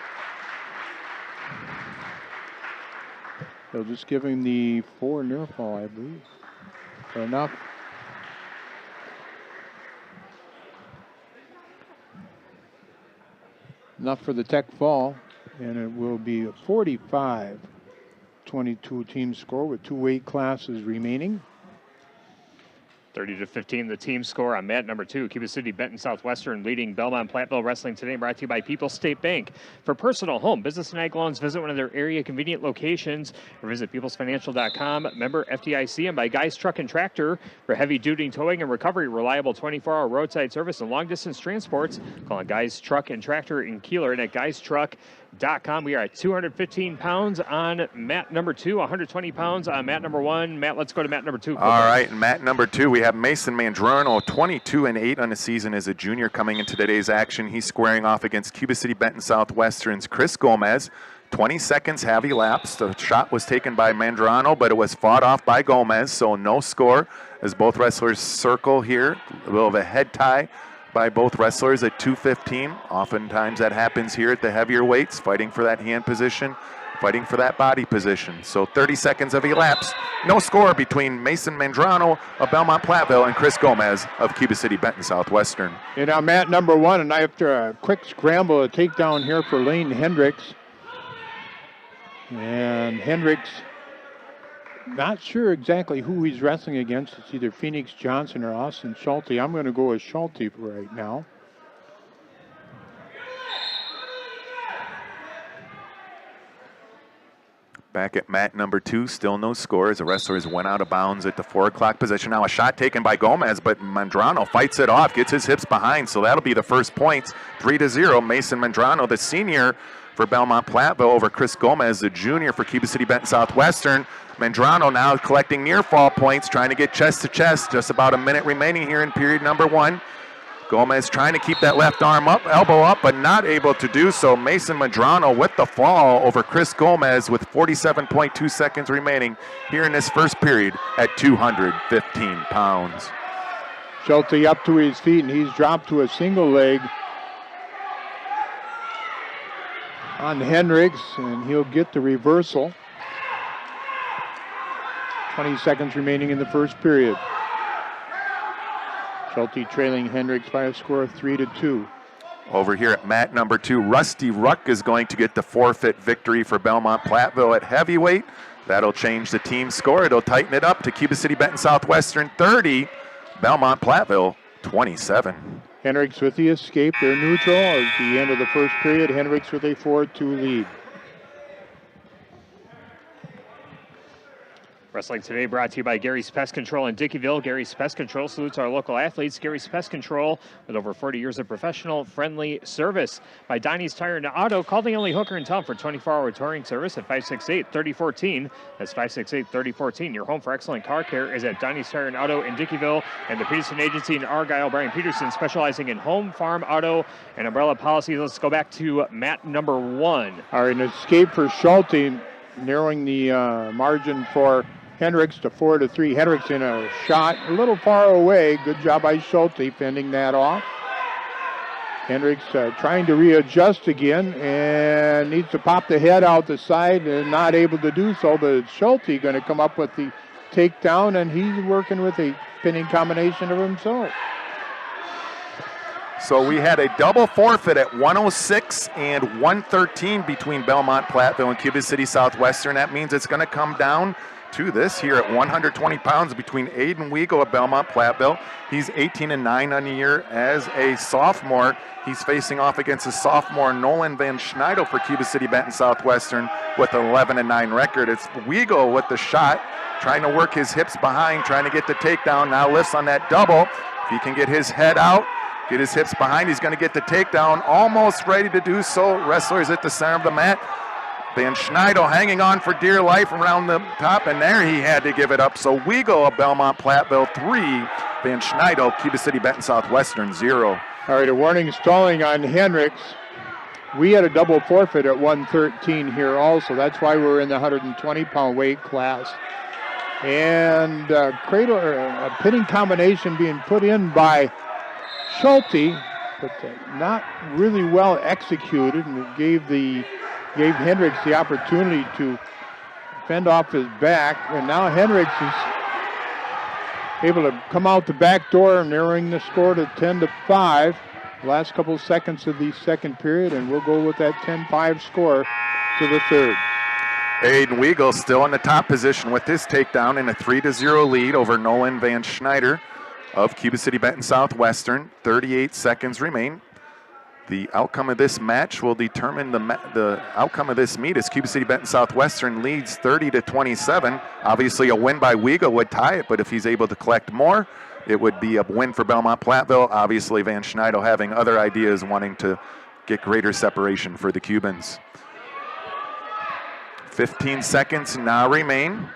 They'll just give him the 4 near fall, I believe. Enough. Enough for the tech fall, and it will be a 45-22 team score with 2 weight classes remaining. 30-15, the team score on mat number 2. Cuba City Benton Southwestern leading Belmont Platteville Wrestling today, brought to you by People's State Bank. For personal, home, business, and ag loans, visit one of their area convenient locations or visit peoplesfinancial.com. Member FDIC, and by Guys Truck and Tractor for heavy duty towing and recovery, reliable 24-hour roadside service and long distance transports. Call on Guys Truck and Tractor in Kieler and at guystruck.com. We are at 215 pounds on mat number 2, 120 pounds on mat number 1. Matt, let's go to mat number 2. All right, mat number 2, we have Mason Mandrano, 22-8 on the season as a junior coming into today's action. He's squaring off against Cuba City Benton Southwestern's Chris Gomez. 20 seconds have elapsed. The shot was taken by Mandrano, but it was fought off by Gomez, so no score as both wrestlers circle here. A little of a head tie by both wrestlers at 2:15. Oftentimes that happens here at the heavier weights, fighting for that hand position, fighting for that body position. So 30 seconds have elapsed. No score between Mason Mandrano of Belmont Platteville and Chris Gomez of Cuba City Benton Southwestern. And now mat number 1, and after a quick scramble, a takedown here for Lane Hendricks. And Hendricks, not sure exactly who he's wrestling against. It's either Phoenix Johnson or Austin Schulte. I'm going to go with Schulte right now. Back at mat number 2, still no score as the wrestlers went out of bounds at the 4 o'clock position. Now a shot taken by Gomez, but Mandrano fights it off, gets his hips behind, so that'll be the first points. 3-0, Mason Mandrano, the senior for Belmont Platteville over Chris Gomez, the junior for Cuba City Benton Southwestern. Mandrano now collecting near fall points, trying to get chest to chest. Just about a minute remaining here in period number 1. Gomez trying to keep that left arm up, elbow up, but not able to do so. Mason Mandrano with the fall over Chris Gomez with 47.2 seconds remaining here in this first period at 215 pounds. Schulte up to his feet, and he's dropped to a single leg on Hendricks, and he'll get the reversal. 20 seconds remaining in the first period. Schulte trailing Hendricks by a score of 3-2. Over here at mat number 2, Rusty Ruck is going to get the forfeit victory for Belmont Platteville at heavyweight. That'll change the team score. It'll tighten it up to Cuba City Benton Southwestern 30, Belmont Platteville 27. Hendricks with the escape. They're neutral at the end of the first period. Hendricks with a 4-2 lead. Wrestling today brought to you by Gary's Pest Control in Dickeyville. Gary's Pest Control salutes our local athletes. Gary's Pest Control with over 40 years of professional, friendly service. By Donnie's Tire and Auto. Call the only hooker in town for 24-hour touring service at 568-3014. That's 568-3014. Your home for excellent car care is at Donnie's Tire and Auto in Dickeyville and the Peterson Agency in Argyle. Brian Peterson specializing in home, farm, auto, and umbrella policies. Let's go back to mat number 1. All right, an escape for Schulte, narrowing the margin for Hendricks to 4-3. Hendricks in a shot a little far away. Good job by Schulte fending that off. Hendricks trying to readjust again and needs to pop the head out the side and not able to do so. But Schulte going to come up with the takedown, and he's working with a pinning combination of himself. So we had a double forfeit at 106 and 113 between Belmont Platteville and Cuba City Southwestern. That means it's going to come down to this here at 120 pounds between Aiden Weigel of Belmont Platteville. He's 18-9 on the year as a sophomore. He's facing off against a sophomore Nolan Van Schneidel for Cuba City Benton Southwestern with an 11-9 record. It's Weigel with the shot, trying to work his hips behind, trying to get the takedown. Now lifts on that double. If he can get his head out, get his hips behind, he's going to get the takedown. Almost ready to do so. Wrestlers at the center of the mat. Van Schneider hanging on for dear life around the top, and there he had to give it up. So Weigel of Belmont Platteville 3, Van Schneider, Cuba City Benton Southwestern 0. All right, a warning stalling on Hendricks. We had a double forfeit at 113 here also. That's why we're in the 120-pound weight class. And a pinning combination being put in by Schulte, but not really well executed, and it gave Hendricks the opportunity to fend off his back. And now Hendricks is able to come out the back door, narrowing the score to 10-5. Last couple seconds of the second period, and we'll go with that 10-5 score to the third. Aiden Weigel still in the top position with his takedown in a 3-0 lead over Nolan Van Schneider of Cuba City Benton Southwestern. 38 seconds remain. The outcome of this match will determine the outcome of this meet as Cuba City Benton Southwestern leads 30-27. Obviously a win by Weigel would tie it, but if he's able to collect more, it would be a win for Belmont Platteville. Obviously Van Schneider having other ideas, wanting to get greater separation for the Cubans. 15 seconds now remain.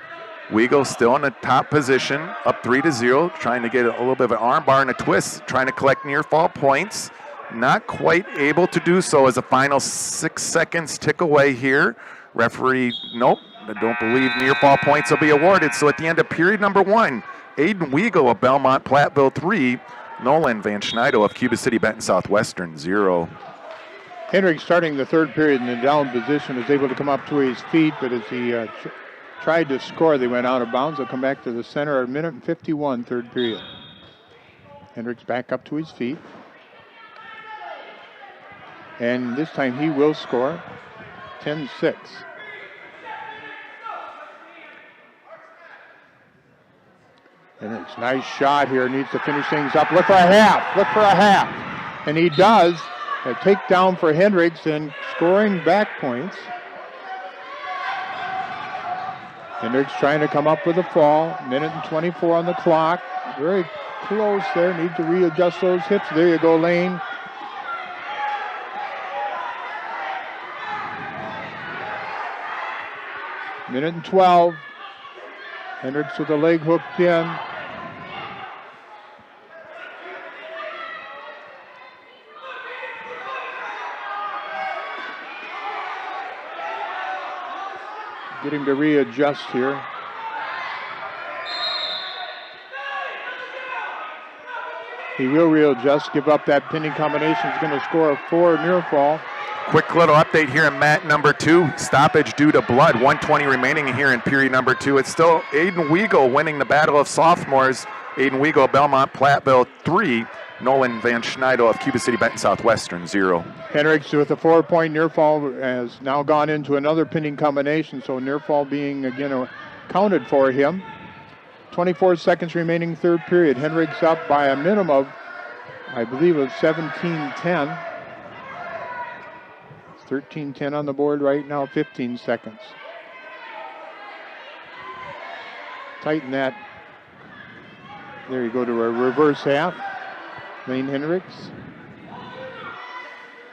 Weigel still in the top position, up 3-0, trying to get a little bit of an arm bar and a twist, trying to collect near fall points. Not quite able to do so as the final 6 seconds tick away here. Referee, nope, I don't believe near fall points will be awarded. So at the end of period number 1, Aiden Weigel of Belmont Platteville 3, Nolan Van Schneider of Cuba City Benton Southwestern 0. Hendricks starting the third period in the down position is able to come up to his feet, but as he tried to score, they went out of bounds. They'll come back to the center, a minute and 51, third period. Hendricks back up to his feet. And this time he will score 10-6. Hendricks, nice shot here, needs to finish things up. Look for a half, And he does. A takedown for Hendricks and scoring back points. Hendricks trying to come up with a fall. Minute and 24 on the clock. Very close there. Need to readjust those hips. There you go, Lane. Minute and 12. Hendricks with the leg hooked in. Get him to readjust here. He will readjust, give up that pinning combination. He's going to score a 4 near fall. Quick little update here in mat number 2. Stoppage due to blood. 1:20 remaining here in period number 2. It's still Aiden Weigel winning the battle of sophomores. Aiden Weigel, Belmont Platteville 3. Nolan Van Schneider of Cuba City Benton Southwestern 0. Hendricks with a 4-point near fall has now gone into another pinning combination, so near fall being again counted for him. 24 seconds remaining third period. Hendricks up by a minimum of, I believe, of 17-10. 13-10 on the board right now, 15 seconds. Tighten that. There you go to a reverse half. Lane Hendricks.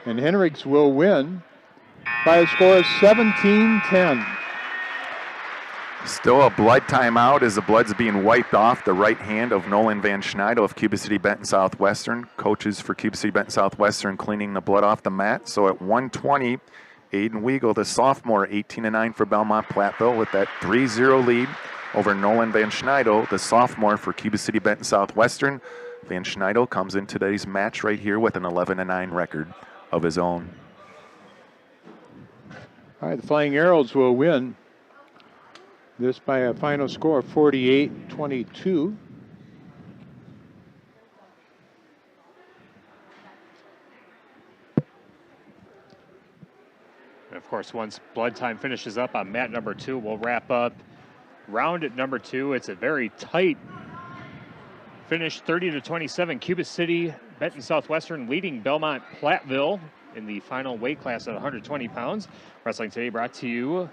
And Hendricks will win by a score of 17-10. Still a blood timeout as the blood's being wiped off the right hand of Nolan Van Schneider of Cuba City Benton Southwestern. Coaches for Cuba City Benton Southwestern cleaning the blood off the mat. So at 1:20, Aiden Weigel, the sophomore, 18-9 for Belmont Platteville with that 3-0 lead over Nolan Van Schneider, the sophomore for Cuba City Benton Southwestern. Van Schneider comes in today's match right here with an 11-9 record of his own. All right, the Flying Arrows will win this by a final score of 48-22. And of course, once blood time finishes up on mat number 2, we'll wrap up round at number 2. It's a very tight finish, 30-27. Cuba City Benton Southwestern leading Belmont Platteville in the final weight class at 120 pounds. Wrestling Today brought to you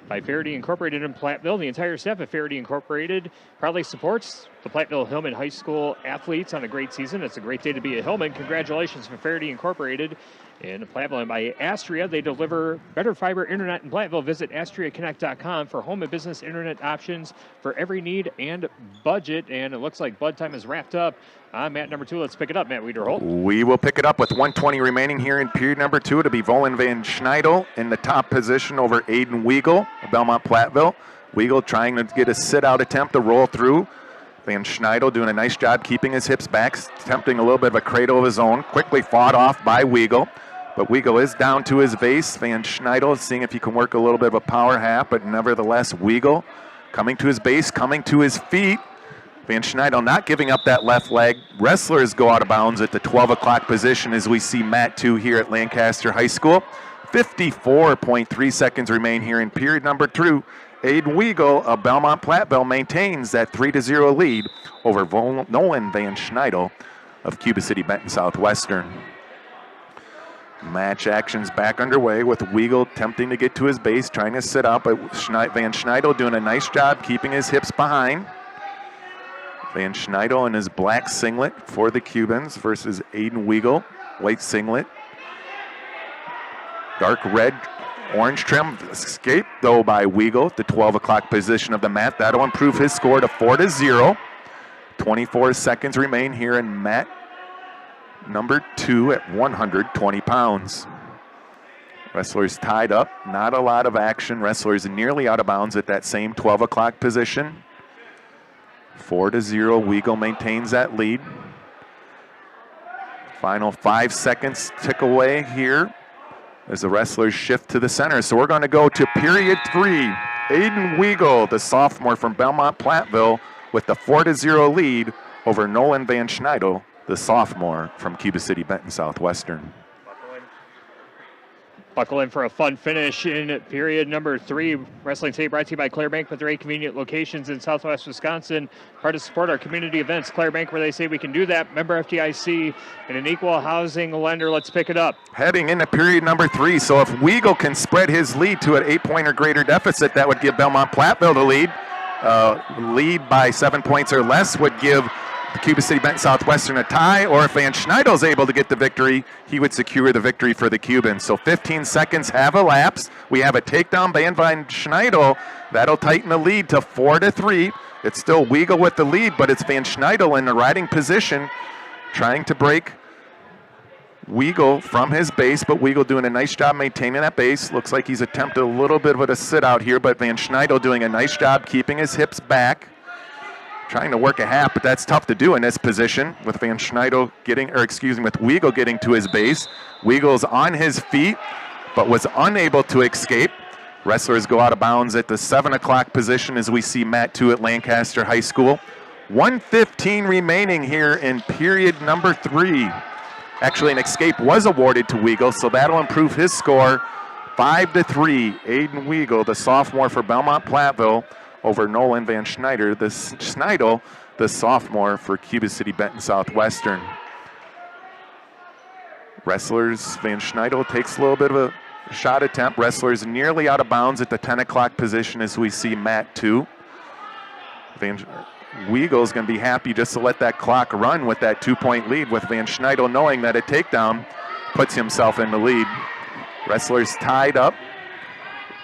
by Faraday Incorporated in Platteville. The entire staff of Faraday Incorporated proudly supports the Platteville Hillman High School athletes on a great season. It's a great day to be a Hillman. Congratulations for Faraday Incorporated in Platteville. And by Astria, they deliver better fiber internet in Platteville. Visit AstriaConnect.com for home and business internet options for every need and budget. And it looks like Bud time is wrapped up. Matt number 2, let's pick it up. Matt Wiederholt. We will pick it up with 1:20 remaining here in period number 2. It'll be Volan Van Schneidel in the top position over Aiden Weigel of Belmont Platteville. Weigel trying to get a sit-out attempt to roll through. Van Schneidel doing a nice job keeping his hips back, attempting a little bit of a cradle of his own. Quickly fought off by Weigel, but Weigel is down to his base. Van Schneidel is seeing if he can work a little bit of a power half, but nevertheless, Weigel coming to his base, coming to his feet. Van Schneidel not giving up that left leg. Wrestlers go out of bounds at the 12 o'clock position as we see Mat 2 here at Lancaster High School. 54.3 seconds remain here in period number 2. Aiden Weigel of Belmont Platteville maintains that 3-0 lead over Nolan Van Schneidel of Cuba City Benton Southwestern. Match actions back underway with Weigel attempting to get to his base, trying to sit up, but Van Schneidel doing a nice job keeping his hips behind. Van Schneidel in his black singlet for the Cubans versus Aiden Weigel, white singlet. Dark red, orange trim. Escape, though, by Weigel at the 12 o'clock position of the mat. That'll improve his score to 4-0. 24 seconds remain here in mat number 2 at 120 pounds. Wrestlers tied up. Not a lot of action. Wrestlers nearly out of bounds at that same 12 o'clock position. 4-0, Weigel maintains that lead. Final 5 seconds tick away here as the wrestlers shift to the center. So we're going to go to period 3. Aiden Weigel, the sophomore from Belmont Platteville, with the 4-0 lead over Nolan Van Schneidel, the sophomore from Cuba City Benton Southwestern. Buckle in for a fun finish in period number 3. Wrestling today brought to you by Claire Bank with their 8 convenient locations in Southwest Wisconsin. Proud to support our community events. Claire Bank, where they say we can do that. Member FDIC and an equal housing lender. Let's pick it up. Heading into period number 3. So if Weigel can spread his lead to an 8-point or greater deficit, that would give Belmont Platteville the lead. Lead by 7 points or less would give the Cuba City Benton Southwestern a tie, or if Van Schneidel is able to get the victory, he would secure the victory for the Cubans. So 15 seconds have elapsed. We have a takedown by Van Schneidel. That'll tighten the lead to 4-3. It's still Weigel with the lead, but it's Van Schneidel in the riding position, trying to break Weigel from his base, but Weigel doing a nice job maintaining that base. Looks like he's attempted a little bit of a sit out here, but Van Schneidel doing a nice job keeping his hips back. Trying to work a half, but that's tough to do in this position with Van Schneidel with Weigel getting to his base. Weigel's on his feet, but was unable to escape. Wrestlers go out of bounds at the 7 o'clock position as we see Mat 2 at Lancaster High School. 1:15 remaining here in period number 3. Actually, an escape was awarded to Weigel, so that'll improve his score 5-3. Aiden Weigel, the sophomore for Belmont Platteville, over Nolan Van Schneidel, the sophomore for Cuba City Benton Southwestern. Wrestlers, Van Schneidel takes a little bit of a shot attempt. Wrestlers nearly out of bounds at the 10 o'clock position as we see Mat 2. Weigel is going to be happy just to let that clock run with that 2-point lead, with Van Schneidel knowing that a takedown puts himself in the lead. Wrestlers tied up.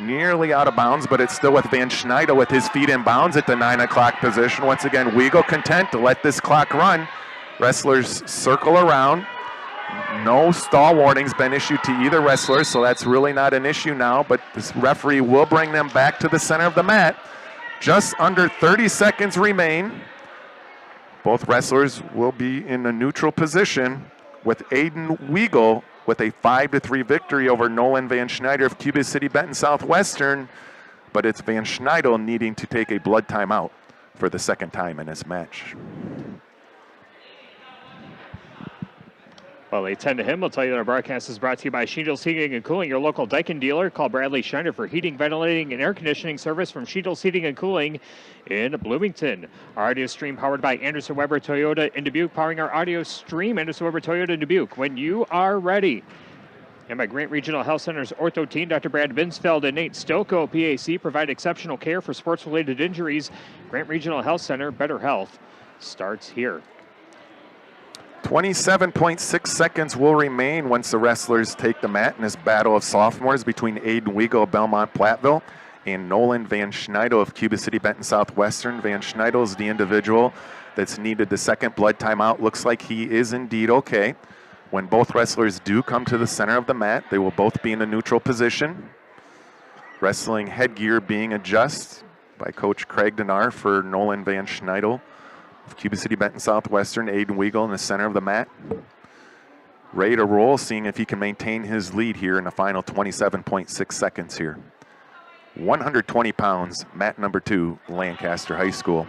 Nearly out of bounds, but it's still with Van Schneidel with his feet in bounds at the 9 o'clock position. Once again, Weigel content to let this clock run. Wrestlers circle around. No stall warnings been issued to either wrestler, so that's really not an issue now, but this referee will bring them back to the center of the mat. Just under 30 seconds remain. Both wrestlers will be in a neutral position with Aiden Weigel with a 5-3 victory over Nolan Van Schneidel of Cuba City Benton Southwestern, but it's Van Schneidel needing to take a blood timeout for the second time in this match. Well, they tend to him. We'll tell you that our broadcast is brought to you by Shingles Heating and Cooling, your local Daikin dealer. Call Bradley Schneider for heating, ventilating, and air conditioning service from Shingles Heating and Cooling in Bloomington. Our audio stream powered by Anderson Weber Toyota in Dubuque, powering our audio stream, Anderson Weber Toyota in Dubuque. When you are ready. And by Grant Regional Health Center's ortho team, Dr. Brad Binsfeld and Nate Stocco, PAC, provide exceptional care for sports-related injuries. Grant Regional Health Center, better health starts here. 27.6 seconds will remain once the wrestlers take the mat in this battle of sophomores between Aiden Weigel of Belmont Platteville and Nolan Van Schneidel of Cuba City Benton Southwestern. Van Schneidel is the individual that's needed the second blood timeout. Looks like he is indeed okay. When both wrestlers do come to the center of the mat, they will both be in a neutral position. Wrestling headgear being adjusted by Coach Craig Denar for Nolan Van Schneidel of Cuba City Benton Southwestern. Aiden Weigel in the center of the mat. Ready to roll, seeing if he can maintain his lead here in the final 27.6 seconds here. 120 pounds, mat number 2, Lancaster High School.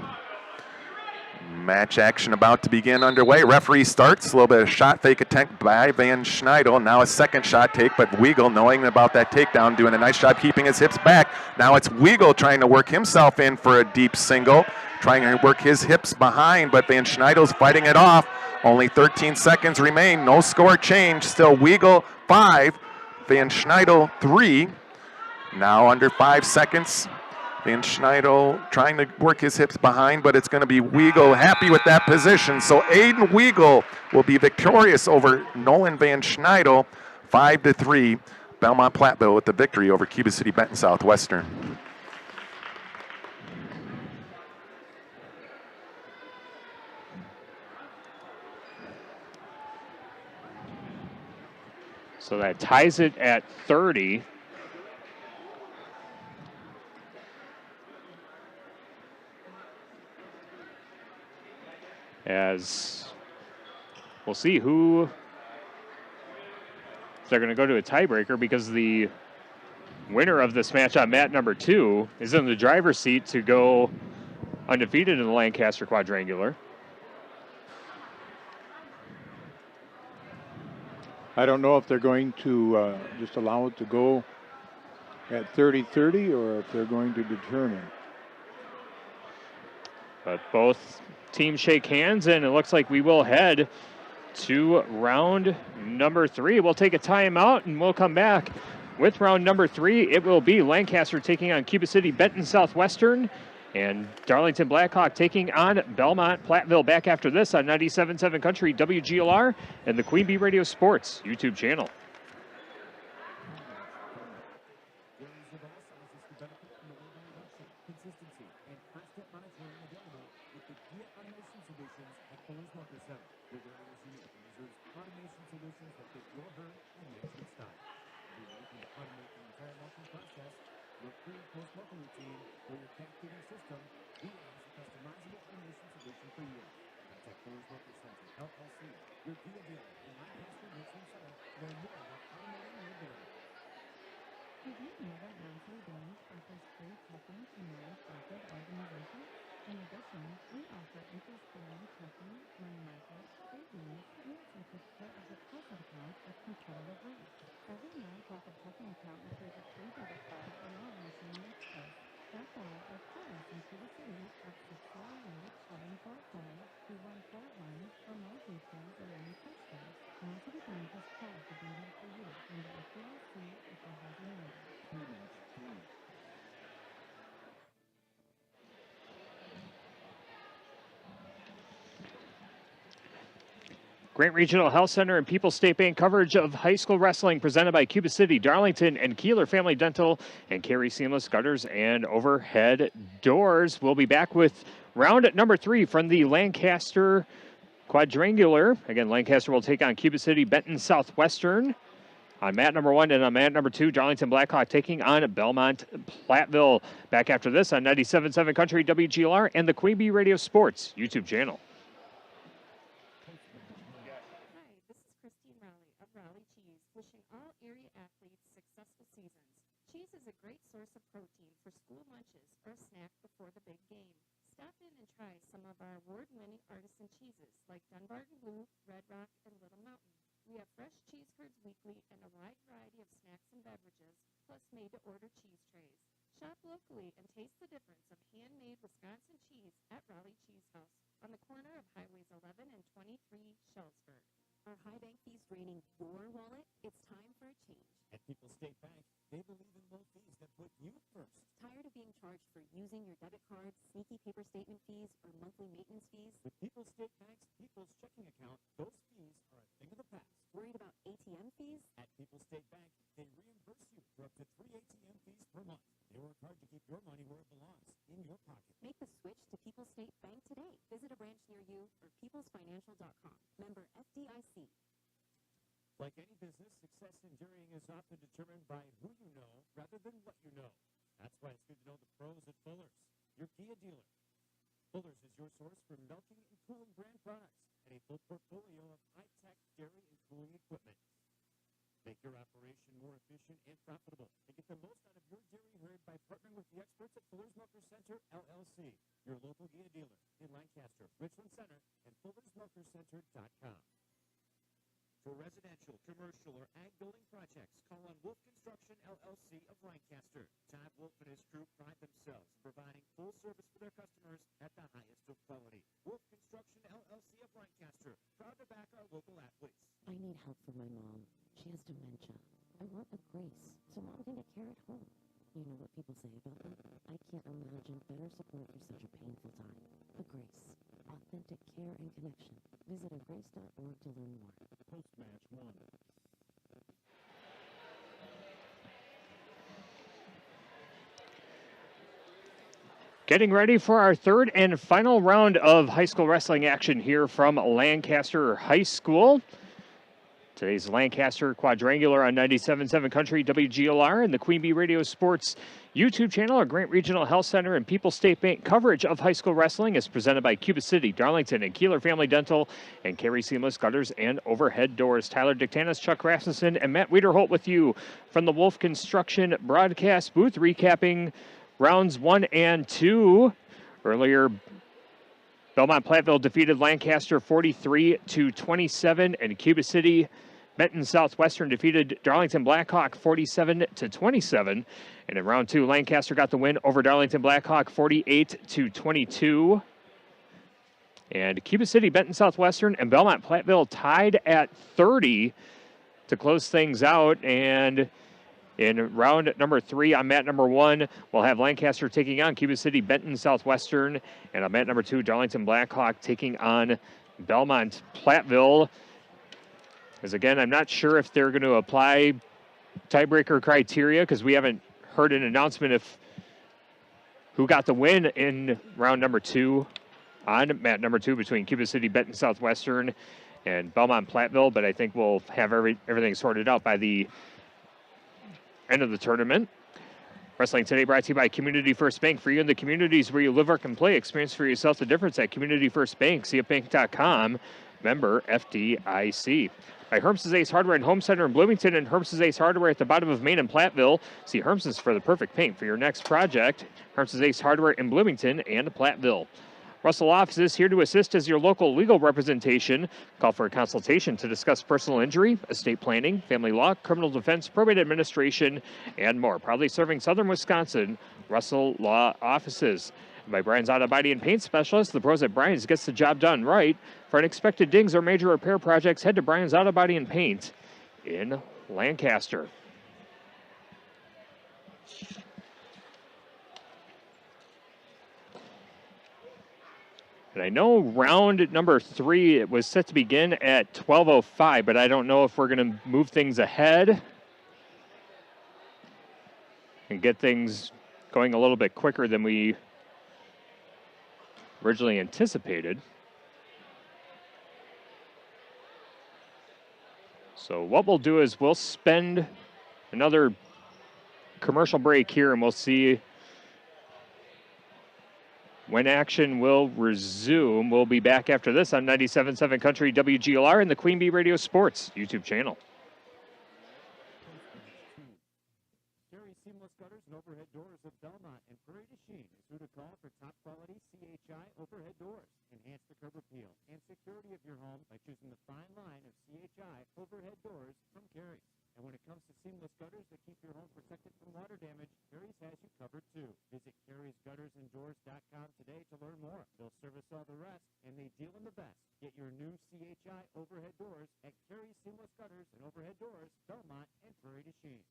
Match action about to begin underway. Referee starts. A little bit of shot fake attempt by Van Schneidel. Now a second shot take, but Weigel, knowing about that takedown, doing a nice job keeping his hips back. Now it's Weigel trying to work himself in for a deep single, trying to work his hips behind, but Van Schneidel's fighting it off. Only 13 seconds remain. No score change. Still Weigel 5, Van Schneidel 3. Now under 5 seconds. Van Schneidel trying to work his hips behind, but it's going to be Weigel happy with that position. So Aiden Weigel will be victorious over Nolan Van Schneidel, 5-3. Belmont Platteville with the victory over Cuba City Benton Southwestern. So that ties it at 30. As we'll see if they're going to go to a tiebreaker, because the winner of this match on mat number 2 is in the driver's seat to go undefeated in the Lancaster Quadrangular. I don't know if they're going to just allow it to go at 30-30 or if they're going to determine. But both teams shake hands, and it looks like we will head to round number 3. We'll take a timeout, and we'll come back with round number 3. It will be Lancaster taking on Cuba City Benton Southwestern, and Darlington Blackhawk taking on Belmont Platteville. Back after this on 97.7 Country WGLR and the Queen Bee Radio Sports YouTube channel. Grant Regional Health Center and People's State Bank coverage of high school wrestling presented by Cuba City, Darlington, and Kieler Family Dental, and Carey Seamless Gutters and Overhead Doors. We'll be back with round number 3 from the Lancaster Quadrangular. Again, Lancaster will take on Cuba City, Benton Southwestern on mat number 1, and on mat number 2, Darlington Blackhawk taking on Belmont Platteville. Back after this on 97.7 Country WGLR and the Queen Bee Radio Sports YouTube channel. Cheese is a great source of protein for school lunches or a snack before the big game. Stop in and try some of our award-winning artisan cheeses like Dunbarton Blue, Red Rock, and Little Mountain. We have fresh cheese curds weekly and a wide variety of snacks and beverages, plus made-to-order cheese trays. Shop locally and taste the difference of handmade Wisconsin cheese at Raleigh Cheese House on the corner of Highways 11 and 23, Shellsburg. Are high bank fees draining your wallet? It's time for a change. At People's State Bank, they believe in low fees that put you first. Tired of being charged for using your debit card, sneaky paper statement fees, or monthly maintenance fees? With People's State Bank's People's Checking Account, those fees are a thing of the past. Worried about ATM fees? At People's State Bank, they reimburse you for up to 3 ATM fees per month. They work hard to keep your money where it belongs, in your pocket. Make the switch to People's State Bank today. Visit a branch near you or peoplesfinancial.com. Member FDIC. Like any business, success in dairying is often determined by who you know rather than what you know. That's why it's good to know the pros at Fuller's, your Kia dealer. Fuller's is your source for milking and cooling brand products and a full portfolio of high-tech dairy and cooling equipment. Make your operation more efficient and profitable and get the most out of your dairy herd by partnering with the experts at Fuller's Milker Center, LLC, your local Kia dealer in Lancaster, Richland Center, and FullersMilkerCenter.com. For residential, commercial, or ag building projects, call on Wolf Construction, LLC of Lancaster. Todd Wolf and his crew pride themselves in providing full service for their customers at the highest of quality. Wolf Construction, LLC of Lancaster, proud to back our local athletes. I need help for my mom. She has dementia. I want a Grace, so Mom can get care at home. You know what people say about them? I can't imagine better support for such a painful time. A Grace. Authentic care and connection. Visit agrace.org to learn more. Post-match 1. Getting ready for our third and final round of high school wrestling action here from Lancaster High School. Today's Lancaster Quadrangular on 97.7 Country WGLR and the Queen Bee Radio Sports YouTube channel. Our Grant Regional Health Center and People's State Bank coverage of high school wrestling is presented by Cuba City, Darlington, and Kieler Family Dental, and Carey Seamless Gutters and Overhead Doors. Tyler Dictanis, Chuck Rasmussen, and Matt Wiederholt with you from the Wolf Construction broadcast booth, recapping rounds 1 and 2. Earlier, Belmont Platteville defeated Lancaster 43-27, and Cuba City Benton Southwestern defeated Darlington Blackhawk 47-27. And in round 2, Lancaster got the win over Darlington Blackhawk 48-22. And Cuba City, Benton Southwestern, and Belmont Platteville tied at 30 to close things out. And in round number 3, on mat number 1, we'll have Lancaster taking on Cuba City, Benton Southwestern. And on mat number 2, Darlington Blackhawk taking on Belmont Platteville. Because again, I'm not sure if they're going to apply tiebreaker criteria because we haven't heard an announcement of who got the win in round number 2 on mat number 2 between Cuba City, Benton Southwestern, and Belmont Platteville. But I think we'll have everything sorted out by the end of the tournament. Wrestling Today brought to you by Community First Bank. For you in the communities where you live, work, and play, experience for yourself the difference at Community First Bank. CFBank.com. Member FDIC. By Herms's Ace Hardware and Home Center in Bloomington and Herms's Ace Hardware at the bottom of Main and Platteville. See Herms's for the perfect paint for your next project. Herms's Ace Hardware in Bloomington and Platteville. Russell Offices here to assist as your local legal representation. Call for a consultation to discuss personal injury, estate planning, family law, criminal defense, probate administration, and more. Proudly serving Southern Wisconsin, Russell Law Offices. By Brian's Auto Body and Paint Specialist, the pros at Brian's gets the job done right. For unexpected dings or major repair projects, head to Brian's Auto Body and Paint in Lancaster. And I know round number 3, it was set to begin at 12:05, but I don't know if we're going to move things ahead and get things going a little bit quicker than we originally anticipated. So what we'll do is we'll spend another commercial break here and we'll see when action will resume. We'll be back after this on 97.7 Country WGLR and the Queen Bee Radio Sports YouTube channel. Carey Seamless Gutters and Overhead Doors of Belmont and Prairie du Chien is who to call for top quality CHI overhead doors. Enhance the curb appeal and security of your home by choosing the fine line of CHI overhead doors from Carey. And when it comes to seamless gutters that keep your home protected from water damage, Carey's has you covered too. Visit Carey Carey'sGuttersandDoors.com today to learn more. They'll service all the rest, and they deal in the best. Get your new CHI overhead doors at Carey Seamless Gutters and Overhead Doors, Belmont, and Prairie du Chien.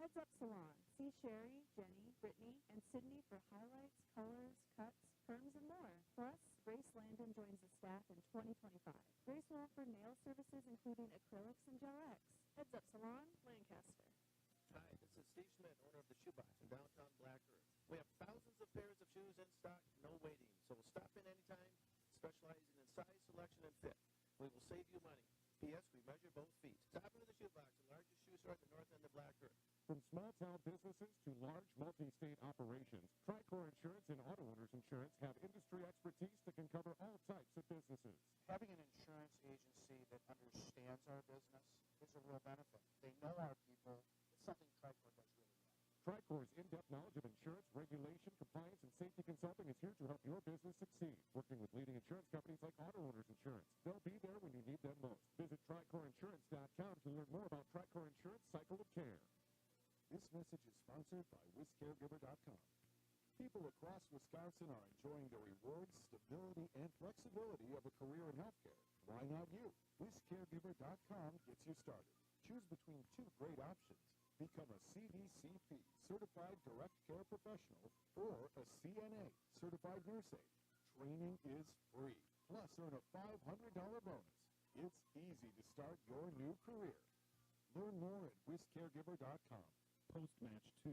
Heads Up Salon. See Sherry, Jenny, Brittany, and Sydney for highlights, colors, cuts, perms, and more. Plus, Grace Landon joins the staff in 2025. Grace will offer nail services including acrylics and gel X. Heads Up Salon, Lancaster. Hi, this is Steve Schmidt, owner of the Shoe Box in downtown Black Earth. We have thousands of pairs of shoes in stock, no waiting. So stop in anytime, specializing in size, selection, and fit. We will save you money. P.S. We measure both feet. Stop into the Shoe Box, the largest shoe store at the north end of Black Earth. From small-town businesses to large multi-state operations, Tricor Insurance and Auto Owners Insurance have industry expertise that can cover all types of businesses. Having an insurance agency that understands our business is a real benefit. They know our people. It's something Tricor does really well. Tricor's in-depth knowledge of insurance, regulation, compliance, and safety consulting is here to help your business succeed. Working with leading insurance companies like Auto Owners Insurance, they'll be there when you need them most. Visit TricorInsurance.com to learn more about Tricor Insurance Cycle of Care. This message is sponsored by WisCaregiver.com. People across Wisconsin are enjoying the rewards, stability, and flexibility of a career in healthcare. Why not you? WisCaregiver.com gets you started. Choose between two great options. Become a CDCP, Certified Direct Care Professional, or a CNA, Certified Nurse Aide. Training is free. Plus, earn a $500 bonus. It's easy to start your new career. Learn more at WisCaregiver.com. Post-match 2.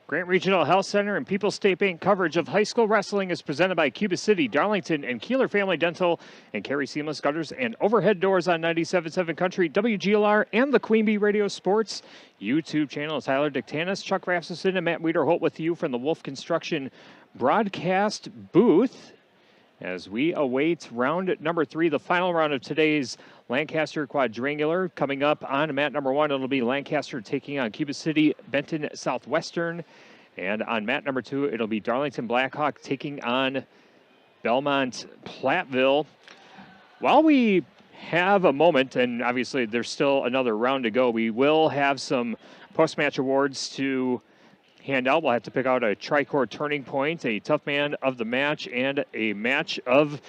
Grant Regional Health Center and People's State Bank coverage of high school wrestling is presented by Cuba City, Darlington, and Kieler Family Dental, and Carey Seamless Gutters and Overhead Doors on 97.7 Country, WGLR, and the Queen Bee Radio Sports YouTube channel. Tyler Dictanis, Chuck Rasmussen, and Matt Wiederholt with you from the Wolf Construction broadcast booth as we await round number 3, the final round of today's Lancaster Quadrangular. Coming up on mat number 1, it'll be Lancaster taking on Cuba City, Benton, Southwestern. And on mat number 2, it'll be Darlington Blackhawk taking on Belmont Platteville. While we have a moment, and obviously there's still another round to go, we will have some post-match awards to hand out. We'll have to pick out a Tricor Turning Point, a Tough Man of the Match, and a Match of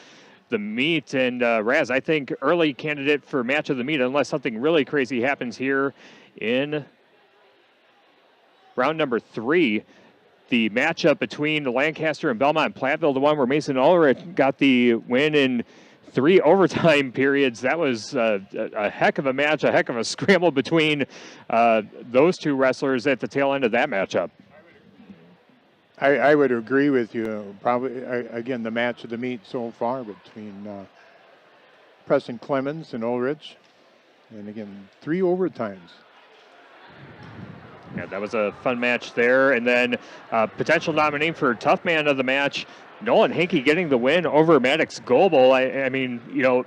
the Meet. And Raz, I think early candidate for Match of the Meet, unless something really crazy happens here in round number 3. The matchup between Lancaster and Belmont Platteville, the one where Mason Ulrich got the win in 3 overtime periods. That was a heck of a match, a heck of a scramble between those two wrestlers at the tail end of that matchup. I would agree with you. Probably, again, the match of the meet so far between Preston Clemens and Ulrich. And again, 3 overtimes. Yeah, that was a fun match there. And then potential nominee for Tough Man of the Match, Nolan Hankey getting the win over Maddox Goebel. I mean, you know,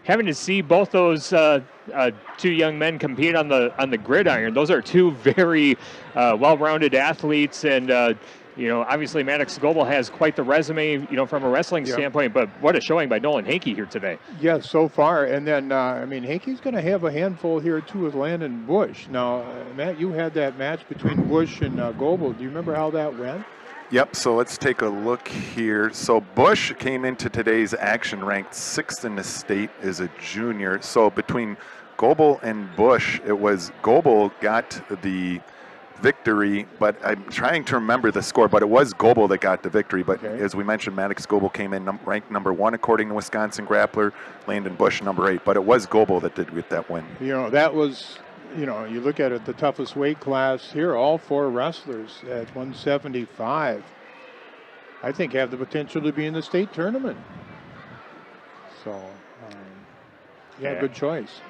having to see both those 2 young men compete on the gridiron, those are 2 very well-rounded athletes. And, you know, obviously Maddox Goebel has quite the resume, you know, from a wrestling standpoint, but what a showing by Nolan Hankey here today. Yes, so far. And then, I mean, Hankey's going to have a handful here, too, with Landon Bush. Now, Matt, you had that match between Bush and Goebel. Do you remember how that went? Yep, so let's take a look here. So Bush came into today's action ranked 6th in the state as a junior. So between Goebel and Bush, it was Goebel got the victory, but I'm trying to remember the score, but it was Goebel that got the victory. But as we mentioned, Maddox Goebel came in ranked number 1 according to Wisconsin Grappler, Landon Bush number 8, but it was Goebel that did get that win. You know, that was, you know, you look at it, the toughest weight class here, all 4 wrestlers at 175, I think have the potential to be in the state tournament. So, yeah, good choice.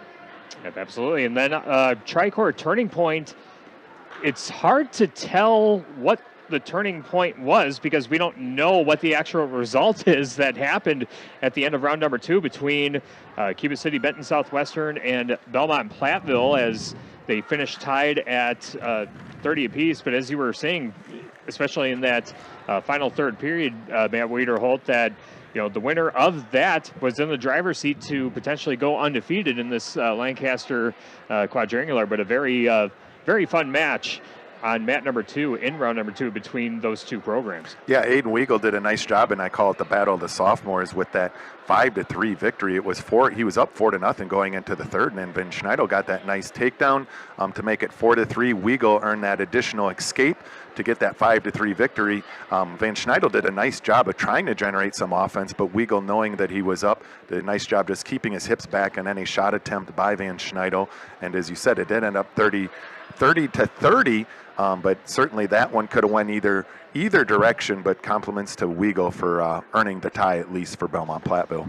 Yep, absolutely. And then Tricor Turning Point, it's hard to tell what the turning point was because we don't know what the actual result is that happened at the end of round number 2 between Cuba City, Benton Southwestern, and Belmont Platteville as they finished tied at 30 apiece. But as you were saying, especially in that final third period, Matt Wiederholt, that the winner of that was in the driver's seat to potentially go undefeated in this Lancaster quadrangular. But a very fun match on mat number 2 in round number 2 between those two programs. Yeah, Aiden Weigel did a nice job, and I call it the battle of the sophomores with that 5-3 victory. It was he was up 4-0 going into the third, and then Van Schneidel got that nice takedown to make it 4-3. Weigel earned that additional escape to get that 5-3 victory. Van Schneidel did a nice job of trying to generate some offense, but Weigel, knowing that he was up, did a nice job just keeping his hips back on any shot attempt by Van Schneidel. And as you said, it did end up 30-30. But certainly that one could have went either direction, but compliments to Weigel for earning the tie, at least for Belmont Platteville.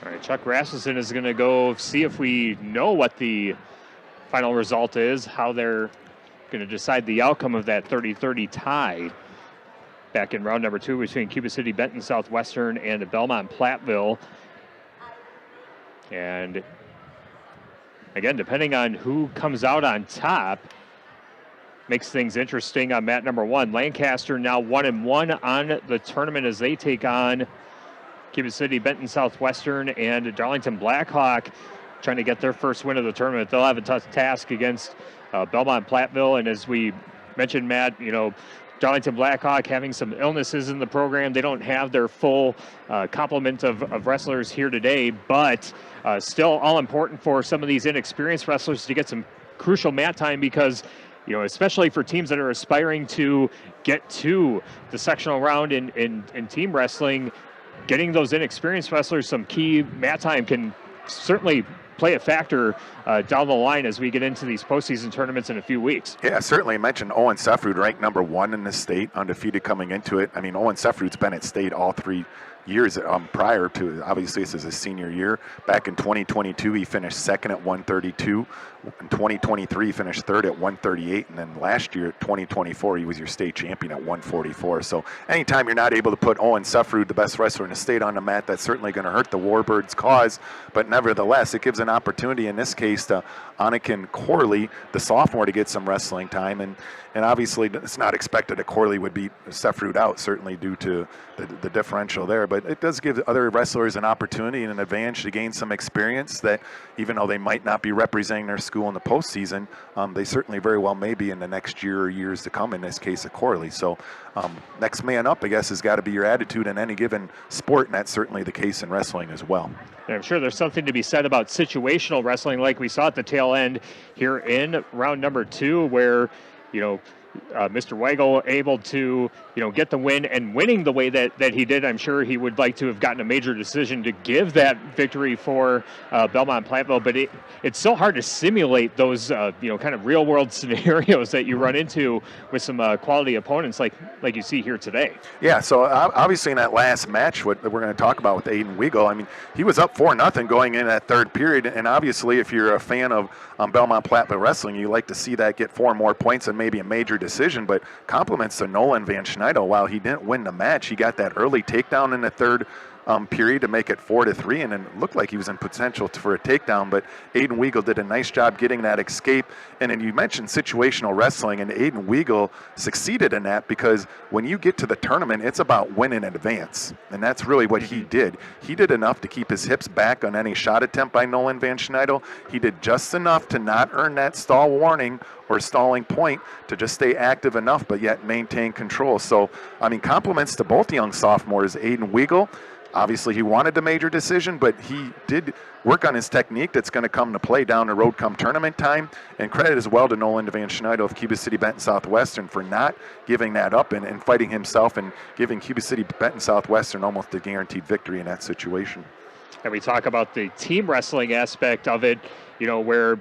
All right, Chuck Rasmussen is going to go see if we know what the final result is, how they're going to decide the outcome of that 30-30 tie back in round number 2 between Cuba City, Benton, Southwestern, and Belmont Platteville. And again, depending on who comes out on top, makes things interesting on mat number 1. Lancaster now 1-1 on the tournament as they take on Cuba City, Benton, Southwestern, and Darlington Blackhawk, trying to get their first win of the tournament. They'll have a tough task against Belmont Platteville, and as we mentioned, Matt, Darlington Blackhawk having some illnesses in the program. They don't have their full complement of wrestlers here today, but still all important for some of these inexperienced wrestlers to get some crucial mat time, because especially for teams that are aspiring to get to the sectional round in team wrestling, getting those inexperienced wrestlers some key mat time can certainly play a factor down the line as we get into these postseason tournaments in a few weeks. Yeah, certainly. I mentioned Owen Seffrud, ranked number 1 in the state, undefeated coming into it. I mean, Owen Seffrud's been at state all 3 years prior to, obviously this is his senior year. Back in 2022, he finished second at 132. In 2023, he finished third at 138. And then last year, 2024, he was your state champion at 144. So anytime you're not able to put Owen Seffrud, the best wrestler in the state, on the mat, that's certainly going to hurt the Warbirds' cause. But nevertheless, it gives an opportunity, in this case, to Anakin Corley, the sophomore, to get some wrestling time. And obviously, it's not expected that Corley would beat Seffrud out, certainly due to the differential there. But it does give other wrestlers an opportunity and an advantage to gain some experience that, even though they might not be representing their school in the postseason, they certainly very well may be in the next year or years to come, in this case of Corley. So next man up, I guess, has got to be your attitude in any given sport, and that's certainly the case in wrestling as well. And I'm sure there's something to be said about situational wrestling, like we saw at the tail end here in round number 2, where Mr. Weigel able to, get the win, and winning the way that he did. I'm sure he would like to have gotten a major decision to give that victory for Belmont Platteville, but it's so hard to simulate those, kind of real world scenarios that you run into with some quality opponents like you see here today. Yeah, so obviously in that last match, what we're going to talk about with Aiden Weigel, I mean, he was up 4-0 going in that third period, and obviously if you're a fan of Belmont Platteville wrestling, you like to see that get 4 more points and maybe a major decision. But compliments to Nolan Van Schneidel. While he didn't win the match, he got that early takedown in the third period to make it 4-3, and it looked like he was in potential for a takedown, but Aiden Weigel did a nice job getting that escape. And then you mentioned situational wrestling, and Aiden Weigel succeeded in that, because when you get to the tournament, it's about winning in advance, and that's really what he did. He did enough to keep his hips back on any shot attempt by Nolan Van Schneidel. He did just enough to not earn that stall warning or stalling point, to just stay active enough but yet maintain control. So, I mean, compliments to both young sophomores. Aiden Weigel, obviously he wanted the major decision, but he did work on his technique that's going to come to play down the road come tournament time. And credit as well to Nolan Van Schneidel of Cuba City Benton Southwestern for not giving that up and fighting himself and giving Cuba City Benton Southwestern almost a guaranteed victory in that situation. And we talk about the team wrestling aspect of it, where,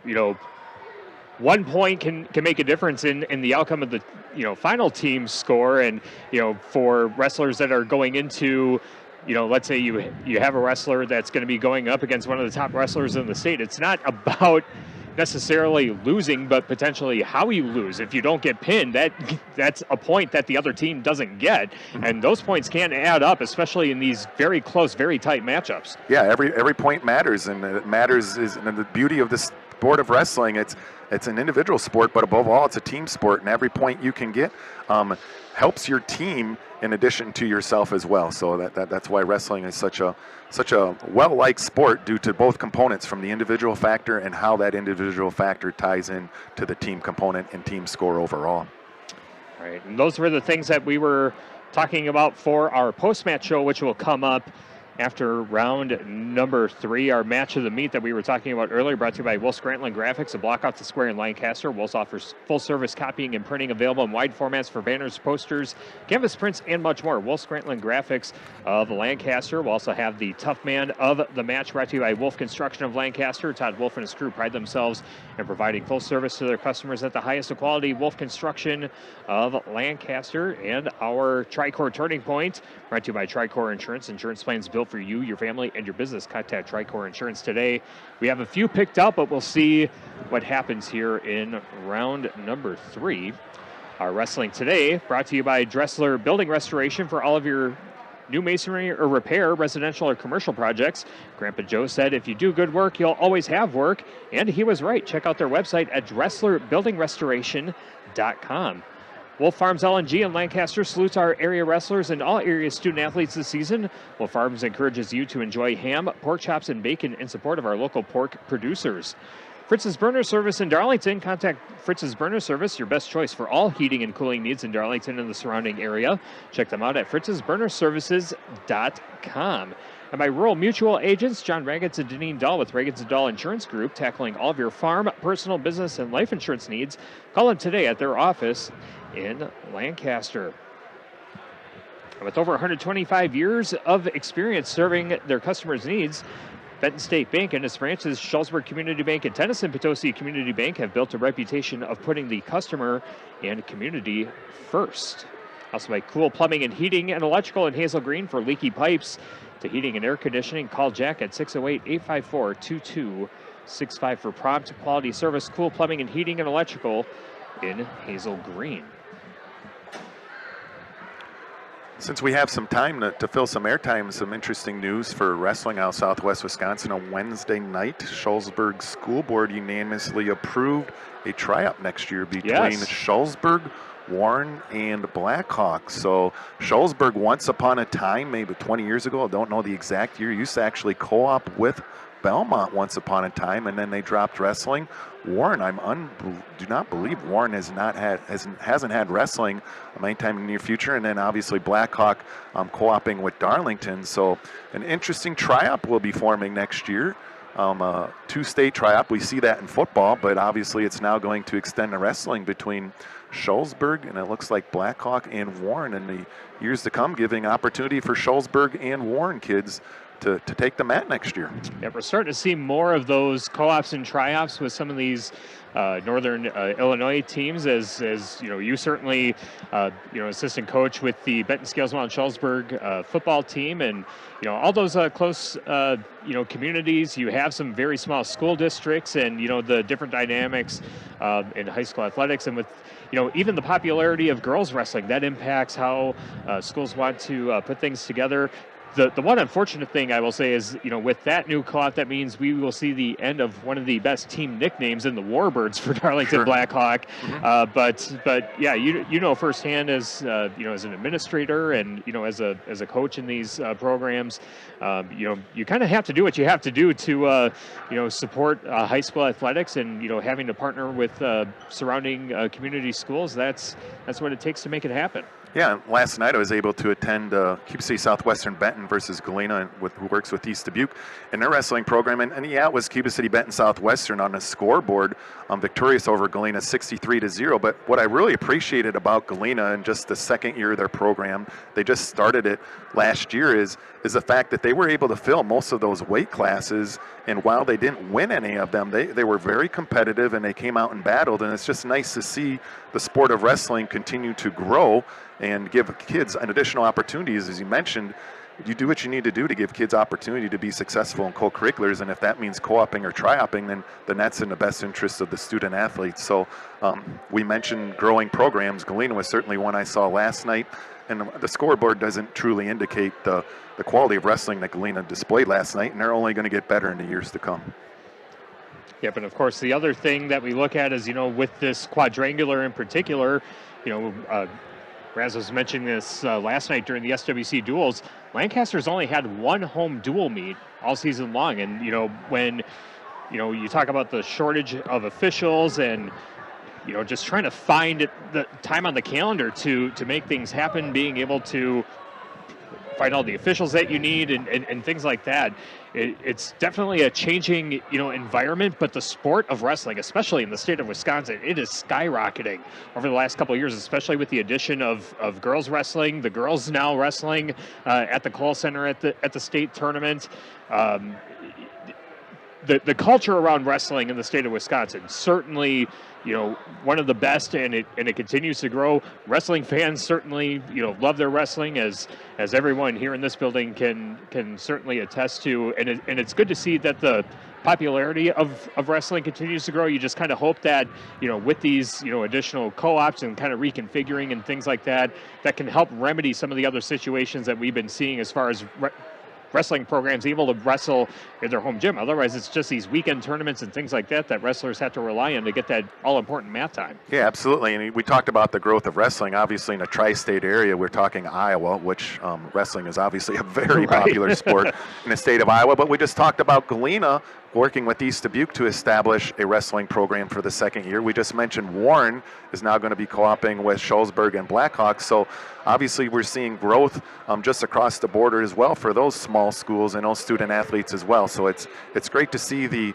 1 point can make a difference in the outcome of the final team score. And for wrestlers that are going into, let's say you have a wrestler that's going to be going up against one of the top wrestlers in the state, it's not about necessarily losing, but potentially how you lose. If you don't get pinned, that's a point that the other team doesn't get, and those points can add up, especially in these very close, very tight matchups. Yeah, every point matters, and it matters is, and the beauty of this sport of wrestling, it's an individual sport, but above all, it's a team sport, and every point you can get helps your team in addition to yourself as well. So that's why wrestling is such a well-liked sport, due to both components, from the individual factor and how that individual factor ties in to the team component and team score overall. All right, and those were the things that we were talking about for our post-match show, which will come up after round number 3, our match of the meet that we were talking about earlier, brought to you by Will Scranton Graphics, a block off the square in Lancaster. Wills offers full-service copying and printing, available in wide formats for banners, posters, canvas prints, and much more. Will Scranton Graphics of Lancaster. We'll also have the Tough Man of the match, brought to you by Wolf Construction of Lancaster. Todd Wolf and his crew pride themselves in providing full service to their customers at the highest of quality. Wolf Construction of Lancaster. And our Tricor Turning Point, brought to you by Tricor Insurance. Insurance plans built for you, your family, and your business. Contact Tricor Insurance today. We have a few picked up, but we'll see what happens here in round number 3. Our wrestling today brought to you by Dressler Building Restoration for all of your new masonry or repair, residential or commercial projects. Grandpa Joe said, if you do good work, you'll always have work. And he was right. Check out their website at DresslerBuildingRestoration.com. Wolf Farms LNG in Lancaster salutes our area wrestlers and all area student athletes this season. Wolf Farms encourages you to enjoy ham, pork chops, and bacon in support of our local pork producers. Fritz's Burner Service in Darlington. Contact Fritz's Burner Service, your best choice for all heating and cooling needs in Darlington and the surrounding area. Check them out at fritzsburnerservices.com. And by Rural Mutual Agents, John Raggets and Deneen Dahl with Raggets & Dahl Insurance Group, tackling all of your farm, personal, business, and life insurance needs. Call them today at their office in Lancaster. With over 125 years of experience serving their customers' needs, Benton State Bank and its branches, Schulzburg Community Bank and Tennyson Potosi Community Bank, have built a reputation of putting the customer and community first. Also by Cool Plumbing and Heating and Electrical in Hazel Green for leaky pipes to heating and air conditioning. Call Jack at 608-854-2265 for prompt quality service. Cool Plumbing and Heating and Electrical in Hazel Green. Since we have some time to fill some airtime, some interesting news for wrestling out Southwest Wisconsin. On Wednesday night, Schulzburg School Board unanimously approved a tryout next year between Schulzburg, Warren, and Blackhawk. So Schulzburg, once upon a time, maybe 20 years ago, I don't know the exact year, used to actually co-op with Belmont once upon a time, and then they dropped wrestling. Warren, do not believe Warren hasn't had wrestling anytime in the near future, and then obviously Blackhawk co-oping with Darlington. So an interesting tri-op will be forming next year. Two-state tri-op, we see that in football, but obviously it's now going to extend the wrestling between Schulzburg, and it looks like Blackhawk and Warren in the years to come, giving opportunity for Schulzburg and Warren kids to take the mat next year. Yeah, we're starting to see more of those co-ops and tri-ops with some of these northern Illinois teams, as you know, you certainly assistant coach with the Benton Scales Mountain Schulzburg football team, and all those close communities. You have some very small school districts, and the different dynamics in high school athletics, and with even the popularity of girls wrestling, that impacts how schools want to put things together. The one unfortunate thing I will say is, with that new co-op, that means we will see the end of one of the best team nicknames in the Warbirds for Darlington Blackhawk. Mm-hmm. But yeah, firsthand as as an administrator and as a coach in these programs, you kind of have to do what you have to do to support high school athletics, and having to partner with surrounding community schools. That's what it takes to make it happen. Yeah, last night I was able to attend Cuba City Southwestern Benton versus Galena, who works with East Dubuque in their wrestling program. And yeah, it was Cuba City Benton Southwestern on the scoreboard, victorious over Galena 63-0. But what I really appreciated about Galena in just the second year of their program, they just started it last year, is the fact that they were able to fill most of those weight classes. And while they didn't win any of them, they were very competitive, and they came out and battled. And it's just nice to see the sport of wrestling continue to grow and give kids an additional opportunities. As you mentioned, you do what you need to do to give kids opportunity to be successful in co-curriculars, and if that means co-oping or tri-oping, then that's in the best interest of the student athletes. So we mentioned growing programs. Galena was certainly one I saw last night, and the scoreboard doesn't truly indicate the quality of wrestling that Galena displayed last night, and they're only going to get better in the years to come. Yep, and of course the other thing that we look at is, with this quadrangular in particular, Raz was mentioning this last night during the SWC duels. Lancaster's only had one home dual meet all season long, and when you talk about the shortage of officials and just trying to find the time on the calendar to make things happen, being able to find all the officials that you need and things like that. It's definitely a changing, environment, but the sport of wrestling, especially in the state of Wisconsin, it is skyrocketing over the last couple of years, especially with the addition of girls wrestling, the girls now wrestling at the Cole Center at the state tournament. The culture around wrestling in the state of Wisconsin, certainly, one of the best, and it continues to grow. Wrestling fans certainly, love their wrestling, as everyone here in this building can certainly attest to. And it's good to see that the popularity of wrestling continues to grow. You just kind of hope that, with these, additional co-ops and kind of reconfiguring and things like that, that can help remedy some of the other situations that we've been seeing as far as wrestling programs able to wrestle in their home gym. Otherwise, it's just these weekend tournaments and things like that wrestlers have to rely on to get that all-important mat time. Yeah, absolutely. And we talked about the growth of wrestling. Obviously, in a tri-state area, we're talking Iowa, which wrestling is obviously a very popular sport in the state of Iowa. But we just talked about Galena working with East Dubuque to establish a wrestling program for the second year. We just mentioned Warren is now going to be co-oping with Shullsburg and Blackhawks. So obviously we're seeing growth just across the border as well for those small schools and those student athletes as well. So it's great to see the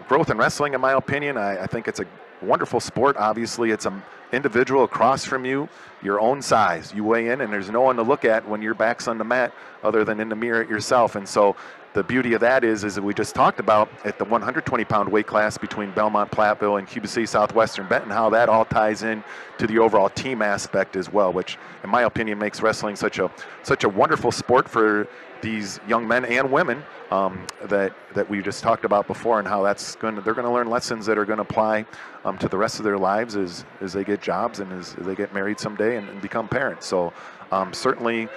growth in wrestling, in my opinion. I think it's a wonderful sport. Obviously, it's an individual across from you, your own size. You weigh in, and there's no one to look at when your back's on the mat other than in the mirror at yourself. And so the beauty of that is that we just talked about at the 120-pound weight class between Belmont, Platteville, and Cuba City, Southwestern, Benton, how that all ties in to the overall team aspect as well, which, in my opinion, makes wrestling such a wonderful sport for these young men and women that we just talked about before, and how they're going to learn lessons that are going to apply to the rest of their lives as they get jobs and as they get married someday and become parents. So certainly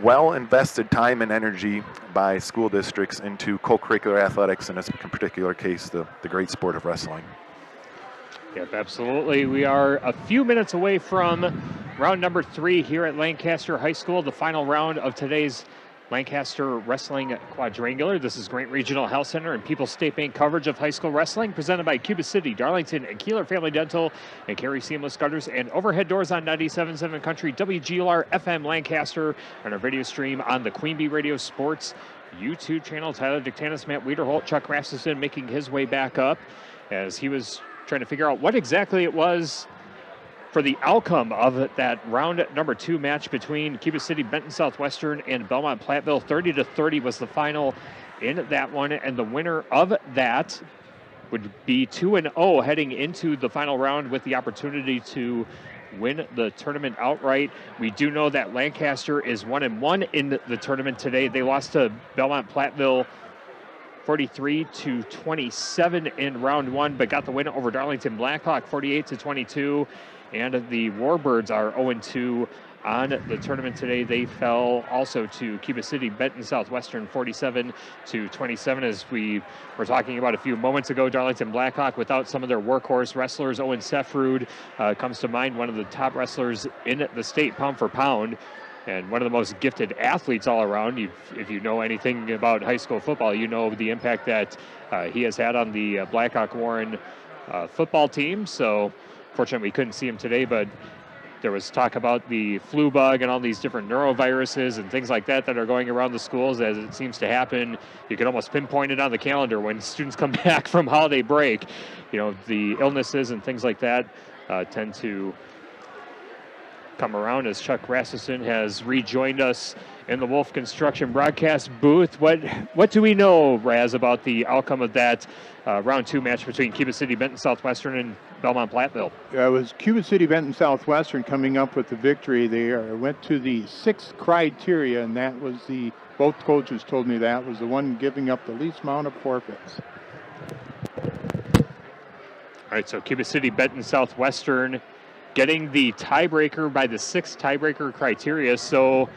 well invested time and energy by school districts into co-curricular athletics, in this particular case, the great sport of wrestling. Yep, absolutely. We are a few minutes away from round number 3 here at Lancaster High School, the final round of today's Lancaster Wrestling Quadrangular. This is Grant Regional Health Center and People's State Bank coverage of high school wrestling, presented by Cuba City, Darlington, and Kieler Family Dental, and Carey Seamless Gutters, and overhead doors on 97.7 Country, WGLR FM Lancaster, and our video stream on the Queen Bee Radio Sports YouTube channel. Tyler Dictanis, Matt Wiederholt, Chuck Rasmussen making his way back up as he was trying to figure out what exactly it was for the outcome of that round number 2 match between Cuba City, Benton Southwestern, and Belmont Platteville. 30-30 was the final in that one, and the winner of that would be 2-0 heading into the final round with the opportunity to win the tournament outright. We do know that Lancaster is 1-1 in the tournament today. They lost to Belmont Platteville 43-27 in round 1, but got the win over Darlington Blackhawk 48-22. And the Warbirds are 0-2 on the tournament today. They fell also to Cuba City, Benton Southwestern 47-27. As we were talking about a few moments ago, Darlington Blackhawk without some of their workhorse wrestlers. Owen Sefrud comes to mind, one of the top wrestlers in the state pound for pound, and one of the most gifted athletes all around. If you know anything about high school football, you know the impact that he has had on the Blackhawk Warren football team. So fortunately, we couldn't see him today, but there was talk about the flu bug and all these different neuroviruses and things like that are going around the schools, as it seems to happen. You can almost pinpoint it on the calendar when students come back from holiday break. The illnesses and things like that tend to come around, as Chuck Rasmussen has rejoined us in the Wolf Construction broadcast booth. What do we know, Raz, about the outcome of that round 2 match between Cuba City, Benton Southwestern, and Belmont Platteville? It was Cuba City, Benton Southwestern coming up with the victory. They went to the 6th criteria, and that was both coaches told me that was the one giving up the least amount of forfeits. All right, so Cuba City, Benton Southwestern getting the tiebreaker by the 6th tiebreaker criteria. So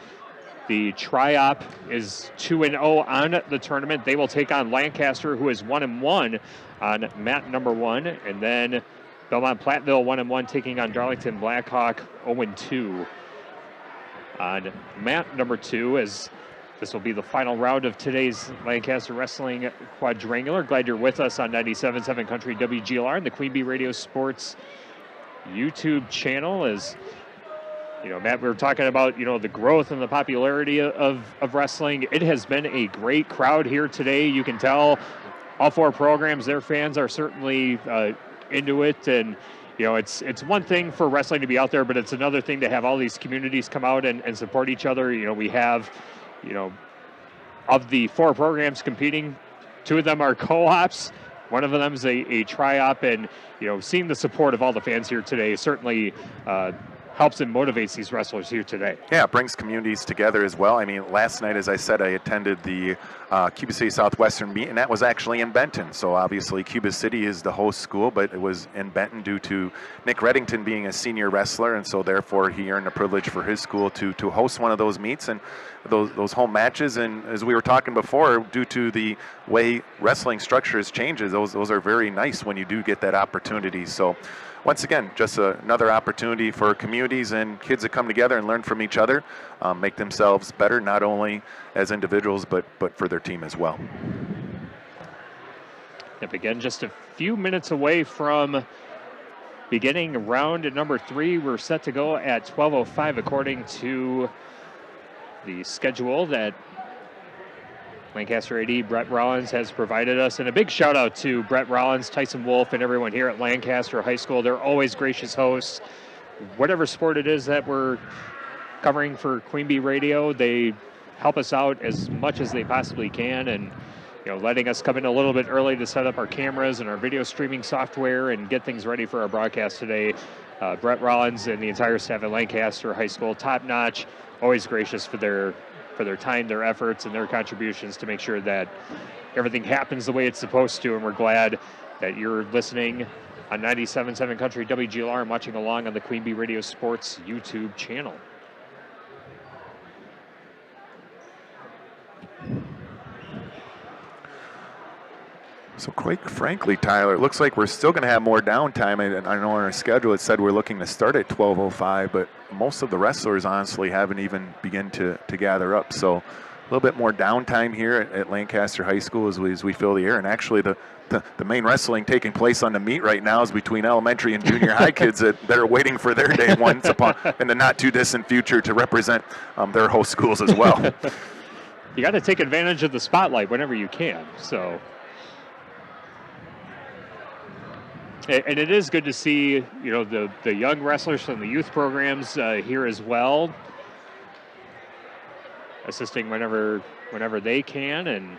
The Tri-Op is 2-0 on the tournament. They will take on Lancaster, who is 1-1 on mat number 1. And then Belmont Platteville 1-1 taking on Darlington Blackhawk 0-2 on mat number 2, as this will be the final round of today's Lancaster Wrestling Quadrangular. Glad you're with us on 97.7 Country WGLR and the Queen Bee Radio Sports YouTube channel. As you know, Matt, we were talking about, you know, the growth and the popularity of wrestling. It has been a great crowd here today. You can tell all 4 programs, their fans are certainly into it. And, you know, it's one thing for wrestling to be out there, but it's another thing to have all these communities come out and support each other. You know, we have, you know, of the 4 programs competing, 2 of them are co-ops. One of them is a tri-op, and, you know, seeing the support of all the fans here today certainly helps and motivates these wrestlers here today. Yeah, it brings communities together as well. I mean, last night, as I said, I attended the Cuba City Southwestern meet, and that was actually in Benton. So obviously Cuba City is the host school, but it was in Benton due to Nick Reddington being a senior wrestler, and so therefore he earned the privilege for his school to host one of those meets and those home matches. And as we were talking before, due to the way wrestling structures changes, those are very nice when you do get that opportunity. So once again, just another opportunity for communities and kids to come together and learn from each other, make themselves better, not only as individuals, but for their team as well. Yep, again, just a few minutes away from beginning round number 3. We're set to go at 12:05 according to the schedule that Lancaster AD Brett Rollins has provided us. And a big shout out to Brett Rollins, Tyson Wolf, and everyone here at Lancaster High School. They're always gracious hosts. Whatever sport it is that we're covering for Queen Bee Radio, they help us out as much as they possibly can, and, you know, letting us come in a little bit early to set up our cameras and our video streaming software and get things ready for our broadcast today. Brett Rollins and the entire staff at Lancaster High School, top notch, always gracious for their time, their efforts, and their contributions to make sure that everything happens the way it's supposed to. And we're glad that you're listening on 97.7 Country WGLR and watching along on the Queen Bee Radio Sports YouTube channel. So quite frankly, Tyler, it looks like we're still going to have more downtime. And I know on our schedule it said we're looking to start at 12:05, but most of the wrestlers honestly haven't even begun to gather up. So a little bit more downtime here at Lancaster High School as we fill the air. And actually the main wrestling taking place on the meet right now is between elementary and junior high kids that are waiting for their day once upon in the not too distant future to represent their host schools as well. You got to take advantage of the spotlight whenever you can. So. And it is good to see, you know, the young wrestlers from the youth programs here as well, assisting whenever they can. And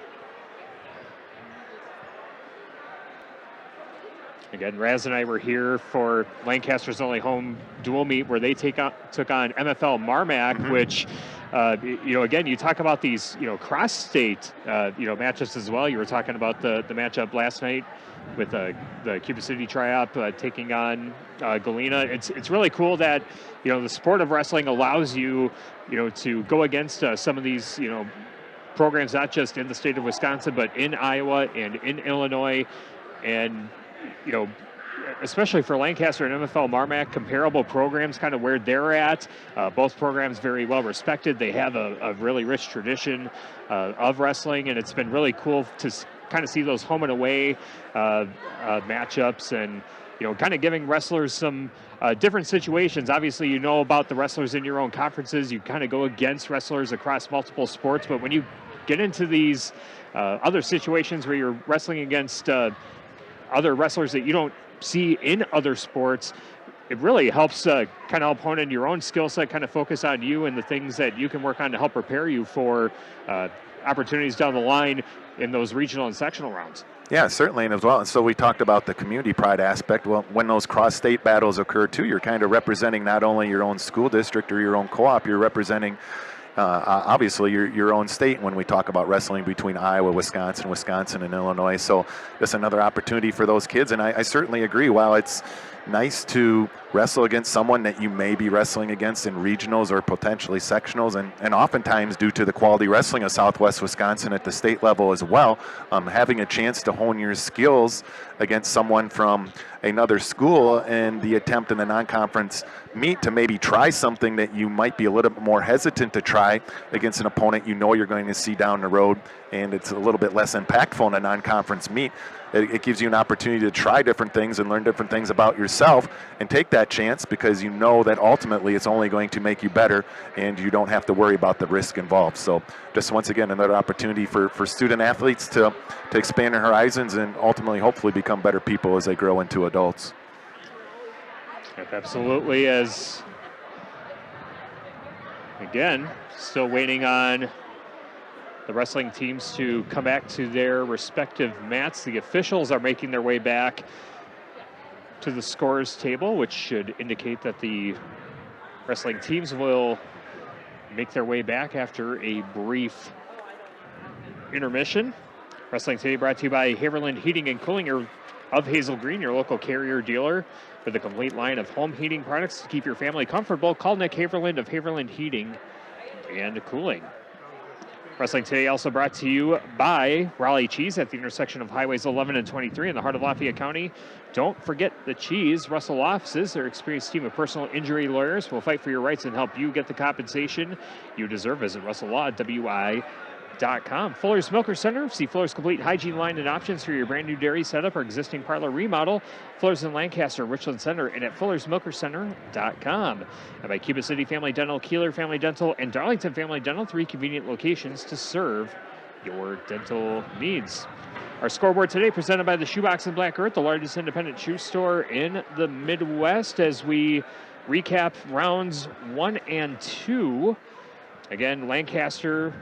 again, Raz and I were here for Lancaster's only home dual meet where they took on MFL Marmac, which, you know, again, you talk about these, you know, cross-state, you know, matches as well. You were talking about the matchup last night with the Cuba City Tri-Op taking on Galena. It's really cool that, you know, the sport of wrestling allows you, you know, to go against some of these, you know, programs, not just in the state of Wisconsin, but in Iowa and in Illinois. And, you know, especially for Lancaster and MFL Marmac, comparable programs kind of where they're at. Both programs very well respected. They have a really rich tradition of wrestling, and it's been really cool to kind of see those home and away matchups, and, you know, kind of giving wrestlers some different situations. Obviously, you know about the wrestlers in your own conferences. You kind of go against wrestlers across multiple sports, but when you get into these other situations where you're wrestling against other wrestlers that you don't see in other sports, it really helps kind of help hone in your own skill set, kind of focus on you and the things that you can work on to help prepare you for opportunities down the line in those regional and sectional rounds. Yeah, certainly, and as well. And so we talked about the community pride aspect. Well, when those cross-state battles occur too, you're kind of representing not only your own school district or your own co-op, you're representing obviously your own state when we talk about wrestling between Iowa, Wisconsin, and Illinois. So just another opportunity for those kids. And I certainly agree. While it's nice to wrestle against someone that you may be wrestling against in regionals or potentially sectionals, and oftentimes due to the quality wrestling of Southwest Wisconsin at the state level as well, having a chance to hone your skills against someone from another school and the attempt in the non-conference meet to maybe try something that you might be a little bit more hesitant to try against an opponent you know you're going to see down the road, and it's a little bit less impactful in a non-conference meet. It gives you an opportunity to try different things and learn different things about yourself and take that chance, because you know that ultimately it's only going to make you better and you don't have to worry about the risk involved. So just once again, another opportunity for student athletes to expand their horizons and ultimately hopefully become better people as they grow into adults. Yep, absolutely. As again, still waiting on the wrestling teams to come back to their respective mats. The officials are making their way back to the scores table, which should indicate that the wrestling teams will make their way back after a brief intermission. Wrestling today brought to you by Haverland Heating and Cooling of Hazel Green, your local Carrier dealer with a complete line of home heating products to keep your family comfortable. Call Nick Haverland of Haverland Heating and Cooling. Wrestling today also brought to you by Raleigh Cheese at the intersection of Highways 11 and 23 in the heart of Lafayette County. Don't forget the Cheese. Russell Offices, their experienced team of personal injury lawyers, will fight for your rights and help you get the compensation you deserve. Visit RussellLaw@WI.com. Fuller's Milker Center. See Fuller's complete hygiene line and options for your brand new dairy setup or existing parlor remodel. Fuller's in Lancaster, Richland Center, and at Fuller'sMilkerCenter.com. And by Cuba City Family Dental, Kieler Family Dental, and Darlington Family Dental, 3 convenient locations to serve your dental needs. Our scoreboard today presented by the Shoebox in Black Earth, the largest independent shoe store in the Midwest, as we recap rounds 1 and 2. Again, Lancaster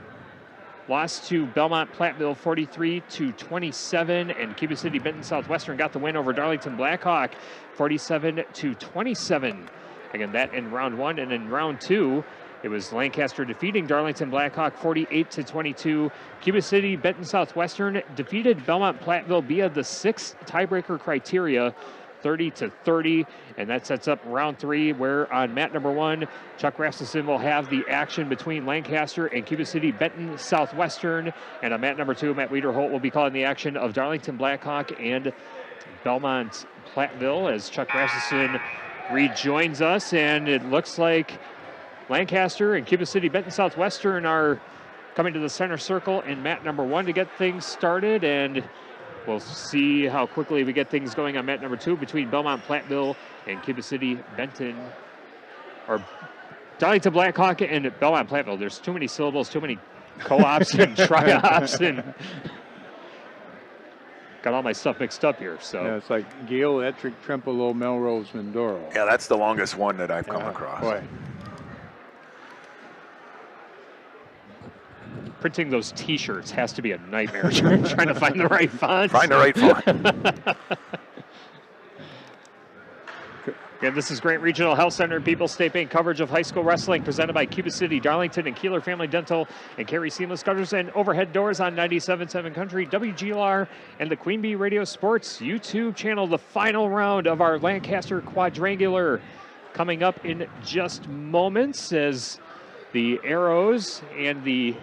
lost to Belmont Platteville 43-27, and Cuba City Benton Southwestern got the win over Darlington Blackhawk 47-27. Again, that in round 1, and in round 2, it was Lancaster defeating Darlington Blackhawk 48-22. Cuba City Benton Southwestern defeated Belmont Platteville via the 6th tiebreaker criteria, 30-30, and that sets up round 3, where on mat number 1, Chuck Rasmussen will have the action between Lancaster and Cuba City Benton Southwestern, and on mat number 2, Matt Wiederholt will be calling the action of Darlington Blackhawk and Belmont Platteville, as Chuck Rasmussen rejoins us, and it looks like Lancaster and Cuba City Benton Southwestern are coming to the center circle in mat number 1 to get things started, and we'll see how quickly we get things going on mat number 2 between Belmont Platteville and Cuba City Benton, or Darlington Blackhawk and Belmont Platteville. There's too many syllables, too many co-ops and tri-ops, and got all my stuff mixed up here. So yeah, it's like Gale, Ettrick, Trempealeau, Melrose, Mindoro. Yeah, that's the longest one that I've come across. Boy. Printing those T-shirts has to be a nightmare. Trying to find the right font. Find the right font. Again, this is Grant Regional Health Center and People's State Bank coverage of high school wrestling presented by Cuba City, Darlington, and Kieler Family Dental, and Carey Seamless Gutters and Overhead Doors on 97.7 Country, WGLR, and the Queen Bee Radio Sports YouTube channel. The final round of our Lancaster Quadrangular coming up in just moments, as the Arrows and the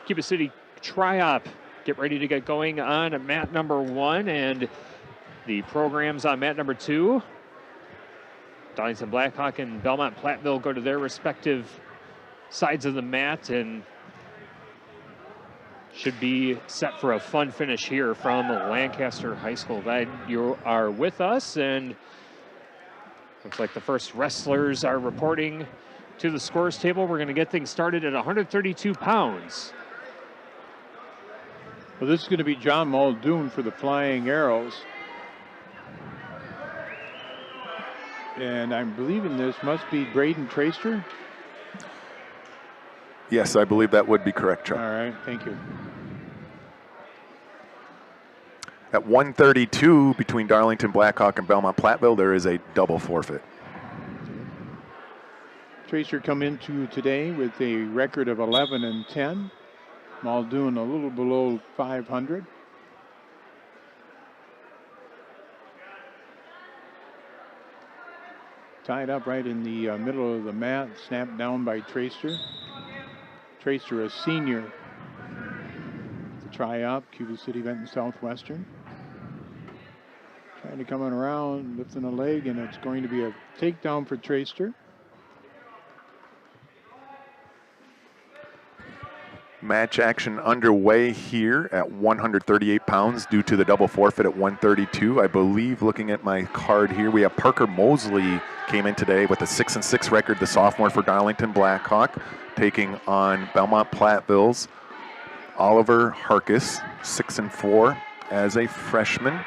Cuba City Tri-Op get ready to get going on mat number 1, and the programs on mat number 2. Darlington Blackhawk and Belmont Platteville go to their respective sides of the mat and should be set for a fun finish here from Lancaster High School. Glad you are with us, and looks like the first wrestlers are reporting to the scores table. We're going to get things started at 132 pounds. Well, this is going to be John Muldoon for the Flying Arrows. And I'm believing this must be Braden Traster. Yes, I believe that would be correct, Chuck. All right, thank you. At 132 between Darlington Blackhawk and Belmont Platteville, there is a double forfeit. Tracer come into today with a record of 11-10. Muldoon a little below 500. tied up right in the middle of the mat, snapped down by Tracer. Tracer, a senior, to try up, Cuba City, Benton, Southwestern. Trying to come on around, lifting a leg, and it's going to be a takedown for Tracer. Match action underway here at 138 pounds due to the double forfeit at 132. I believe, looking at my card here, we have Parker Mosley came in today with a 6-6 record, the sophomore for Darlington Blackhawk, taking on Belmont Platteville's Oliver Harkis, 6-4 as a freshman.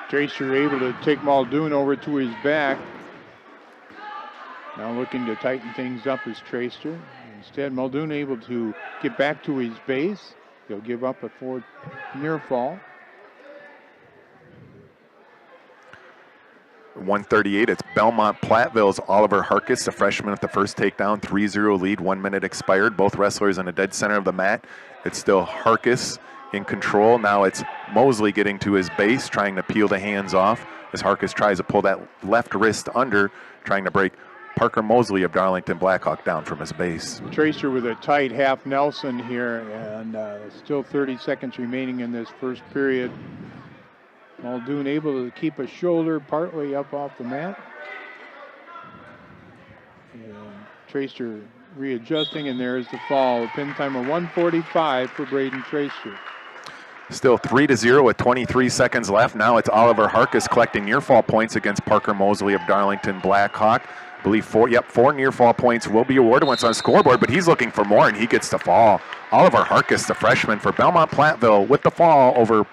Tracer able to take Muldoon over to his back. Now looking to tighten things up is Tracer. Instead, Muldoon able to get back to his base. He'll give up a forward near fall. 138, it's Belmont Platteville's Oliver Harkis, the freshman at the first takedown, 3-0 lead, 1 minute expired. Both wrestlers in the dead center of the mat. It's still Harkis in control. Now it's Mosley getting to his base, trying to peel the hands off as Harkis tries to pull that left wrist under, trying to break Parker Mosley of Darlington Blackhawk down from his base. Tracer with a tight half Nelson here, and still 30 seconds remaining in this first period. Muldoon able to keep a shoulder partly up off the mat. And Tracer readjusting, and there's the fall. A pin time of 1:45 for Braden Tracer. Still 3-0 with 23 seconds left. Now it's Oliver Harkis collecting near fall points against Parker Mosley of Darlington Blackhawk. I believe four near fall points will be awarded once on scoreboard, but he's looking for more and he gets to fall. Oliver Harkis, the freshman for Belmont Platteville, with the fall over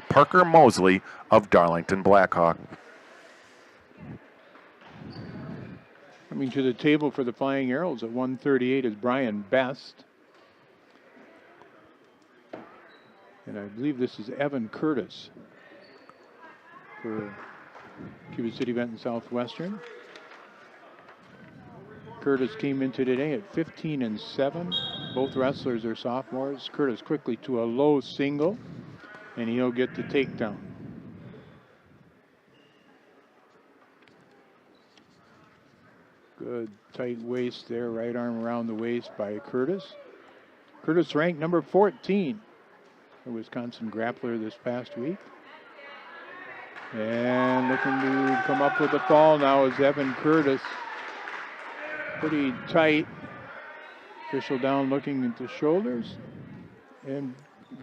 Parker Mosley of Darlington Blackhawk. Coming to the table for the Flying Arrows at 138 is Brian Best. And I believe this is Evan Curtis for Cuba City, Benton, Southwestern. Curtis came into today at 15-7. Both wrestlers are sophomores. Curtis quickly to a low single, and he'll get the takedown. Good tight waist there, right arm around the waist by Curtis. Curtis ranked number 14, the Wisconsin grappler this past week. And looking to come up with a fall now is Evan Curtis. Pretty tight. Official down looking at the shoulders. And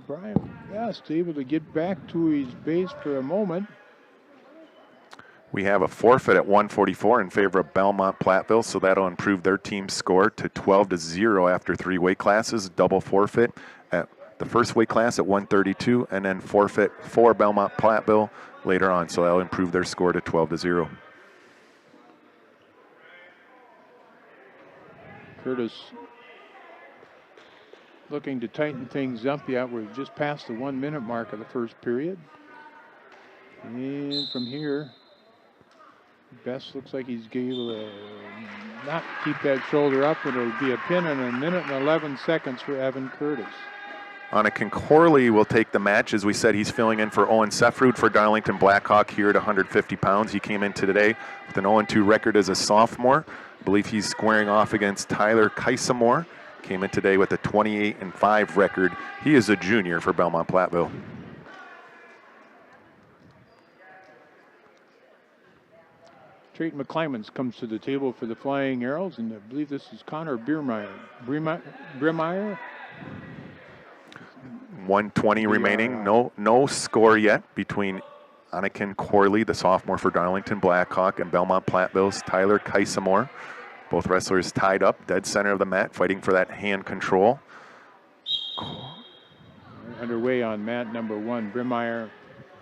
Brian Best able to get back to his base for a moment. We have a forfeit at 144 in favor of Belmont Platteville, so that'll improve their team score to 12-0 after 3 weight classes. Double forfeit at the first weight class at 132, and then forfeit for Belmont Platteville later on, so that'll improve their score to 12-0. Curtis looking to tighten things up. Yeah, we're just past the 1 minute mark of the first period. And from here, Best looks like he's able to not keep that shoulder up. It'll be a pin in 1 minute and 11 seconds for Evan Curtis. Anakin Corley will take the match. As we said, he's filling in for Owen Seffrud for Darlington Blackhawk here at 150 pounds. He came in today with an 0-2 record as a sophomore. I believe he's squaring off against Tyler Kaisamore. Came in today with a 28-5 record. He is a junior for Belmont Platteville. Trayton McClymans comes to the table for the Flying Arrows, and I believe this is Connor Biermeyer. Biermeyer? 120 remaining. No score yet between Anakin Corley, the sophomore for Darlington Blackhawk, and Belmont Platteville's Tyler Kaisamore. Both wrestlers tied up, dead center of the mat, fighting for that hand control. Underway on mat number 1. Biermeyer,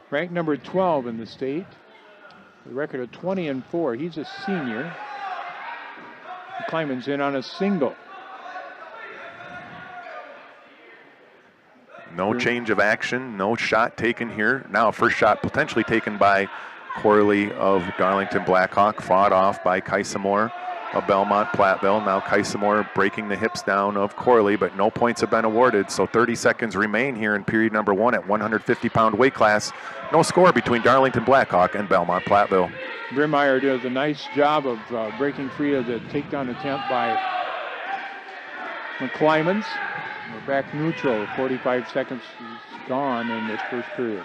ranked number 12 in the state, with a record of 20-4. He's a senior. McClymans in on a single. No change of action, no shot taken here. Now, first shot potentially taken by Corley of Darlington Blackhawk, fought off by Kaisamore. of Belmont Platteville. Now Kaisamore breaking the hips down of Corley, but no points have been awarded. So 30 seconds remain here in period number 1 at 150-pound weight class. No score between Darlington Blackhawk and Belmont Platteville. Brimmeyer does a nice job of breaking free of the takedown attempt by McClymans. We're back neutral. 45 seconds is gone in this first period.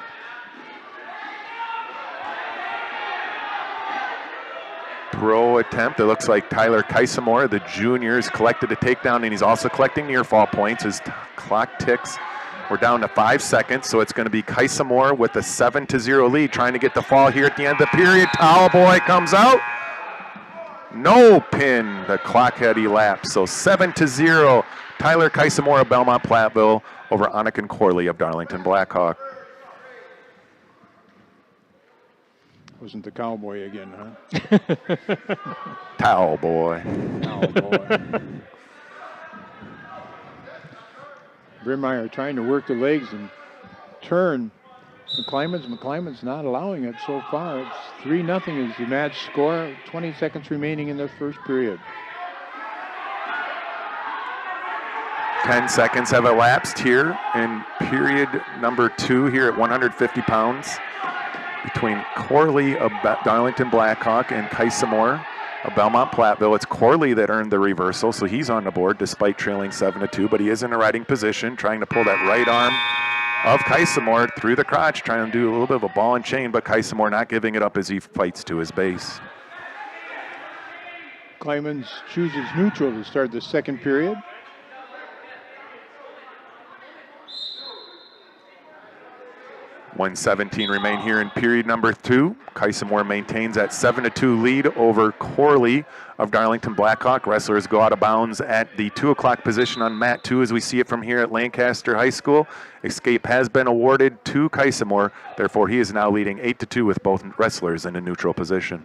Throw attempt. It looks like Tyler Kaisamore, the junior, has collected a takedown, and he's also collecting near fall points. His clock ticks. We're down to 5 seconds, so it's going to be Kaisamore with a 7-0 lead, trying to get the fall here at the end of the period. Towel boy comes out. No pin. The clock had elapsed. So 7-0. Tyler Kaisamore of Belmont Platteville over Anakin Corley of Darlington Blackhawk. Wasn't the cowboy again, huh? Towel boy. Towel boy. Brimmeyer trying to work the legs and turn McClymonds not allowing it so far. It's 3-0 is the match score. 20 seconds remaining in the first period. 10 seconds have elapsed here in period number 2 here at 150 pounds between Corley of Darlington Blackhawk and Kaisamore of Belmont Platteville. It's Corley that earned the reversal, so he's on the board despite trailing 7-2, but he is in a riding position, trying to pull that right arm of Kaisamore through the crotch, trying to do a little bit of a ball and chain, but Kaisamore not giving it up as he fights to his base. Clemens chooses neutral to start the second period. .117 remain here in period number 2. Kaisamore maintains that 7-2 lead over Corley of Darlington Blackhawk. Wrestlers go out of bounds at the 2 o'clock position on mat 2 as we see it from here at Lancaster High School. Escape has been awarded to Kaisamore. Therefore, he is now leading 8-2 with both wrestlers in a neutral position.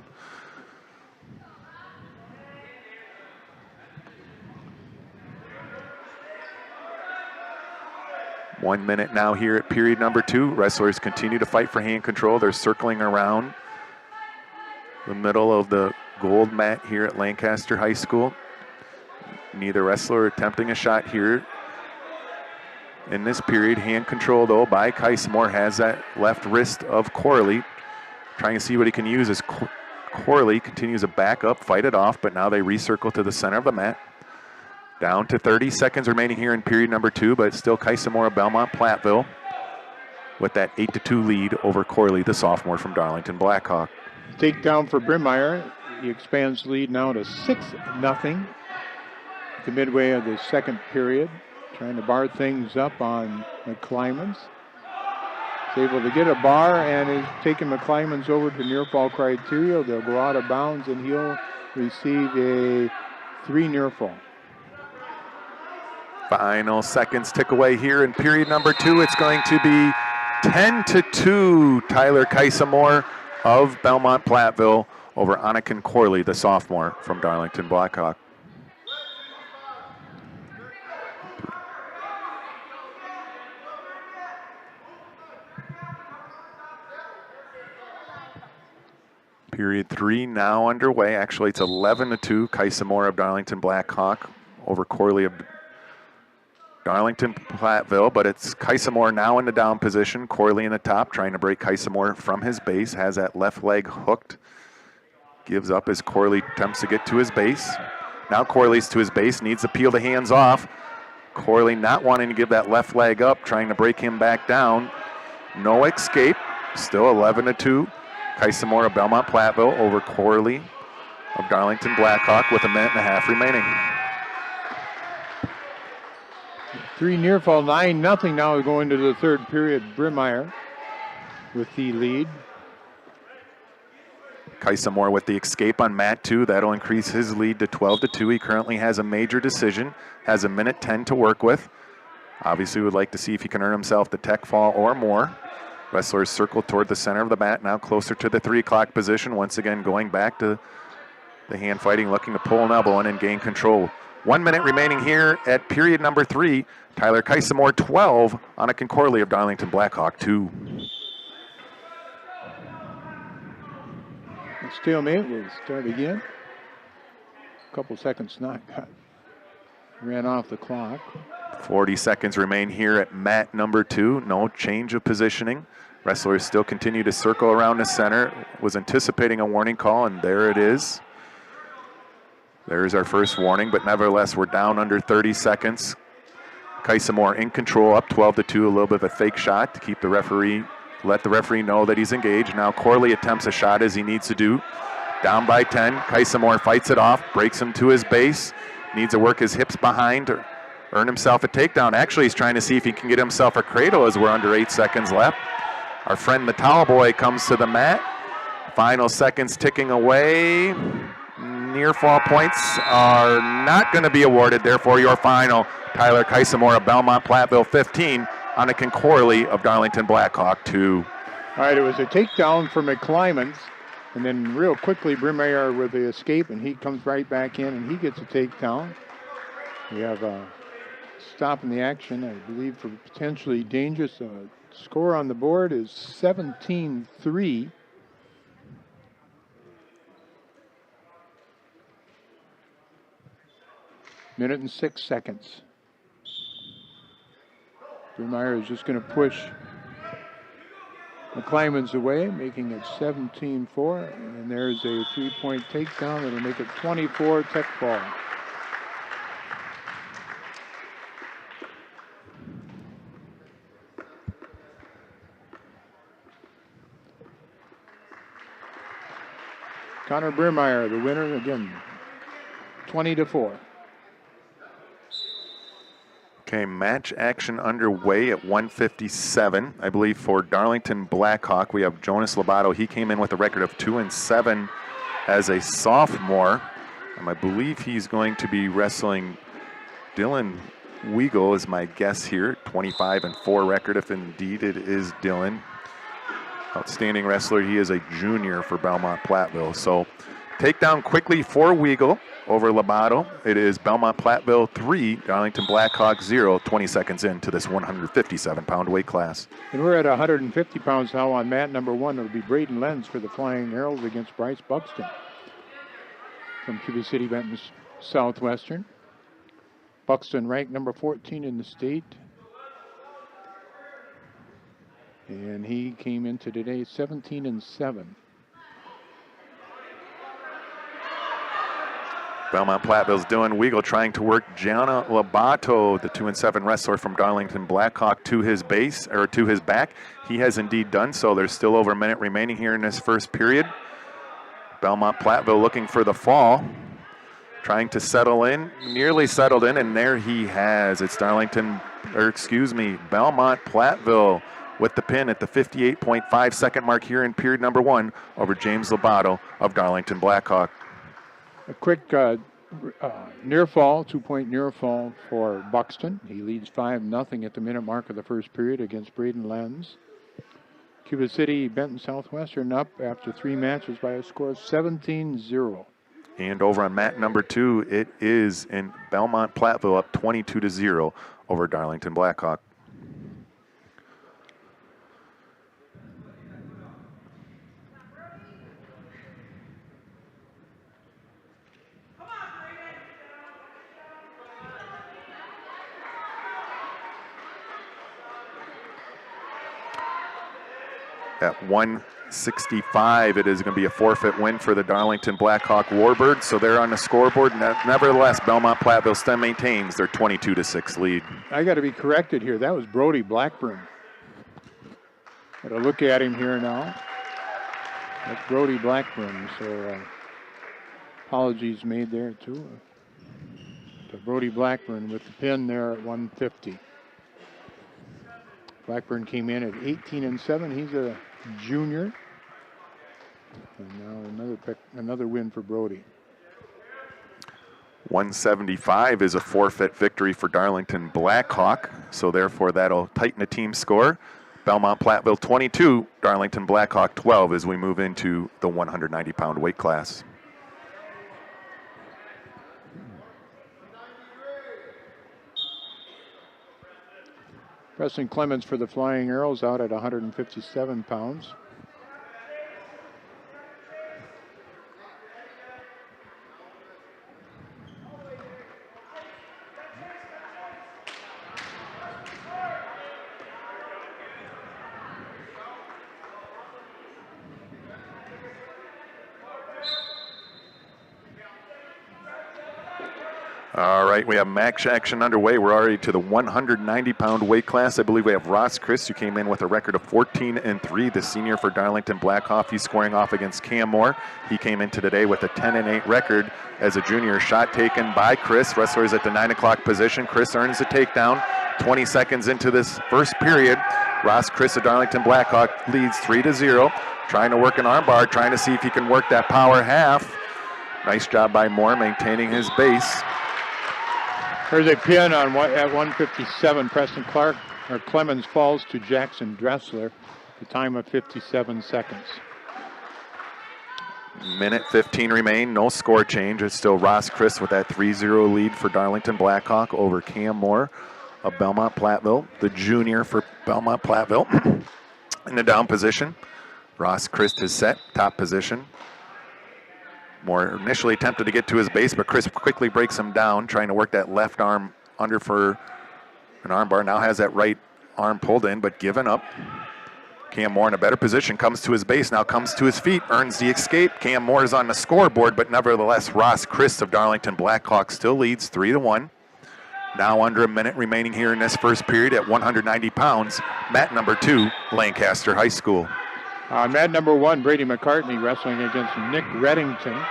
.1 minute now here at period number 2. Wrestlers continue to fight for hand control. They're circling around the middle of the gold mat here at Lancaster High School. Neither wrestler attempting a shot here in this period. Hand control, though, by Kaisamore. Has that left wrist of Corley. Trying to see what he can use as Corley continues to back up, fight it off, but now they recircle to the center of the mat. Down to 30 seconds remaining here in period number 2, but still Kaisamore of Belmont Platteville with that 8-2 lead over Corley, the sophomore from Darlington Blackhawk. Takedown for Brimmeyer. He expands the lead now to 6-0 at the midway of the second period. Trying to bar things up on McClymans. He's able to get a bar and is taking McClymans over to near fall criteria. They'll go out of bounds and he'll receive a 3 near fall. Final seconds tick away here in period number 2. It's going to be 10-2 Tyler Kaisamore of Belmont Platteville over Anakin Corley, the sophomore from Darlington Blackhawk. Period 3 now underway. Actually, it's 11-2 Kaisamore of Darlington Blackhawk over Corley of Darlington Platteville, but it's Kaisamore now in the down position. Corley in the top, trying to break Kaisamore from his base. Has that left leg hooked. Gives up as Corley attempts to get to his base. Now Corley's to his base, needs to peel the hands off. Corley not wanting to give that left leg up, trying to break him back down. No escape. Still 11-2. Kaisamore of Belmont Platteville over Corley of Darlington Blackhawk with 1.5 minutes remaining. 3 near fall, 9-0 now going to the third period. Brimmeyer with the lead. Kaisamore with the escape on mat 2. That'll increase his lead to 12-2. He currently has a major decision, has 1:10 minutes to work with. Obviously would like to see if he can earn himself the tech fall or more. Wrestlers circle toward the center of the mat, now closer to the 3 o'clock position. Once again going back to the hand fighting, looking to pull an elbow in and gain control. 1 minute remaining here at period number 3. Tyler Kaisamore 12, Anakin Corley of Darlington Blackhawk 2. Stalemate will start again. couple seconds ran off the clock. 40 seconds remain here at mat number 2. No change of positioning. Wrestlers still continue to circle around the center. Was anticipating a warning call, and there it is. There's our first warning, but nevertheless, we're down under 30 seconds. Kaisamore in control, up 12-2, a little bit of a fake shot to keep the referee, let the referee know that he's engaged. Now Corley attempts a shot as he needs to do. Down by 10, Kaisamore fights it off, breaks him to his base, needs to work his hips behind to earn himself a takedown. Actually, he's trying to see if he can get himself a cradle as we're under 8 seconds left. Our friend Metal Boy comes to the mat. Final seconds ticking away. Near fall points are not going to be awarded. Therefore, your final, Tyler Kaisamore of Belmont Platteville 15, Anakin Corley of Darlington Blackhawk 2. All right, it was a takedown for McClymans, and then real quickly Brimeyer with the escape, and he comes right back in, and he gets a takedown. We have a stop in the action, I believe, for potentially dangerous. Score on the board is 17-3. Minute and 6 seconds. Brimeyer is just going to push McClymans away, making it 17-4. And there's a 3-point takedown that'll make it 24 tech ball. Connor Brimeyer, the winner again, 20-4. Okay, match action underway at 1:57. I believe for Darlington Blackhawk, we have Jonas Lobato. He came in with a record of 2-7 as a sophomore. I believe he's going to be wrestling Dylan Weigel is my guess here. 25-4 record, if indeed it is Dylan. Outstanding wrestler. He is a junior for Belmont Platteville. So takedown quickly for Weigel over Lobato. It is Belmont Platteville 3, Darlington Blackhawk 0, 20 seconds into this 157-pound weight class. And we're at 150 pounds now on mat number 1. It'll be Braden Lenz for the Flying Arrows against Bryce Buxton from Cuba City, Benton, Southwestern. Buxton ranked number 14 in the state. And he came into today 17-7. Belmont Platteville's Dylan Weigel trying to work Gianna Lobato, the 2-7 wrestler from Darlington Blackhawk, to his base, or to his back. He has indeed done so. There's still over a minute remaining here in this first period. Belmont Platteville looking for the fall, trying to settle in, nearly settled in, and there he has. It's Belmont Platteville with the pin at the 58.5 second mark here in period number 1 over James Lobato of Darlington Blackhawk. A quick near fall, 2-point near fall for Buxton. He leads 5-0 at the minute mark of the first period against Braden Lenz. Cuba City, Benton Southwestern up after 3 matches by a score of 17-0. And over on mat number 2, it is in Belmont Platteville up 22-0 over Darlington Blackhawk. At 165, it is going to be a forfeit win for the Darlington Blackhawk Warbirds. So they're on the scoreboard. Nevertheless, Belmont Platteville still maintains their 22-6 lead. I got to be corrected here. That was Brody Blackburn. Got to look at him here now. That's Brody Blackburn. So apologies made there too. To Brody Blackburn with the pin there at 150. Blackburn came in at 18-7. He's a junior. And now another win for Brody. 175 is a forfeit victory for Darlington Blackhawk. So therefore that'll tighten the team score. Belmont Platteville 22, Darlington Blackhawk 12 as we move into the 190-pound weight class. Preston Clemens for the Flying Arrows out at 157 pounds. All right, we have match action underway. We're already to the 190-pound weight class. I believe we have Ross Christ, who came in with a record of 14-3, the senior for Darlington Blackhawk. He's scoring off against Cam Moore. He came into today with a 10-8 record as a junior. Shot taken by Chris. Wrestlers at the 9 o'clock position. Chris earns the takedown. 20 seconds into this first period, Ross Christ of Darlington Blackhawk leads 3-0. Trying to work an armbar, trying to see if he can work that power half. Nice job by Moore maintaining his base. There's a pin on at 157. Preston Clemens falls to Jackson Dressler. The time of 57 seconds. Minute 15 remain, no score change. It's still Ross Christ with that 3-0 lead for Darlington Blackhawk over Cam Moore of Belmont Platteville, the junior for Belmont Platteville. In the down position, Ross Christ is set, top position. Moore initially attempted to get to his base, but Chris quickly breaks him down, trying to work that left arm under for an armbar. Now has that right arm pulled in, but given up. Cam Moore in a better position, comes to his base, now comes to his feet, earns the escape. Cam Moore is on the scoreboard, but nevertheless, Ross Christ of Darlington Blackhawk still leads 3-1. Now under a minute remaining here in this first period at 190 pounds, mat number 2, Lancaster High School. Mat number 1, Brady McCartney wrestling against Nick Reddington.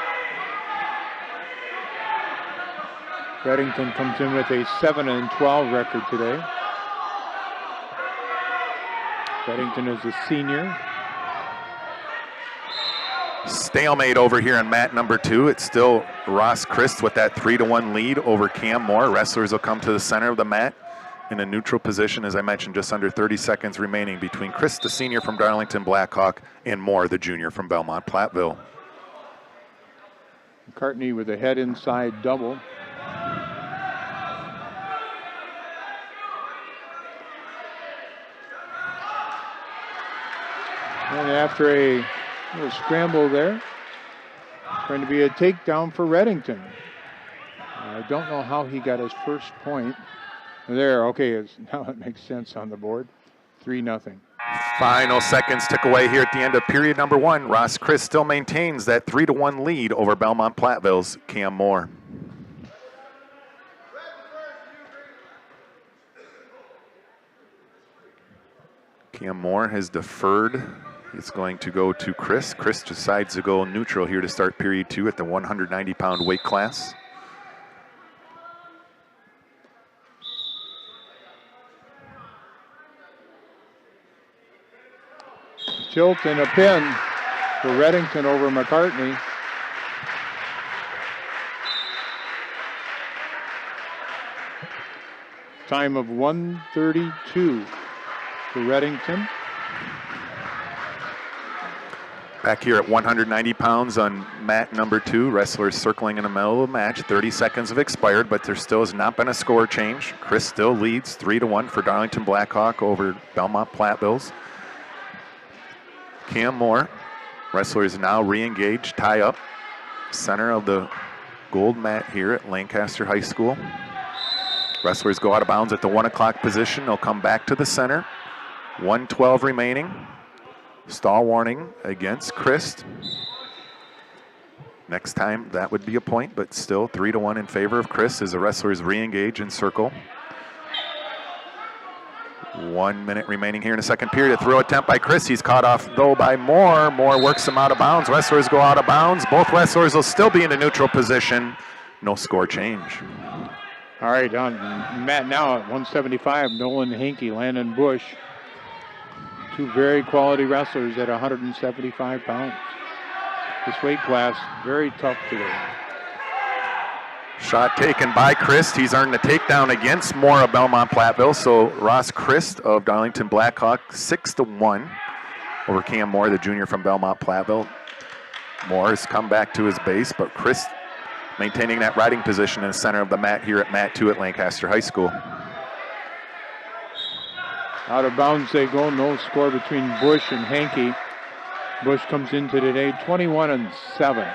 Reddington comes in with a 7-12 record today. Reddington is a senior. Stalemate over here on mat number 2. It's still Ross Christ with that 3-1 lead over Cam Moore. Wrestlers will come to the center of the mat in a neutral position. As I mentioned, just under 30 seconds remaining between Chris, the senior from Darlington Blackhawk, and Moore, the junior from Belmont Platteville. McCartney with a head inside double. And after a little scramble there, going to be a takedown for Reddington. I don't know how he got his first point. There, okay, now it makes sense on the board. 3-0. Final seconds tick away here at the end of period number 1. Ross Christ still maintains that 3-1 lead over Belmont Platteville's Cam Moore. Cam Moore has deferred. It's going to go to Chris. Chris decides to go neutral here to start period 2 at the 190-pound weight class. Tilt and a pin for Reddington over McCartney. Time of 1:32 for Reddington. Back here at 190 pounds on mat number 2. Wrestlers circling in the middle of the match. 30 seconds have expired, but there still has not been a score change. Chris still leads 3-1 for Darlington Blackhawk over Belmont Platteville's Cam Moore. Wrestlers now re-engaged, tie up. Center of the gold mat here at Lancaster High School. Wrestlers go out of bounds at the 1 o'clock position. They'll come back to the center. 1:12 remaining. Stall warning against Christ. Next time that would be a point, but still 3-1 in favor of Chris as the wrestlers re-engage and circle. 1 minute remaining here in the second period. A throw attempt by Chris. He's caught off though by Moore. Moore works him out of bounds. Wrestlers go out of bounds. Both wrestlers will still be in a neutral position. No score change. All right, on mat now at 175, Nolan Hankey, Landon Bush. Two very quality wrestlers at 175 pounds. This weight class, very tough today. Shot taken by Christ. He's earned the takedown against Moore of Belmont Platteville. So Ross Christ of Darlington Blackhawk, 6-1 over Cam Moore, the junior from Belmont Platteville. Moore has come back to his base, but Christ maintaining that riding position in the center of the mat here at mat 2 at Lancaster High School. Out of bounds they go. No score between Bush and Hankey. Bush comes into today 21-7.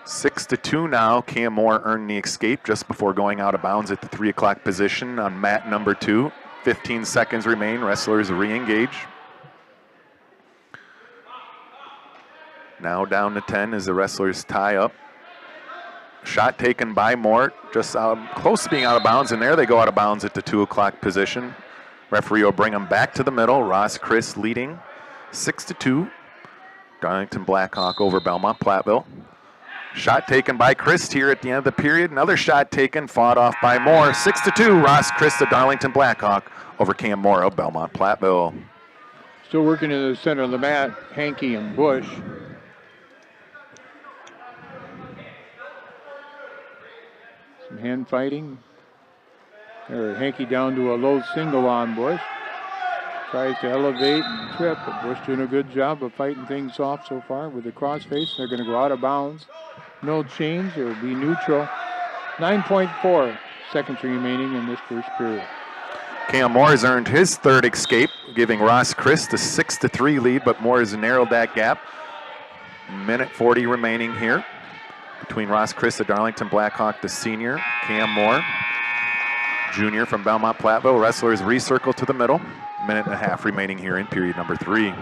Six to 2 now. Cam Moore earned the escape just before going out of bounds at the 3 o'clock position on mat number 2. 15 seconds remain. Wrestlers re-engage. Now down to 10 as the wrestlers tie up. Shot taken by Moore, just close to being out of bounds, and there they go out of bounds at the 2 o'clock position. Referee will bring them back to the middle. Ross Chris leading 6-2. Darlington Blackhawk over Belmont Platteville. Shot taken by Christ here at the end of the period. Another shot taken, fought off by Moore. 6-2, Ross Christ, the Darlington Blackhawk over Cam Moore of Belmont Platteville. Still working in the center of the mat, Hankey and Bush. Some hand fighting. There, Hankey down to a low single on Bush. Tries to elevate and trip, but Bush doing a good job of fighting things off so far with the crossface. They're going to go out of bounds. No change, it will be neutral. 9.4 seconds remaining in this first period. Cam Moore has earned his third escape, giving Ross Christ a 6-3 lead, but Moore has narrowed that gap. Minute 40 remaining here between Ross Christ, the Darlington Blackhawk, the senior, Cam Moore, junior from Belmont Platteville. Wrestlers recircle to the middle. Minute and a half remaining here in period number 3.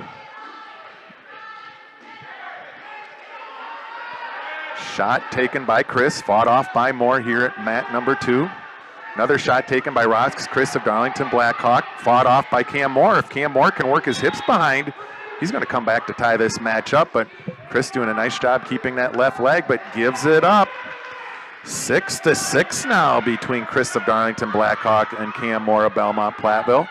Shot taken by Chris, fought off by Moore here at mat number 2. Another shot taken by Ross Chris of Darlington Blackhawk, fought off by Cam Moore. If Cam Moore can work his hips behind, he's going to come back to tie this match up, but Chris doing a nice job keeping that left leg, but gives it up. 6-6 now between Chris of Darlington Blackhawk and Cam Moore of Belmont Platteville.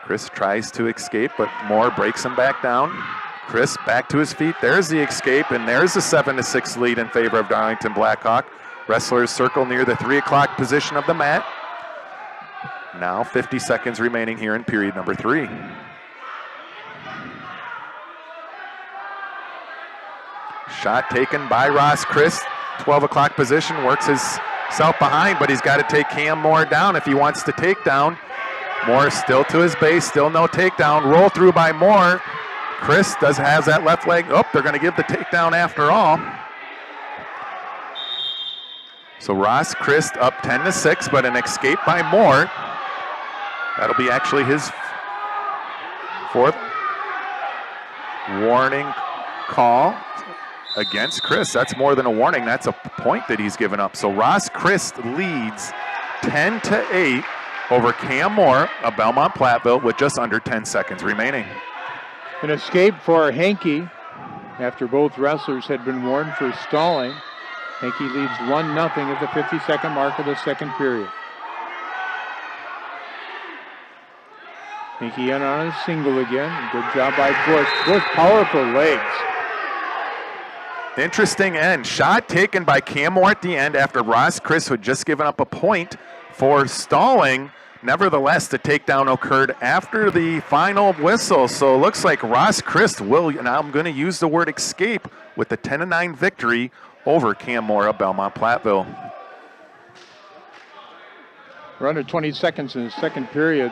Chris tries to escape, but Moore breaks him back down. Chris back to his feet. There's the escape, and there's the 7-6 lead in favor of Darlington Blackhawk. Wrestlers circle near the 3 o'clock position of the mat. Now 50 seconds remaining here in period number 3. Shot taken by Ross Chris. 12 o'clock position, works himself behind, but he's got to take Cam Moore down if he wants to take down. Moore still to his base, still no takedown. Roll through by Moore. Chris has that left leg. Oh, they're going to give the takedown after all. So Ross Christ up 10-6, but an escape by Moore. That'll be actually his 4th warning call against Chris. That's more than a warning. That's a point that he's given up. So Ross Christ leads 10-8 over Cam Moore of Belmont Platteville with just under 10 seconds remaining. An escape for Hankey after both wrestlers had been warned for stalling. Hankey leads 1-0 at the 52nd mark of the second period. Hankey in on a single again. Good job by Bush. Bush, powerful legs. Interesting end. Shot taken by Cam Moore at the end after Ross Chris had just given up a point for stalling. Nevertheless, the takedown occurred after the final whistle. So it looks like Ross Christ will, and I'm going to use the word escape, with the 10-9 victory over Cam Moore of Belmont Platteville. We're under 20 seconds in the second period.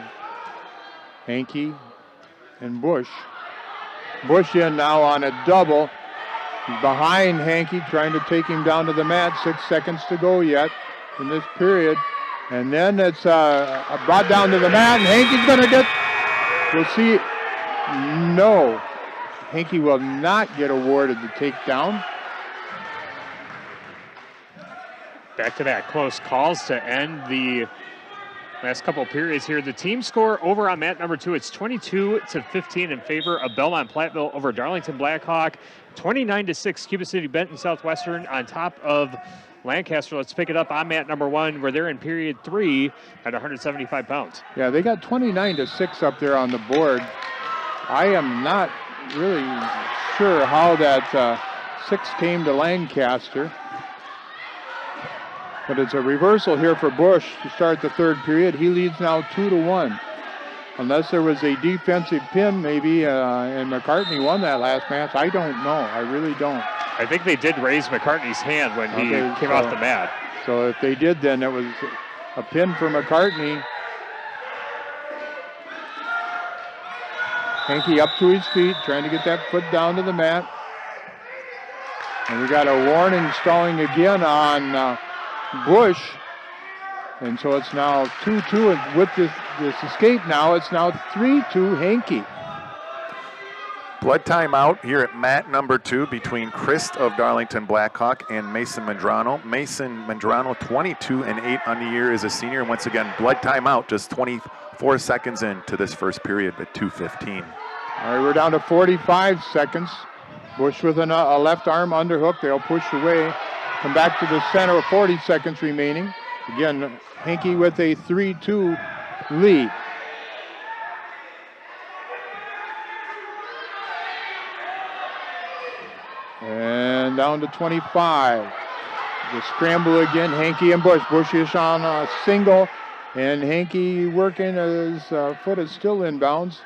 Hankey and Bush. Bush in now on a double. He's behind Hankey, trying to take him down to the mat. 6 seconds to go yet in this period. And then it's brought down to the mat, and Hankey's going to get, we'll see, no. Hankey will not get awarded the takedown. Back-to-back close calls to end the last couple of periods here. The team score over on mat number 2, it's 22-15 in favor of Belmont Platteville over Darlington Blackhawk. 29-6 Cuba City Benton Southwestern on top of Lancaster. Let's pick it up on mat number 1, where they're in period 3 at 175 pounds. Yeah, they got 29-6 up there on the board. I am not really sure how that 6 came to Lancaster. But it's a reversal here for Bush to start the third period. He leads now 2-1. Unless there was a defensive pin maybe, and McCartney won that last match. I don't know. I really don't. I think they did raise McCartney's hand when he came off the mat. So if they did, then it was a pin for McCartney. Hankey up to his feet, trying to get that foot down to the mat. And we got a warning stalling again on Bush. And so it's now 2-2, and with this escape now, it's now 3-2 Hankey. Blood timeout here at mat number 2 between Chris of Darlington Blackhawk and Mason Mandrano. Mason Mandrano, 22-8 on the year, is a senior. And once again, blood timeout, just 24 seconds into this first period at 2:15. All right, we're down to 45 seconds. Bush with a left arm underhook. They'll push away. Come back to the center with 40 seconds remaining. Again, Hankey with a 3-2 lead. And down to 25. The scramble again, Hankey and Bush. Bush is on a single, and Hankey working. His foot is still inbounds.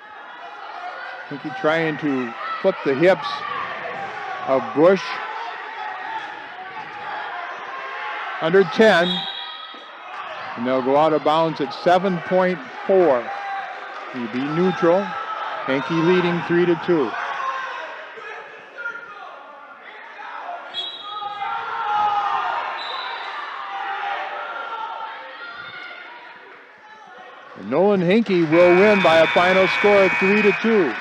Hankey trying to flip the hips of Bush. Under 10. And they'll go out of bounds at 7.4. He'll be neutral. Hankey leading 3-2. Nolan Hankey will win by a final score of 3-2.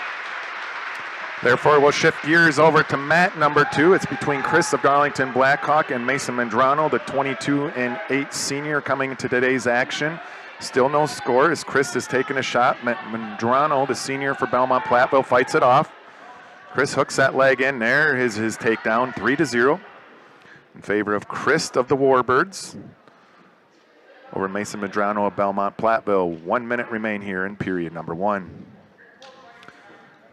Therefore, we'll shift gears over to mat number 2. It's between Chris of Darlington Blackhawk and Mason Mandrano, the 22-8 senior, coming into today's action. Still no score as Chris has taken a shot. Mandrano, the senior for Belmont Platteville, fights it off. Chris hooks that leg in there. His takedown, 3-0 in favor of Chris of the Warbirds over Mason Mandrano of Belmont Platteville. 1 minute remain here in period number 1.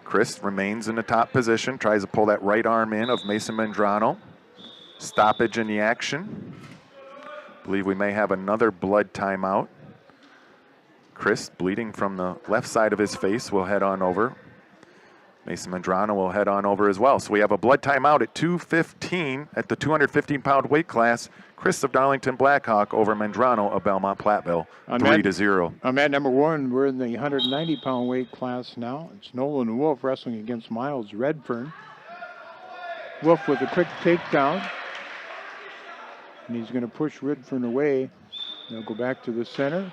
Chris remains in the top position, tries to pull that right arm in of Mason Mandrano. Stoppage in the action. Believe we may have another blood timeout. Chris, bleeding from the left side of his face, will head on over. Mason Mandrano will head on over as well. So we have a blood timeout at 2:15 at the 215-pound weight class. Chris of Darlington Blackhawk over Mandrano of Belmont Platteville, 3-0. On mat number 1, we're in the 190-pound weight class now. It's Nolan Wolf wrestling against Miles Redfern. Wolf with a quick takedown. And he's going to push Redfern away. They'll go back to the center.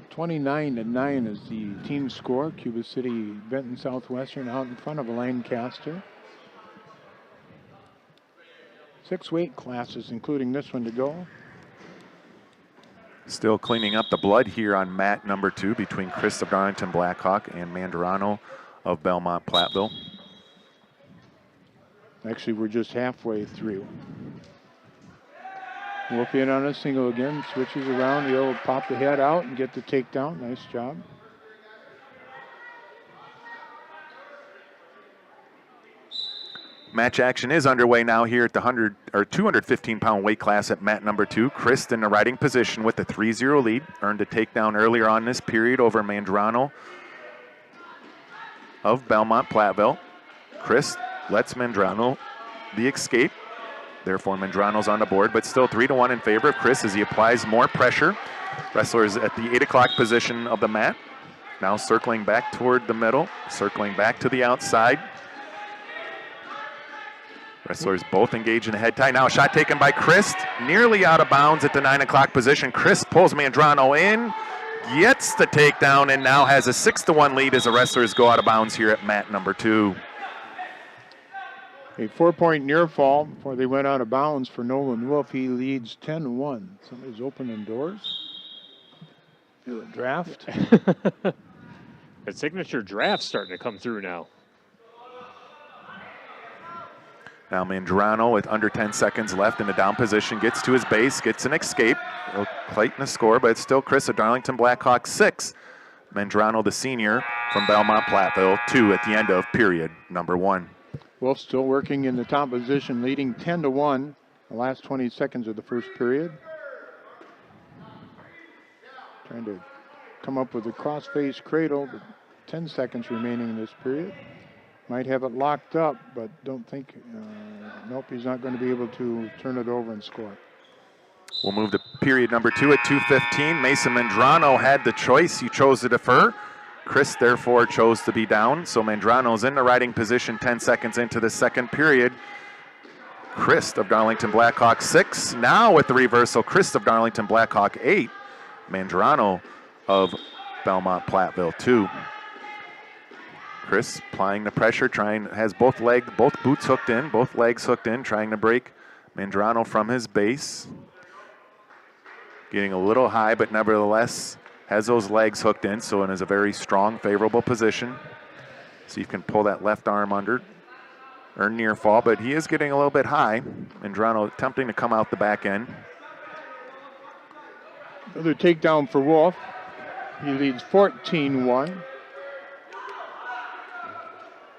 (29-9) is the team score. Cuba City, Benton, Southwestern out in front of Lancaster. 6 weight classes, including this one to go. Still cleaning up the blood here on mat number 2 between Chris of Darlington Blackhawk and Mandrano of Belmont Platteville. Actually, we're just halfway through. Wolf in on a single again, switches around, he'll pop the head out and get the takedown. Nice job. Match action is underway now here at the 215-pound weight class at mat number 2. Chris in the riding position with the 3-0 lead. Earned a takedown earlier on this period over Mandrano of Belmont Platteville. Chris lets Mandrano the escape. Therefore, Mandrano's on the board, but still 3-1 in favor of Chris as he applies more pressure. Wrestlers at the 8 o'clock position of the mat. Now circling back toward the middle, circling back to the outside. Wrestlers both engaged in a head tie. Now a shot taken by Chris, nearly out of bounds at the 9 o'clock position. Chris pulls Mandrano in, gets the takedown, and now has a 6-1 lead as the wrestlers go out of bounds here at mat number 2. A 4-point near fall before they went out of bounds for Nolan Wolf. He leads 10-1. Somebody's opening doors. Feel a draft. The signature draft's starting to come through now. Now Mandrano with under 10 seconds left in the down position gets to his base, gets an escape. He'll tighten the score, but it's still Chris of Darlington Blackhawk 6. Mandrano, the senior from Belmont Platteville, 2 at the end of period number 1. Wolf still working in the top position, leading 10-1 the last 20 seconds of the first period. Trying to come up with a cross-face cradle, but 10 seconds remaining in this period. Might have it locked up, but don't think, nope, he's not going to be able to turn it over and score. We'll move to period number 2 at 2:15. Mason Mandrano had the choice. He chose to defer. Chris, therefore, chose to be down. So Mandrano's in the riding position 10 seconds into the second period. Christ of Darlington Blackhawk 6. Now with the reversal, Christ of Darlington Blackhawk 8. Mandrano of Belmont Platteville 2. Chris applying the pressure, has both boots hooked in, both legs hooked in, trying to break Mandrano from his base. Getting a little high, but nevertheless has those legs hooked in, so it is a very strong, favorable position. See if you can pull that left arm under or near fall, but he is getting a little bit high. Mandrano attempting to come out the back end. Another takedown for Wolf. He leads 14-1.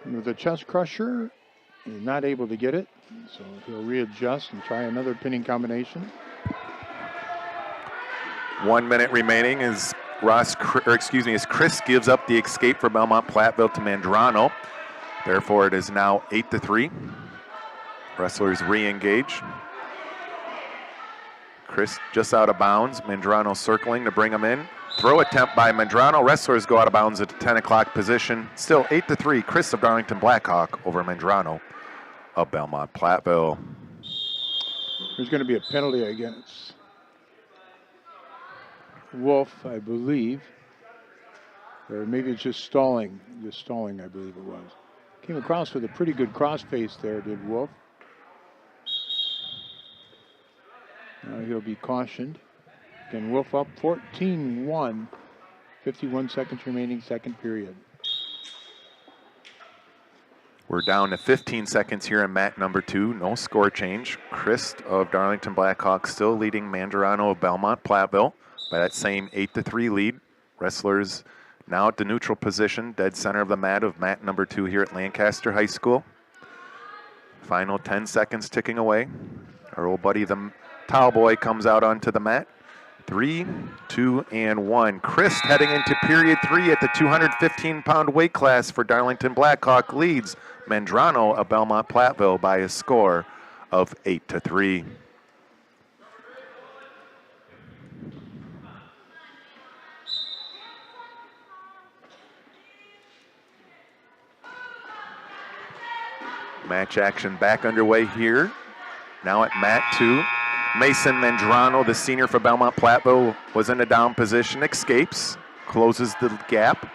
With a chest crusher, he's not able to get it, so he'll readjust and try another pinning combination. 1 minute remaining as Chris gives up the escape for Belmont Platteville to Mandrano. Therefore, it is now 8-3. Wrestlers re-engage. Chris just out of bounds. Mandrano circling to bring him in. Throw attempt by Mandrano. Wrestlers go out of bounds at the 10 o'clock position. Still 8-3. Chris of Darlington Blackhawk over Mandrano of Belmont Platteville. There's going to be a penalty against Wolf, I believe. Or maybe it's just stalling. Just stalling, I believe it was. Came across with a pretty good crossface there, did Wolf. Now he'll be cautioned. Again, Wolf up 14-1. 51 seconds remaining, second period. We're down to 15 seconds here in mat number 2. No score change. Chris of Darlington Blackhawk still leading Mandrano of Belmont Platteville by that same 8-3 lead. Wrestlers now at the neutral position, dead center of the mat of mat number 2 here at Lancaster High School. Final 10 seconds ticking away. Our old buddy, the towel boy, comes out onto the mat. 3, 2, and 1. Chris heading into period 3 at the 215-pound weight class for Darlington Blackhawk leads Mandrano of Belmont Platteville by a score of 8-3. Match action back underway here. Now at mat 2. Mason Mandrano, the senior for Belmont Platteville, was in a down position, escapes, closes the gap.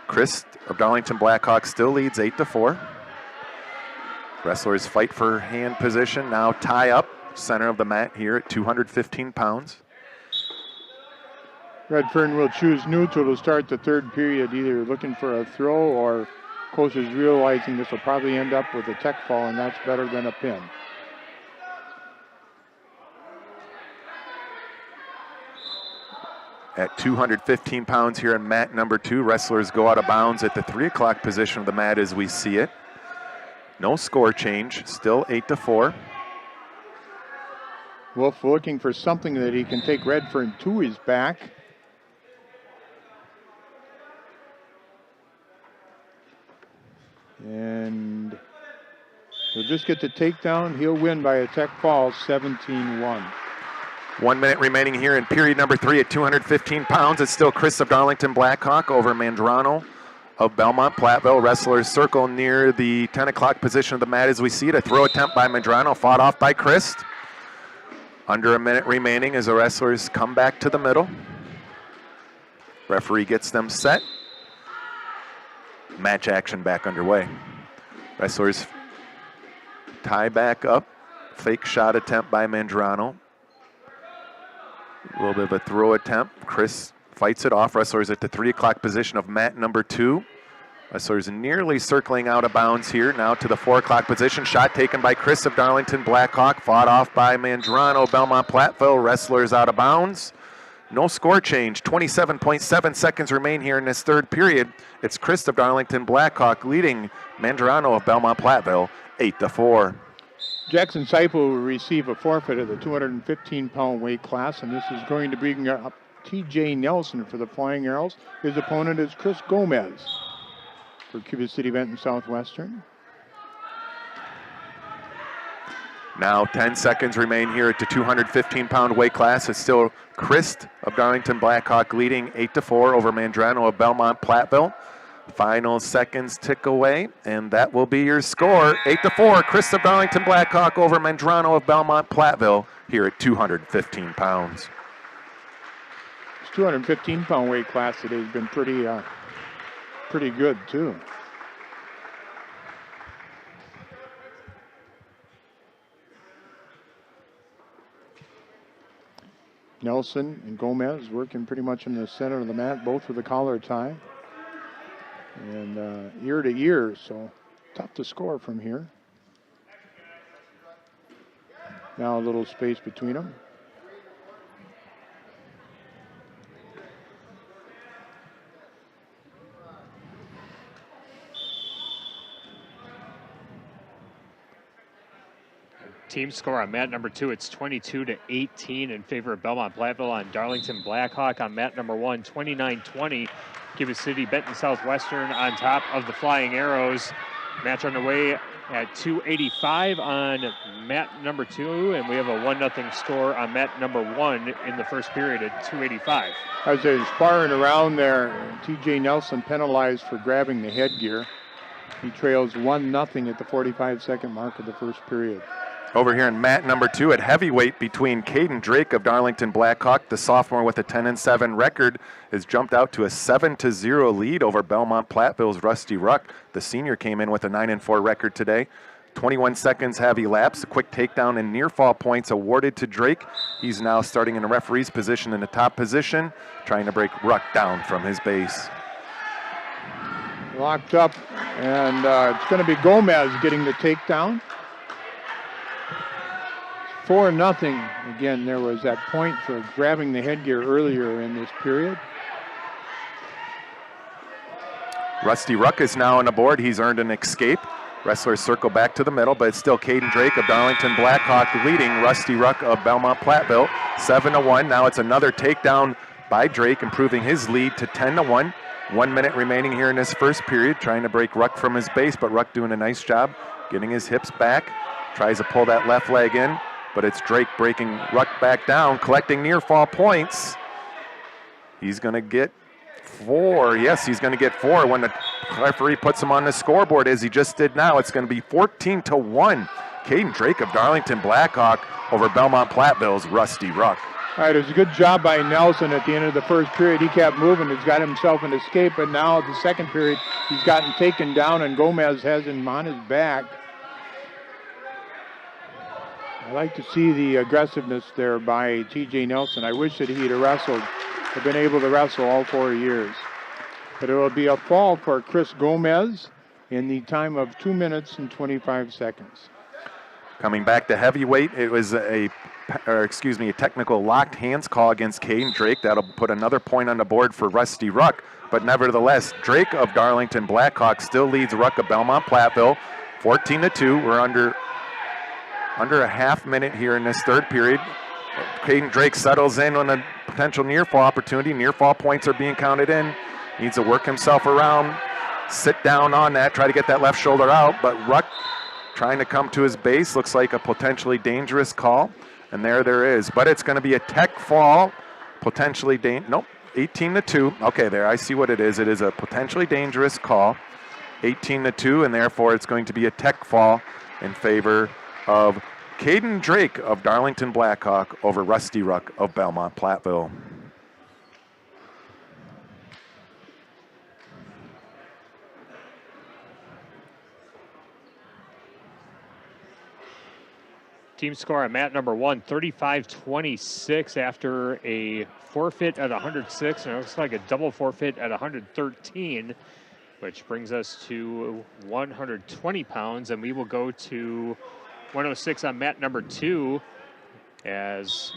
Chris of Darlington Blackhawk still leads 8-4. Wrestlers fight for hand position, now tie up, center of the mat here at 215 pounds. Redfern will choose neutral to start the third period, either looking for a throw or coach is realizing this will probably end up with a tech fall, and that's better than a pin. At 215 pounds here in mat number 2, wrestlers go out of bounds at the 3 o'clock position of the mat as we see it. No score change, still 8-4. Wolf looking for something that he can take Redfern to his back. And he'll just get the takedown. He'll win by a tech fall, 17-1. 1 minute remaining here in period number 3 at 215 pounds. It's still Chris of Darlington Blackhawk over Mandrano of Belmont Platteville. Wrestlers circle near the 10 o'clock position of the mat as we see it. A throw attempt by Mandrano, fought off by Chris. Under a minute remaining as the wrestlers come back to the middle. Referee gets them set. Match action back underway. Wrestlers tie back up. Fake shot attempt by Mandrano. A little bit of a throw attempt. Chris fights it off. Wrestlers at the 3 o'clock position of mat number 2. Wrestlers nearly circling out of bounds here. Now to the 4 o'clock position. Shot taken by Chris of Darlington Blackhawk. Fought off by Mandrano, Belmont Platteville. Wrestlers out of bounds. No score change. 27.7 seconds remain here in this third period. It's Chris of Darlington Blackhawk leading Mandrano of Belmont Platteville 8-4. Jackson Seipel will receive a forfeit of the 215-pound weight class, and this is going to bring up T.J. Nelson for the Flying Arrows. His opponent is Chris Gomez for Cuba City, Benton, Southwestern. Now 10 seconds remain here at the 215-pound weight class. It's still Chris of Darlington Blackhawk leading 8-4 over Mandrano of Belmont Platteville. Final seconds tick away, and that will be your score. 8-4, Chris of Darlington Blackhawk over Medrano of Belmont Platteville here at 215 pounds. This 215-pound weight class today has been pretty good, too. Nelson and Gomez working pretty much in the center of the mat, both with a collar tie. And ear to ear, so tough to score from here. Now a little space between them. Team score on mat number 2, it's 22-18 in favor of Belmont Platteville on Darlington Blackhawk. On mat number 1, 29-20. Cuba City, Benton, Southwestern on top of the Flying Arrows. Match underway at 2:85 on mat number 2, and we have a 1-0 score on mat number 1 in the first period at 2:85. As they're sparring around there, TJ Nelson penalized for grabbing the headgear. He trails 1-0 at the 45-second mark of the first period. Over here in mat number 2 at heavyweight between Caden Drake of Darlington Blackhawk, the sophomore with a 10-7 record, has jumped out to a 7-0 lead over Belmont Platteville's Rusty Ruck. The senior came in with a 9-4 record today. 21 seconds have elapsed. A quick takedown and near fall points awarded to Drake. He's now starting in the referee's position in the top position, trying to break Ruck down from his base. Locked up, and it's going to be Gomez getting the takedown. 4-0. Again, there was that point for grabbing the headgear earlier in this period. Rusty Ruck is now on the board. He's earned an escape. Wrestlers circle back to the middle, but it's still Caden Drake of Darlington Blackhawk leading Rusty Ruck of Belmont Platteville 7-1. Now it's another takedown by Drake, improving his lead to 10-1. 1 minute remaining here in this first period, trying to break Ruck from his base, but Ruck doing a nice job getting his hips back. Tries to pull that left leg in, but it's Drake breaking Ruck back down, collecting near fall points. He's going to get 4. Yes, he's going to get 4 when the referee puts him on the scoreboard, as he just did now. It's going to be 14-1. Caden Drake of Darlington Blackhawk over Belmont Platteville's Rusty Ruck. All right, it was a good job by Nelson at the end of the first period. He kept moving. He's got himself an escape, but now the second period, he's gotten taken down, and Gomez has him on his back. I like to see the aggressiveness there by TJ Nelson. I wish that he'd have been able to wrestle all 4 years. But it will be a fall for Chris Gomez in the time of 2 minutes and 25 seconds. Coming back to heavyweight, it was a technical locked hands call against Caden Drake. That'll put another point on the board for Rusty Ruck. But nevertheless, Drake of Darlington Blackhawk still leads Ruck of Belmont Platteville 14-2. We're under a half minute here in this third period. Caden Drake settles in on a potential near fall opportunity. Near fall points are being counted in. Needs to work himself around, sit down on that, try to get that left shoulder out, but Ruck trying to come to his base. Looks like a potentially dangerous call, and there is. But it's going to be a tech fall, potentially 18-2. Okay, there, I see what it is. It is a potentially dangerous call, 18-2, and therefore it's going to be a tech fall in favor of Caden Drake of Darlington Blackhawk over Rusty Ruck of Belmont Platteville. Team score on mat number 1, 35-26 after a forfeit at 106, and it looks like a double forfeit at 113, which brings us to 120 pounds, and we will go to 106 on mat number 2 as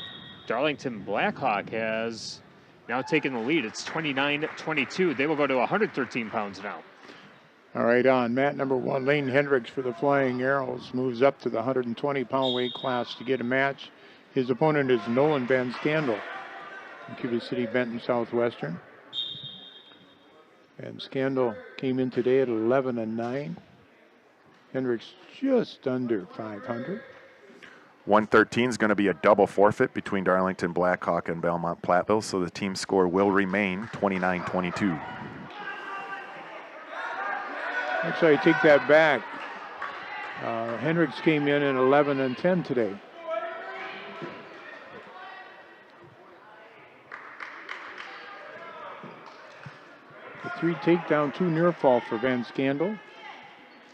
Darlington Blackhawk has now taken the lead. It's 29-22. They will go to 113 pounds now. All right, on mat number 1, Lane Hendricks for the Flying Arrows moves up to the 120-pound weight class to get a match. His opponent is Nolan Van Scandal from Cuba City, Benton, Southwestern. And Scandal came in today at 11-9. Hendricks just under 500. 113 is going to be a double forfeit between Darlington Blackhawk and Belmont Platteville, so the team score will remain 29-22. Actually, I take that back. Hendricks came in at 11 and 10 today. The 3 takedown, 2 near fall for Van Scandal.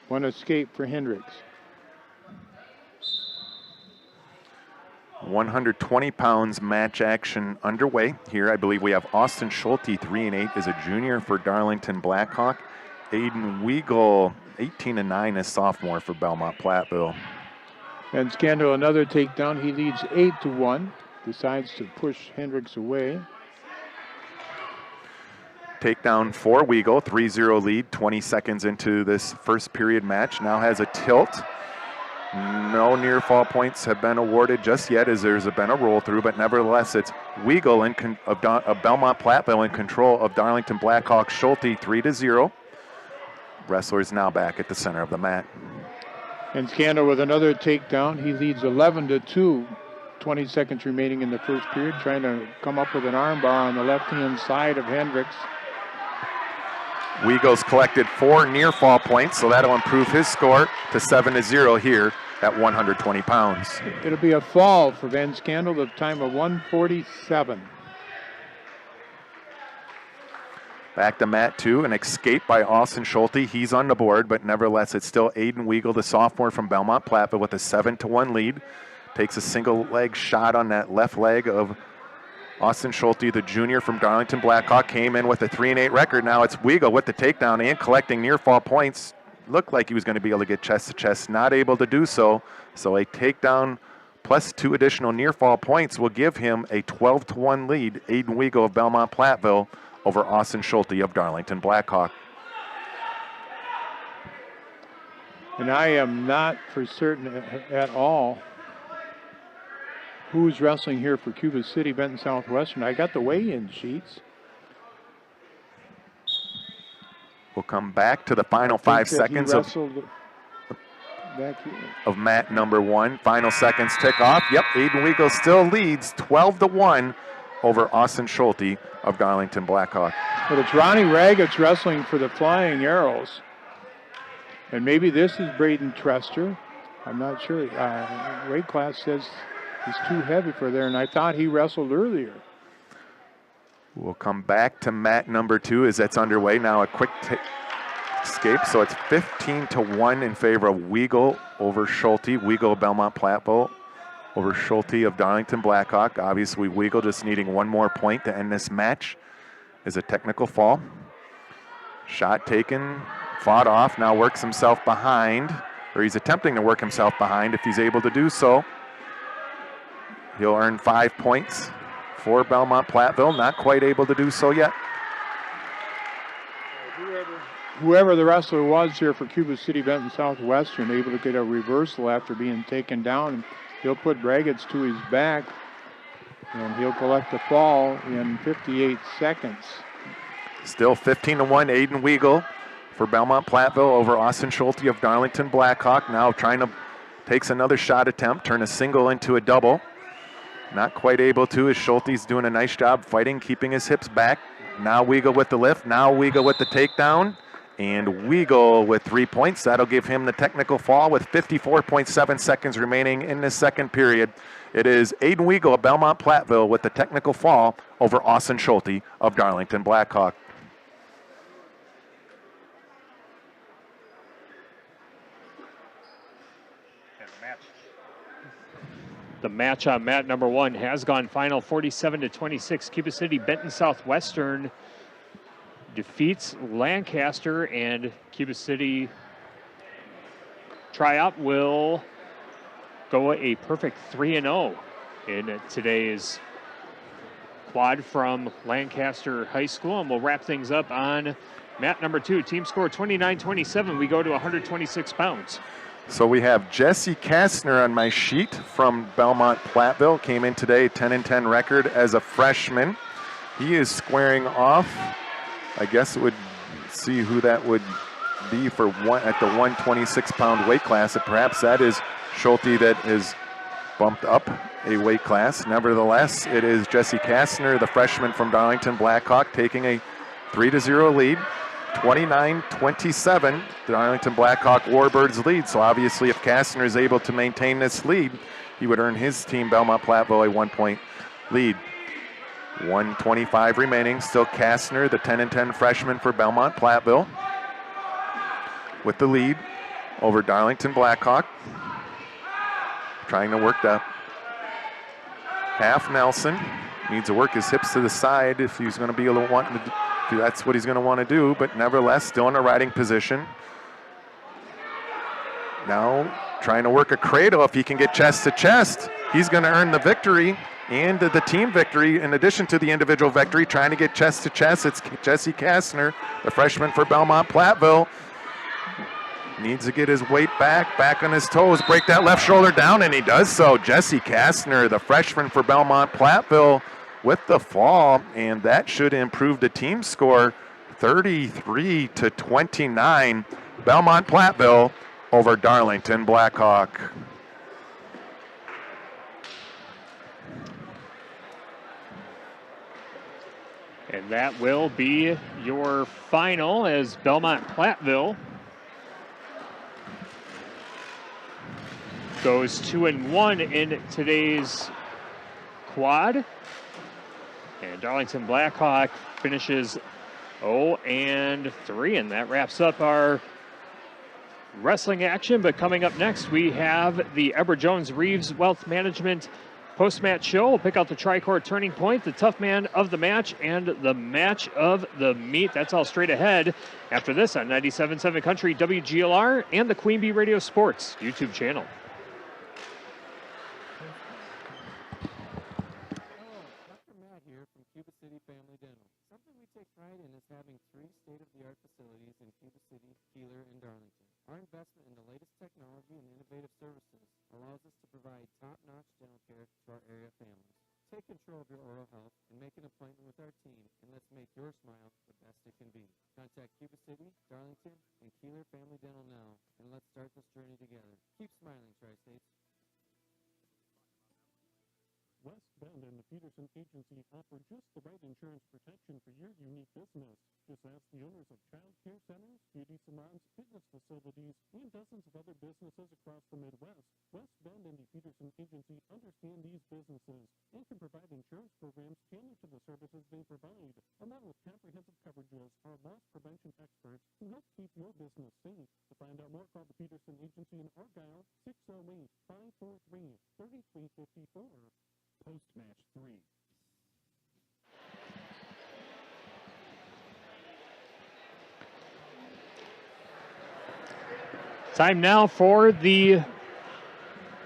1 escape for Hendricks. 120 pounds match action underway here. I believe we have Austin Schulte, 3 and 8, is a junior for Darlington Blackhawk. Aiden Weigel, 18 and 9, is sophomore for Belmont Platteville. Van Scandal, another takedown. He leads 8-1. Decides to push Hendricks away. Takedown for Weigel, 3-0 lead, 20 seconds into this first period match. Now has a tilt. No near fall points have been awarded just yet, as there's been a roll through, but nevertheless it's Weigel of Belmont Platteville in control of Darlington Blackhawks Schulte, 3-0. Wrestler is now back at the center of the mat. And Scandal with another takedown. He leads 11-2. 20 seconds remaining in the first period, trying to come up with an armbar on the left-hand side of Hendricks. Weigel's collected 4 near fall points, so that'll improve his score to 7-0 here at 120 pounds. It'll be a fall for Van Scandal, the time of 1:47. Back to mat 2, an escape by Austin Schulte. He's on the board, but nevertheless, it's still Aiden Weigel, the sophomore from Belmont Platteville, with a 7-1 lead. Takes a single leg shot on that left leg of Austin Schulte, the junior from Darlington Blackhawk. Came in with a 3-8 record. Now it's Weigel with the takedown and collecting near fall points. Looked like he was going to be able to get chest to chest, not able to do so. So a takedown plus 2 additional near fall points will give him a 12-1 lead. Aiden Weigel of Belmont Platteville over Austin Schulte of Darlington Blackhawk. And I am not for certain at all who's wrestling here for Cuba City, Benton, Southwestern. I got the weigh-in sheets. We'll come back to the final 5 seconds of mat number 1. Final seconds tick off. Yep, Aiden Weigel still leads 12-1 over Austin Schulte of Darlington Blackhawk. But it's Ronnie Raggets wrestling for the Flying Arrows. And maybe this is Braden Trester. I'm not sure. Weight class says he's too heavy for there, and I thought he wrestled earlier. We'll come back to mat number 2 as that's underway. Now a quick escape, so it's 15-1 in favor of Weigel over Schulte. Weigel of Belmont Platteville over Schulte of Darlington Blackhawk. Obviously, Weigel just needing 1 more point to end this match is a technical fall. Shot taken, fought off, now works himself behind, or he's attempting to work himself behind. If he's able to do so, he'll earn 5 points for Belmont Platteville. Not quite able to do so yet. Whoever the wrestler was here for Cuba City, Benton, Southwestern, able to get a reversal after being taken down. He'll put Raggets to his back, and he'll collect the fall in 58 seconds. Still 15-1, Aiden Weigel for Belmont Platteville over Austin Schulte of Darlington Blackhawk. Now trying to takes another shot attempt, turn a single into a double. Not quite able to, as Schulte's doing a nice job fighting, keeping his hips back. Now Weigel with the lift, now Weigel with the takedown, and Weigel with 3 points. That'll give him the technical fall with 54.7 seconds remaining in this second period. It is Aiden Weigel of Belmont Platteville with the technical fall over Austin Schulte of Darlington Blackhawk. The match on mat number 1 has gone final 47-26. Cuba City Benton Southwestern defeats Lancaster, and Cuba City tryout will go a perfect 3-0 in today's quad from Lancaster High School. And we'll wrap things up on mat number 2. Team score 29-27. We go to 126 pounds. So we have Jesse Kastner on my sheet from Belmont Platteville. Came in today, 10-10 record as a freshman. He is squaring off. I guess it would see who that would be for one at the 126-pound weight class. Perhaps that is Schulte that is bumped up a weight class. Nevertheless, it is Jesse Kastner, the freshman from Darlington Blackhawk, taking a 3-0 lead. 29-27, the Darlington Blackhawk Warbirds lead. So obviously if Kastner is able to maintain this lead, he would earn his team, Belmont Platteville, a 1-point lead. 1:25 remaining. Still Kastner, the 10-10 freshman for Belmont Platteville, with the lead over Darlington Blackhawk. Trying to work the half Nelson. Needs to work his hips to the side if he's going to be able to want to, if that's what he's going to want to do, but nevertheless still in a riding position. Now trying to work a cradle. If he can get chest to chest, he's going to earn the victory and the team victory in addition to the individual victory. Trying to get chest to chest, it's Jesse Kastner, the freshman for Belmont Platteville. Needs to get his weight back on his toes, break that left shoulder down, and he does so. Jesse Kastner, the freshman for Belmont Platteville, with the fall, and that should improve the team score 33-29. Belmont Platteville over Darlington Blackhawk. And that will be your final as Belmont Platteville goes 2-1 in today's quad. And Darlington Blackhawk finishes 0-3, and that wraps up our wrestling action. But coming up next, we have the Edward Jones Reeves Wealth Management post-match show. We'll pick out the Tri-Court Turning Point, the Tough Man of the Match, and the Match of the Meet. That's all straight ahead after this on 97.7 Country WGLR and the Queen Bee Radio Sports YouTube channel. Cuba City Family Dental. Something we take pride in is having 3 state-of-the-art facilities in Cuba City, Kieler, and Darlington. Our investment in the latest technology and innovative services allows us to provide top-notch dental care to our area families. Take control of your oral health and make an appointment with our team, and let's make your smile the best it can be. Contact Cuba City, Darlington, and Kieler Family Dental now, and let's start this journey together. Keep smiling, Tri-States. West Bend and the Peterson Agency offer just the right insurance protection for your unique business. Just ask the owners of child care centers, beauty salons, fitness facilities, and dozens of other businesses across the Midwest. West Bend and the Peterson Agency understand these businesses and can provide insurance programs tailored to the services they provide, along with comprehensive coverages. Our loss prevention experts who help keep your business safe. To find out more, call the Peterson Agency in Argyle, 608-543-3354. Post-match 3. Time now for the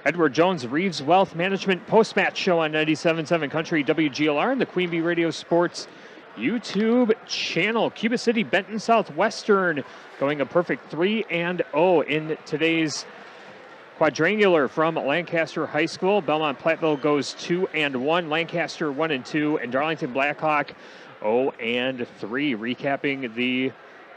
Edward Jones Reeves Wealth Management post-match show on 97.7 Country WGLR and the Queen Bee Radio Sports YouTube channel. Cuba City, Benton, Southwestern going a perfect 3-0 in today's quadrangular from Lancaster High School. Belmont Platteville goes 2-1, Lancaster 1-2, and Darlington Blackhawk 0-3. Recapping the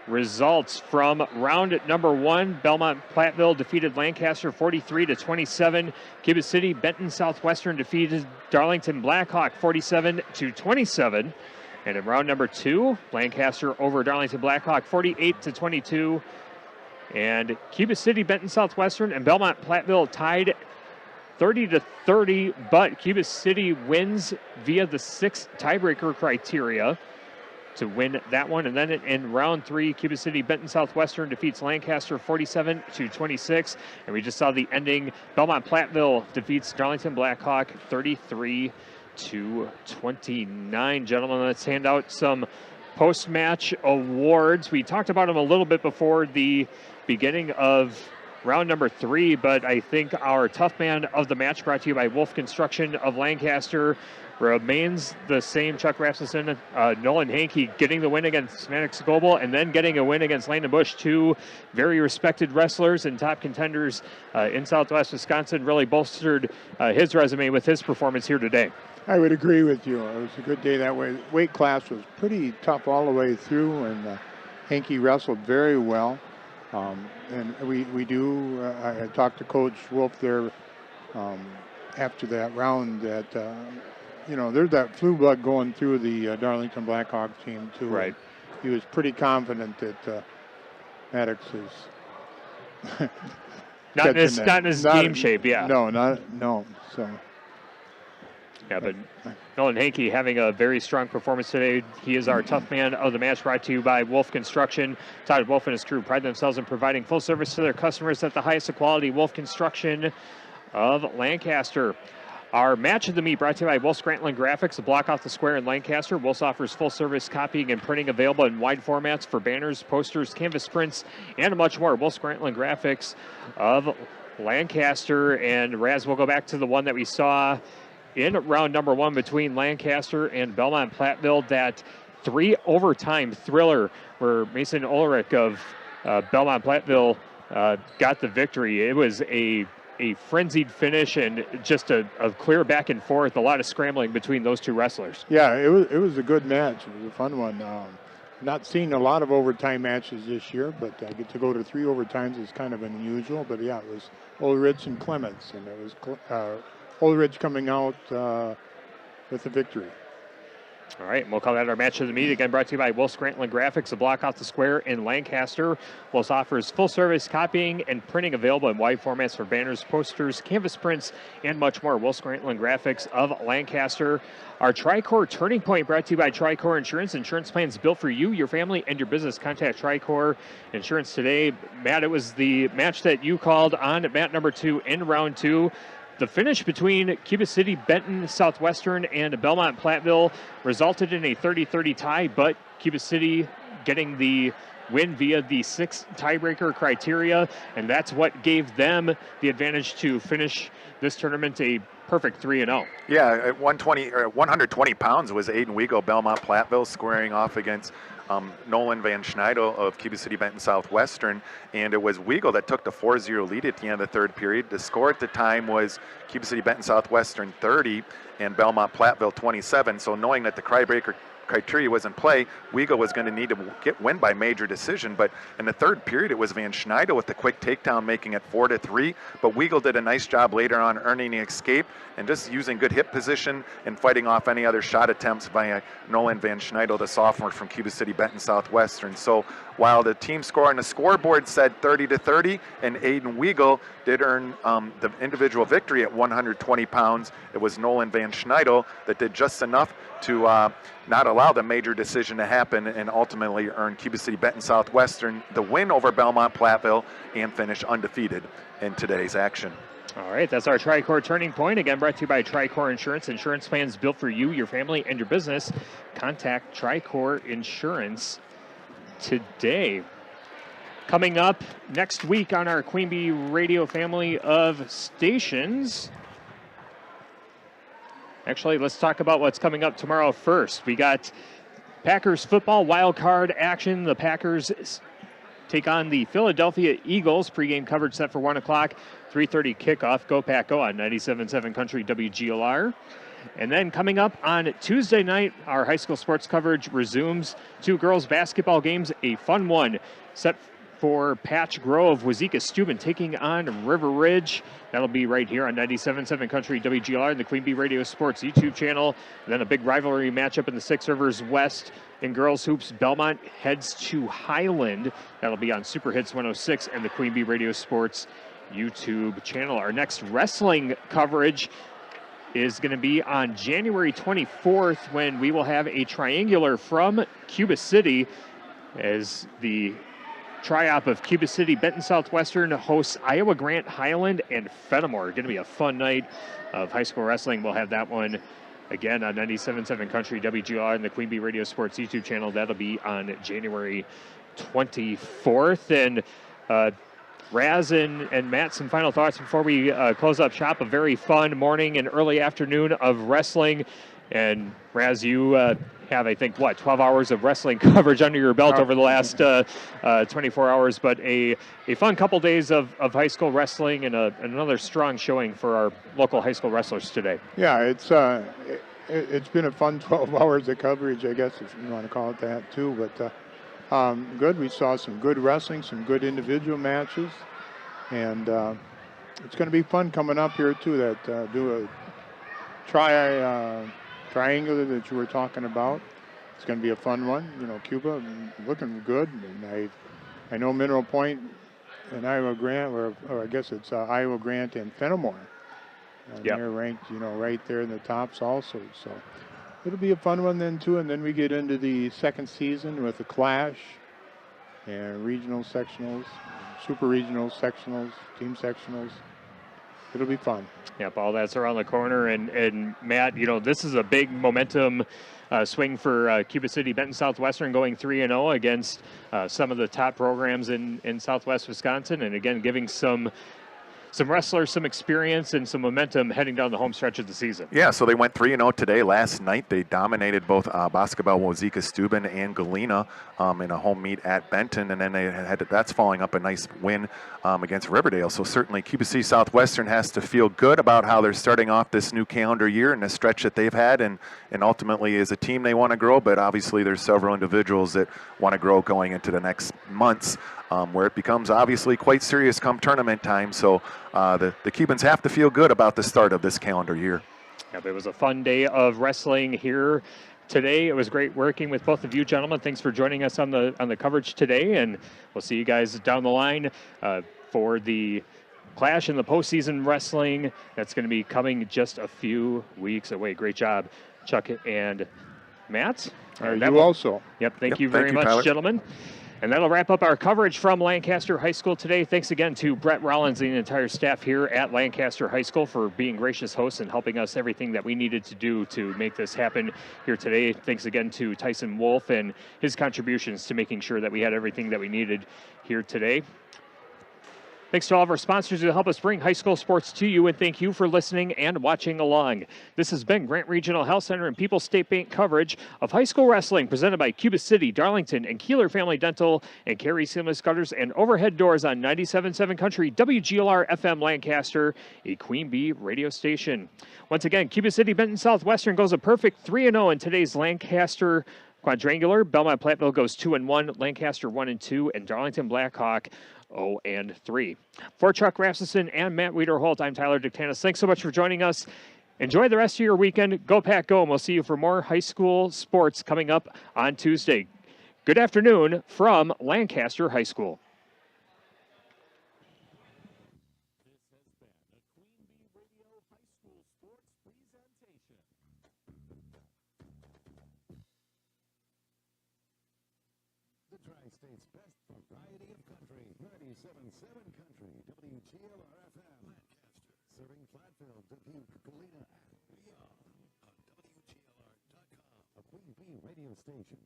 results from round number 1, Belmont Platteville defeated Lancaster 43-27. Cuba City, Benton Southwestern defeated Darlington Blackhawk 47-27. And in round number 2, Lancaster over Darlington Blackhawk 48-22. And Cuba City, Benton Southwestern, and Belmont Platteville tied 30-30, but Cuba City wins via the 6th tiebreaker criteria to win that one. And then in round 3, Cuba City, Benton Southwestern defeats Lancaster 47-26. And we just saw the ending. Belmont Platteville defeats Darlington Blackhawk 33-29. Gentlemen, let's hand out some post-match awards. We talked about them a little bit before the beginning of round number 3, but I think our tough man of the match, brought to you by Wolf Construction of Lancaster, remains the same. Chuck Rasmussen, Nolan Hankey getting the win against Mannix Goebel, and then getting a win against Landon Bush, 2 very respected wrestlers and top contenders in Southwest Wisconsin. Really bolstered his resume with his performance here today. I would agree with you. It was a good day that way. Weight class was pretty tough all the way through, and Hankey wrestled very well. And we do, I talked to Coach Wolf there after that round that, there's that flu bug going through the Darlington Blackhawk team too. Right. he was pretty confident that Maddox is not in his game shape, yeah. No. So. Yeah, but Nolan Hankey having a very strong performance today. He is our tough man of the match, brought to you by Wolf Construction. Todd Wolf and his crew pride themselves in providing full service to their customers at the highest of quality. Wolf Construction of Lancaster. Our match of the meet brought to you by Wolf Scranton Graphics, a block off the square in Lancaster. Wolf offers full service copying and printing available in wide formats for banners, posters, canvas prints, and much more. Wolf Scranton Graphics of Lancaster. And Raz, we'll go back to the one that we saw in round number 1 between Lancaster and Belmont Platteville, that 3 overtime thriller where Mason Ulrich of Belmont Platteville got the victory. It was a frenzied finish and just a clear back and forth, a lot of scrambling between those two wrestlers. Yeah, it was a good match. It was a fun one. Not seen a lot of overtime matches this year, but I get to go to 3 overtimes is kind of unusual. But yeah, it was Ulrich and Clements, and it was Ulrich coming out with the victory. All right, and we'll call that our match of the meet. Again, brought to you by Wolf Scranton Graphics, a block off the square in Lancaster. Wolf offers full-service copying and printing available in wide formats for banners, posters, canvas prints, and much more. Wolf Scranton Graphics of Lancaster. Our Tricor Turning Point brought to you by Tricor Insurance. Insurance plans built for you, your family, and your business. Contact Tricor Insurance today. Matt, it was the match that you called on at mat number 2 in round 2. The finish between Cuba City, Benton, Southwestern, and Belmont Platteville resulted in a 30-30 tie, but Cuba City getting the win via the 6 tiebreaker criteria, and that's what gave them the advantage to finish this tournament a perfect 3-0. Yeah, at 120 pounds was Aiden Wego, Belmont Platteville, squaring off against Nolan Van Schneidel of Cuba City, Benton, Southwestern, and it was Wego that took the 4-0 lead at the end of the 3rd period. The score at the time was Cuba City, Benton, Southwestern 30 and Belmont Platteville 27. So knowing that the tiebreaker criteria was in play, Wego was going to need to win by major decision. But in the 3rd period, it was Van Schneidel with the quick takedown, making it 4-3. But Wego did a nice job later on earning the escape and just using good hip position and fighting off any other shot attempts by Nolan Van Schneidel, the sophomore from Cuba City, Benton, Southwestern. So while the team score on the scoreboard said 30-30, and Aiden Wego did earn the individual victory at 120 pounds, it was Nolan Van Schneidel that did just enough to not allow the major decision to happen and ultimately earn Cuba City, Benton, Southwestern the win over Belmont Platteville and finish undefeated in today's action. All right, that's our Tricor Turning Point. Again, brought to you by Tricor Insurance. Insurance plans built for you, your family, and your business. Contact Tricor Insurance today. Coming up next week on our Queen Bee Radio family of stations. Actually, let's talk about what's coming up tomorrow first. We got Packers football wild card action. The Packers take on the Philadelphia Eagles. Pre-game coverage set for 1 o'clock, 3:30 kickoff. Go Pack Go on 97.7 Country WGLR. And then coming up on Tuesday night, our high school sports coverage resumes. 2 girls basketball games, a fun one set for Patch Grove. Wazeeka Steuben taking on River Ridge. That'll be right here on 97.7 Country WGLR and the Queen Bee Radio Sports YouTube channel. And then a big rivalry matchup in the 6 Rivers West in girls hoops. Belmont heads to Highland. That'll be on Super Hits 106 and the Queen Bee Radio Sports YouTube channel. Our next wrestling coverage is going to be on January 24th when we will have a triangular from Cuba City as the tri-op of Cuba City, Benton Southwestern hosts Iowa Grant, Highland, and Fenimore. Going to be a fun night of high school wrestling. We'll have that one again on 97.7 Country WGR and the Queen Bee Radio Sports YouTube channel. That'll be on January 24th. And Raz and Matt, some final thoughts before we close up shop. A very fun morning and early afternoon of wrestling. And Raz, you have, I think, 12 hours of wrestling coverage under your belt over the last 24 hours. But a fun couple days of high school wrestling and another strong showing for our local high school wrestlers today. Yeah, it's been a fun 12 hours of coverage, I guess, if you want to call it that, too. But good. We saw some good wrestling, some good individual matches. And it's going to be fun coming up here, too, that do a triangular that you were talking about. it's going to be a fun one. You know, Cuba looking good, and I know Mineral Point and Iowa Grant, or I guess it's Iowa Grant and Fenimore. And they're ranked, you know, right there in the tops also. So it'll be a fun one then too. And then we get into the second season with the Clash and regional sectionals, super regionals, sectionals, team sectionals. It'll be fun. Yep, all that's around the corner. And Matt, you know, this is a big momentum swing for Cuba City Benton Southwestern, going 3-0 against some of the top programs in Southwest Wisconsin, and again giving some wrestlers some experience and some momentum heading down the home stretch of the season. Yeah, so they went 3-0 today. Last night they dominated both Boscobel, Wazeeka, Steuben, and Galena in a home meet at Benton, and then that's following up a nice win against Riverdale. So certainly Cuba City Southwestern has to feel good about how they're starting off this new calendar year and the stretch that they've had, and ultimately as a team they want to grow, but obviously there's several individuals that want to grow going into the next months. Where it becomes obviously quite serious come tournament time. So the Cubans have to feel good about the start of this calendar year. Yep, it was a fun day of wrestling here today. It was great working with both of you gentlemen. Thanks for joining us on the coverage today, and we'll see you guys down the line for the Clash in the postseason wrestling. That's going to be coming just a few weeks away. Great job, Chuck and Matt. You also. Yep, thank you very much, Tyler. gentlemen. And that'll wrap up our coverage from Lancaster High School today. Thanks again to Brett Rollins and the entire staff here at Lancaster High School for being gracious hosts and helping us everything that we needed to do to make this happen here today. Thanks again to Tyson Wolf and his contributions to making sure that we had everything that we needed here today. Thanks to all of our sponsors who help us bring high school sports to you, and thank you for listening and watching along. This has been Grant Regional Health Center and People's State Bank coverage of high school wrestling presented by Cuba City, Darlington, and Kieler Family Dental, and Carey Seamless Gutters and Overhead Doors on 97.7 Country, WGLR FM Lancaster, a Queen Bee radio station. Once again, Cuba City Benton Southwestern goes a perfect 3-0 in today's Lancaster Quadrangular. Belmont Platteville goes 2-1, Lancaster 1-2, and Darlington Blackhawk 0-3. For Chuck Rasmussen and Matt Wiederholt, I'm Tyler Dictanis. Thanks so much for joining us. Enjoy the rest of your weekend. Go Pack Go, and we'll see you for more high school sports coming up on Tuesday. Good afternoon from Lancaster High School. Tri-State's best variety of country. 97.7 Country, WGLR FM. Lancaster, serving Platteville, Dubuque, Galena, and beyond on WGLR.com. A Queen Bee radio station.